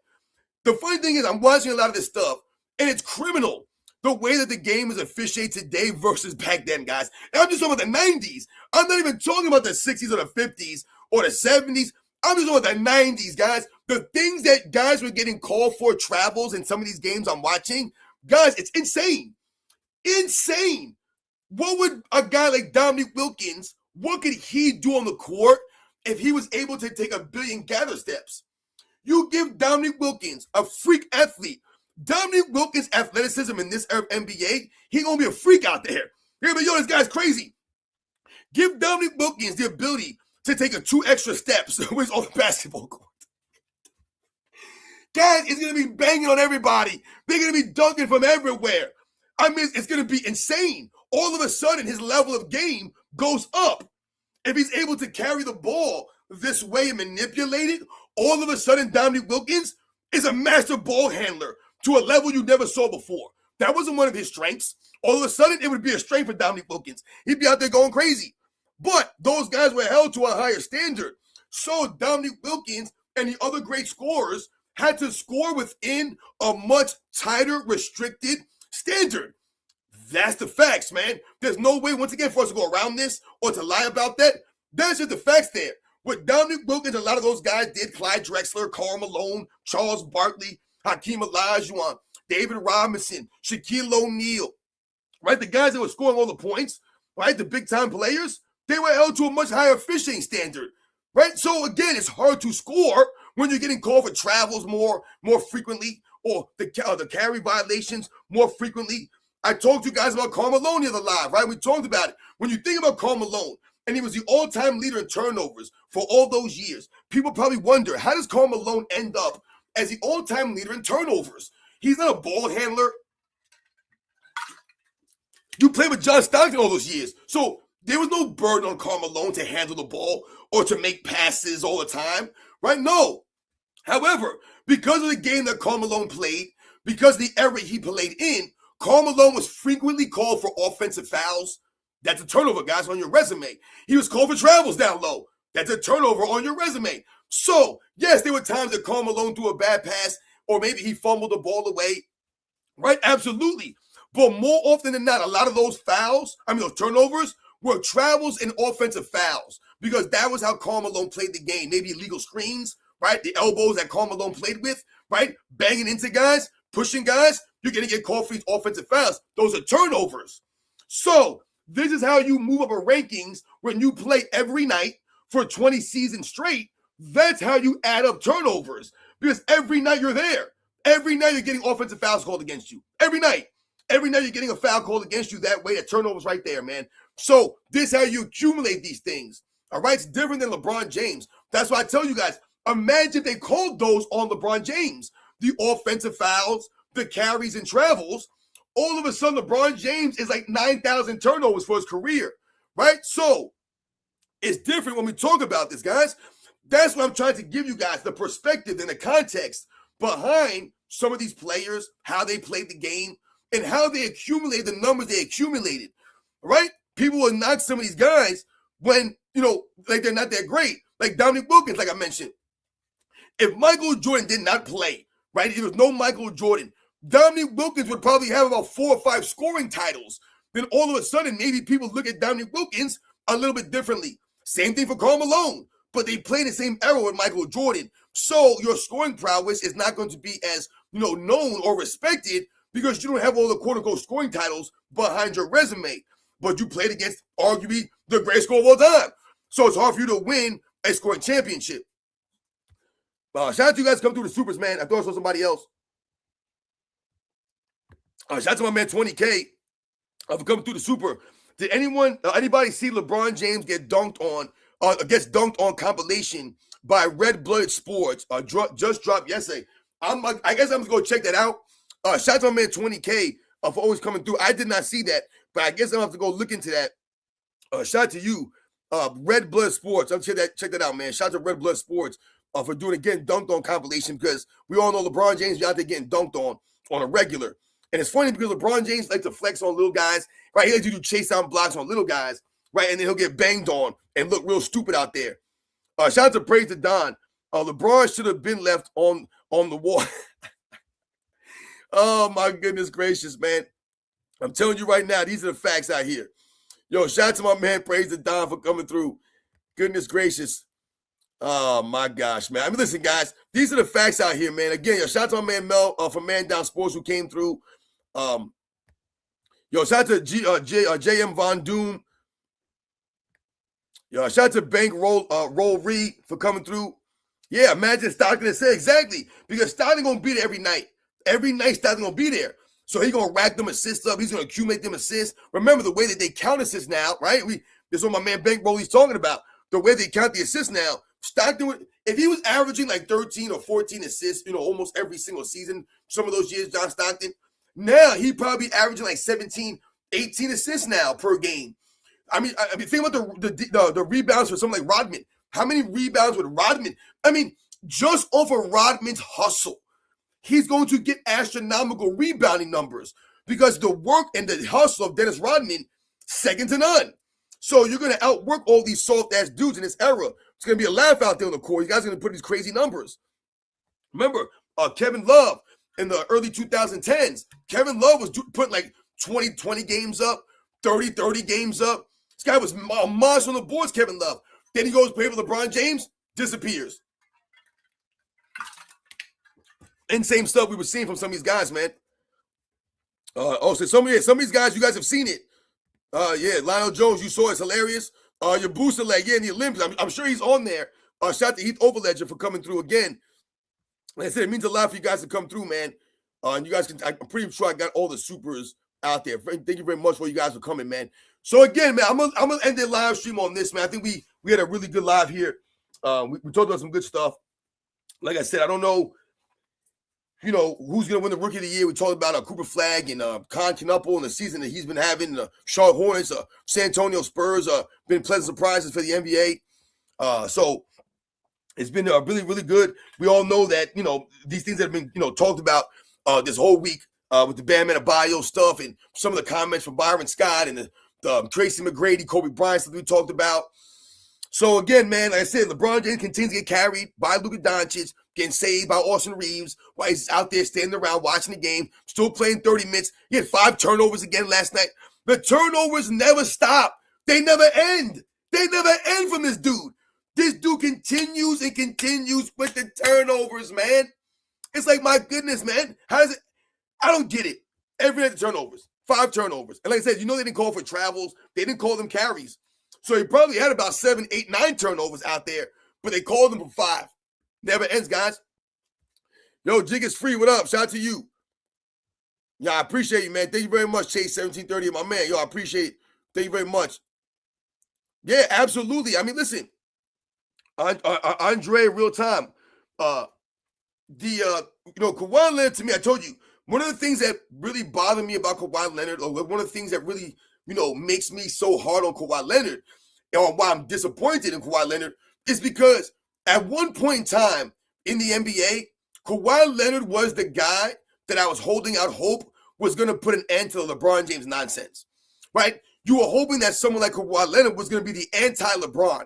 The funny thing is I'm watching a lot of this stuff and it's criminal the way that the game is officiated today versus back then, guys. And I'm just talking about the 90s. I'm not even talking about the 60s or the 50s or the 70s. I'm just talking about the 90s, guys. The things that guys were getting called for travels in some of these games I'm watching, guys, it's insane. Insane. What would a guy like Dominique Wilkins, what could he do on the court if he was able to take 1 billion gather steps? You give Dominique Wilkins, a freak athlete, Dominique Wilkins' athleticism in this NBA, he gonna be a freak out there. You're gonna be, yo, this guy's crazy. Give Dominique Wilkins the ability to take 2 extra steps with on the basketball court. Guys, it's gonna be banging on everybody. They're gonna be dunking from everywhere. I mean, it's gonna be insane. All of a sudden, his level of game goes up. If he's able to carry the ball this way and manipulate it, all of a sudden, Dominique Wilkins is a master ball handler to a level you never saw before. That wasn't one of his strengths. All of a sudden, it would be a strength for Dominique Wilkins. He'd be out there going crazy. But those guys were held to a higher standard. So Dominique Wilkins and the other great scorers had to score within a much tighter, restricted standard. That's the facts, man. There's no way, once again, for us to go around this or to lie about that. That's just the facts there. What Dominique Wilkins, a lot of those guys did, Clyde Drexler, Karl Malone, Charles Barkley, Hakeem Olajuwon, David Robinson, Shaquille O'Neal, right? The guys that were scoring all the points, right? The big-time players, they were held to a much higher fishing standard, right? So, again, it's hard to score when you're getting called for travels more frequently or the carry violations more frequently. I talked to you guys about Karl Malone the other live, right? We talked about it. When you think about Karl Malone, and he was the all-time leader in turnovers for all those years, people probably wonder, how does Karl Malone end up as the all-time leader in turnovers? He's not a ball handler. You played with John Stockton all those years. So there was no burden on Karl Malone to handle the ball or to make passes all the time, right? No. However, because of the game that Karl Malone played, because of the era he played in, Karl Malone was frequently called for offensive fouls. That's a turnover, guys, on your resume. He was called for travels down low. That's a turnover on your resume. So, yes, there were times that Karl Malone threw a bad pass or maybe he fumbled the ball away, right? Absolutely. But more often than not, a lot of those those turnovers were travels and offensive fouls because that was how Karl Malone played the game. Maybe illegal screens, right? The elbows that Karl Malone played with, right? Banging into guys, pushing guys. You're going to get called for these offensive fouls. Those are turnovers. So this is how you move up a rankings when you play every night for 20 seasons straight. That's how you add up turnovers because every night you're there. Every night you're getting offensive fouls called against you. Every night. Every night you're getting a foul called against you that way. That turnover's right there, man. So this is how you accumulate these things. All right? It's different than LeBron James. That's why I tell you guys, imagine if they called those on LeBron James. The offensive fouls, the carries and travels. All of a sudden, LeBron James is like 9,000 turnovers for his career, right? So it's different when we talk about this, guys. That's what I'm trying to give you guys, the perspective and the context behind some of these players, how they played the game, and how they accumulated the numbers they accumulated, right? People will knock some of these guys when, like they're not that great. Like Dominique Wilkins, like I mentioned. If Michael Jordan did not play, right, if there was no Michael Jordan, Dominique Wilkins would probably have about 4 or 5 scoring titles. Then all of a sudden, maybe people look at Dominique Wilkins a little bit differently. Same thing for Karl Malone, but they play the same era with Michael Jordan. So your scoring prowess is not going to be as, known or respected because you don't have all the quote-unquote scoring titles behind your resume. But you played against arguably the greatest scorer of all time. So it's hard for you to win a scoring championship. Shout out to you guys come through the supers, man. I thought I saw somebody else. Shout out to my man 20K for coming through the super. Did anybody see LeBron James gets dunked on compilation by Red Blooded Sports? Just dropped yesterday. I guess I'm gonna go check that out. Shout out to my man 20K for always coming through. I did not see that, but I guess I'll have to go look into that. Shout out to you, Red Blood Sports. I'll check that out, man. Shout out to Red Blood Sports for doing getting dunked on compilation, because we all know LeBron James is out there getting dunked on a regular. And it's funny because LeBron James likes to flex on little guys, right? He likes to do chase down blocks on little guys, right? And then he'll get banged on and look real stupid out there. Shout out to Praise to Don. LeBron should have been left on the wall. Oh, my goodness gracious, man. I'm telling you right now, these are the facts out here. Yo, shout out to my man Praise to Don for coming through. Goodness gracious. Oh, my gosh, man. I mean, listen, guys, these are the facts out here, man. Again, yo, shout out to my man Mel from Man Down Sports who came through. Shout out to JM Von Doom. Yo, shout out to Bank Roll Reed for coming through. Yeah, imagine Stockton said exactly, because Stockton gonna be there every night. Every night Stockton gonna be there. So he's gonna rack them assists up. He's gonna accumulate them assists. Remember the way that they count assists now, right? This is what my man Bank Roll he's talking about. The way they count the assists now. Stockton, if he was averaging like 13 or 14 assists, almost every single season, some of those years, John Stockton, now he probably averaging like 17, 18 assists now per game. I mean, think about the rebounds for someone like Rodman. How many rebounds with Rodman? I mean, just off of Rodman's hustle, he's going to get astronomical rebounding numbers because the work and the hustle of Dennis Rodman, second to none. So you're going to outwork all these soft-ass dudes in this era. It's going to be a laugh out there on the court. You guys are going to put these crazy numbers. Remember, Kevin Love in the early 2010s. Kevin Love was putting like 20 games up, 30 games up. This guy was a monster on the boards, Kevin Love. Then he goes to play with LeBron James, disappears. Insane stuff we were seeing from some of these guys, man. So some of these guys, you guys have seen it. Lionel Jones, you saw it's hilarious. Your booster leg, in the Olympics. I'm sure he's on there. Shout out to Heath Overledger for coming through again. Like I said, it means a lot for you guys to come through, man. And you guys I'm pretty sure I got all the supers out there. Thank you very much for you guys for coming, man. So again, man, I'm gonna end the live stream on this, man. I think we had a really good live here. We talked about some good stuff. Like I said, I don't know, who's gonna win the Rookie of the Year. We talked about Cooper Flagg and Con Knuppel and the season that he's been having. The Charlotte Hornets, San Antonio Spurs, been pleasant surprises for the NBA. So it's been really, really good. We all know that, these things that have been, talked about this whole week with the Bam Adebayo stuff and some of the comments from Byron Scott and the Tracy McGrady, Kobe Bryant stuff we talked about. So again, man, like I said, LeBron James continues to get carried by Luka Doncic, getting saved by Austin Reeves while he's out there standing around watching the game, still playing 30 minutes. He had 5 turnovers again last night. The turnovers never stop. They never end. They never end from this dude. This dude continues and continues with the turnovers, man. It's like, my goodness, man. How does it? I don't get it. Every night the turnovers. 5 turnovers. And like I said, they didn't call for travels. They didn't call them carries. So he probably had about 7, 8, 9 turnovers out there, but they called them for 5. Never ends, guys. Yo, Jig is free. What up? Shout out to you. Yeah, I appreciate you, man. Thank you very much, Chase 1730, my man. Yo, I appreciate it. Thank you very much. Yeah, absolutely. I mean, listen, Andre, real time. Kawhi Leonard, to me, I told you, one of the things that really bothered me about Kawhi Leonard, or one of the things that really, makes me so hard on Kawhi Leonard, and why I'm disappointed in Kawhi Leonard, is because At one point in time in the NBA, Kawhi Leonard was the guy that I was holding out hope was going to put an end to the LeBron James nonsense, right? You were hoping that someone like Kawhi Leonard was going to be the anti-LeBron,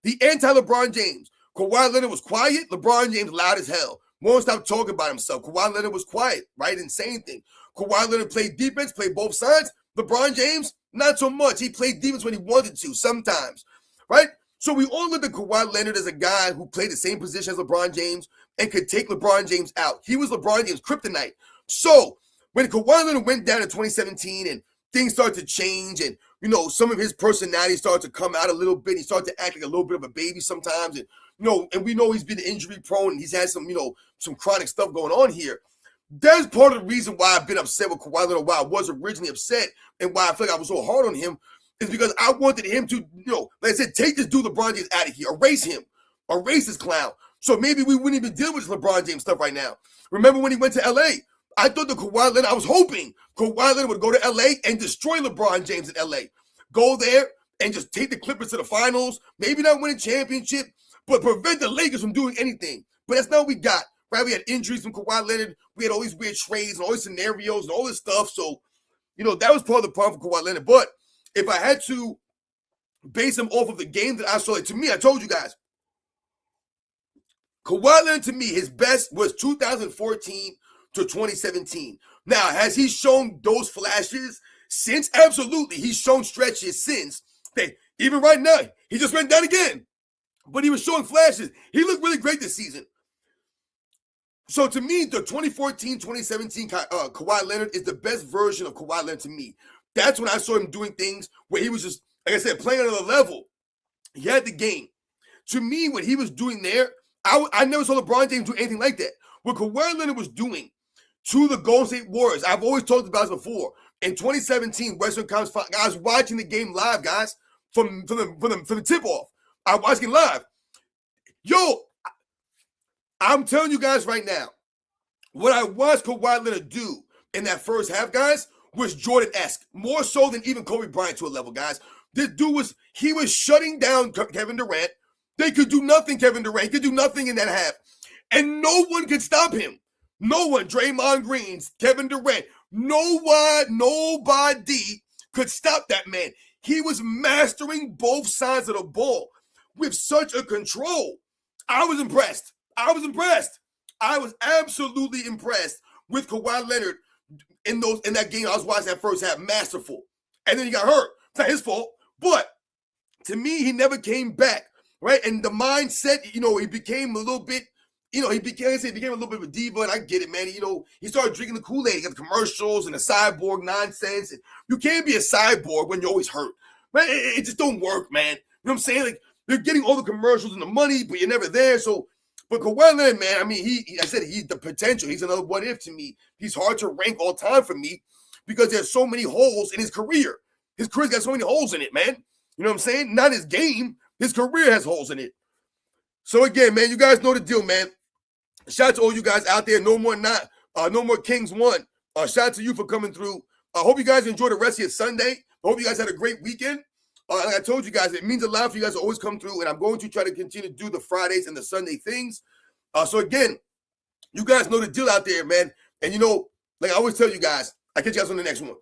the anti-LeBron James. Kawhi Leonard was quiet. LeBron James loud as hell. Won't stop talking about himself. Kawhi Leonard was quiet, right? Didn't say anything. Kawhi Leonard played defense, played both sides. LeBron James, not so much. He played defense when he wanted to sometimes, right? So we all looked at Kawhi Leonard as a guy who played the same position as LeBron James and could take LeBron James out. He was LeBron James' kryptonite. So when Kawhi Leonard went down in 2017 and things started to change and, you know, some of his personality started to come out a little bit. He started to act like a little bit of a baby sometimes. And, you know, and we know he's been injury prone and he's had some, you know, some chronic stuff going on here. That's part of the reason why I've been upset with Kawhi Leonard, why I was originally upset and why I feel like I was so hard on him is because I wanted him to, you know, like I said, take this dude LeBron James out of here, erase him, erase this clown. So maybe we wouldn't even deal with this LeBron James stuff right now. Remember when he went to LA? I thought that Kawhi Leonard, I was hoping Kawhi Leonard would go to LA and destroy LeBron James in LA. Go there and just take the Clippers to the finals, maybe not win a championship, but prevent the Lakers from doing anything. But that's not what we got, right? We had injuries from Kawhi Leonard. We had all these weird trades and all these scenarios and all this stuff. So, you know, that was part of the problem for Kawhi Leonard. But if I had to base him off of the game that I saw, like, to me, I told you guys, Kawhi Leonard, to me, his best was 2014 to 2017. Now, has he shown those flashes since? Absolutely. He's shown stretches since. Okay, even right now, he just went down again. But he was showing flashes. He looked really great this season. So to me, the 2014-2017 Kawhi Leonard is the best version of Kawhi Leonard to me. That's when I saw him doing things where he was just, like I said, playing at another level. He had the game. To me, what he was doing there, I never saw LeBron James do anything like that. What Kawhi Leonard was doing to the Golden State Warriors, I've always talked about this before. In 2017, Western Conference, guys watching the game live, guys, from the tip-off. I watched it live. Yo, I'm telling you guys right now, what I watched Kawhi Leonard do in that first half, guys, was Jordan-esque. More so than even Kobe Bryant to a level, guys. This dude he was shutting down Kevin Durant. They could do nothing, Kevin Durant. He could do nothing in that half. And no one could stop him. No one. Draymond Green, Kevin Durant. Nobody could stop that man. He was mastering both sides of the ball with such a control. I was impressed. I was absolutely impressed with Kawhi Leonard in that game. I was watching that first half, masterful. And then he got hurt. It's not his fault. But to me, he never came back, right? And the mindset, you know, he became a little bit, you know, he became a little bit of a diva, and I get it, man. You know, he started drinking the Kool-Aid. He got the commercials and the cyborg nonsense. And you can't be a cyborg when you're always hurt. Man, it just don't work, man. You know what I'm saying? Like, you're getting all the commercials and the money, but you're never there. So, but Kawhi Leonard, man, I mean, he's the potential. He's another what if to me. He's hard to rank all time for me because there's so many holes in his career. His career's got so many holes in it, man. You know what I'm saying? Not his game. His career has holes in it. So again, man, you guys know the deal, man. Shout out to all you guys out there. No more Kings won. Shout out to you for coming through. I hope you guys enjoy the rest of your Sunday. I hope you guys had a great weekend. Like I told you guys, it means a lot for you guys to always come through, and I'm going to try to continue to do the Fridays and the Sunday things. So again, you guys know the deal out there, man. And you know, like I always tell you guys, I'll catch you guys on the next one.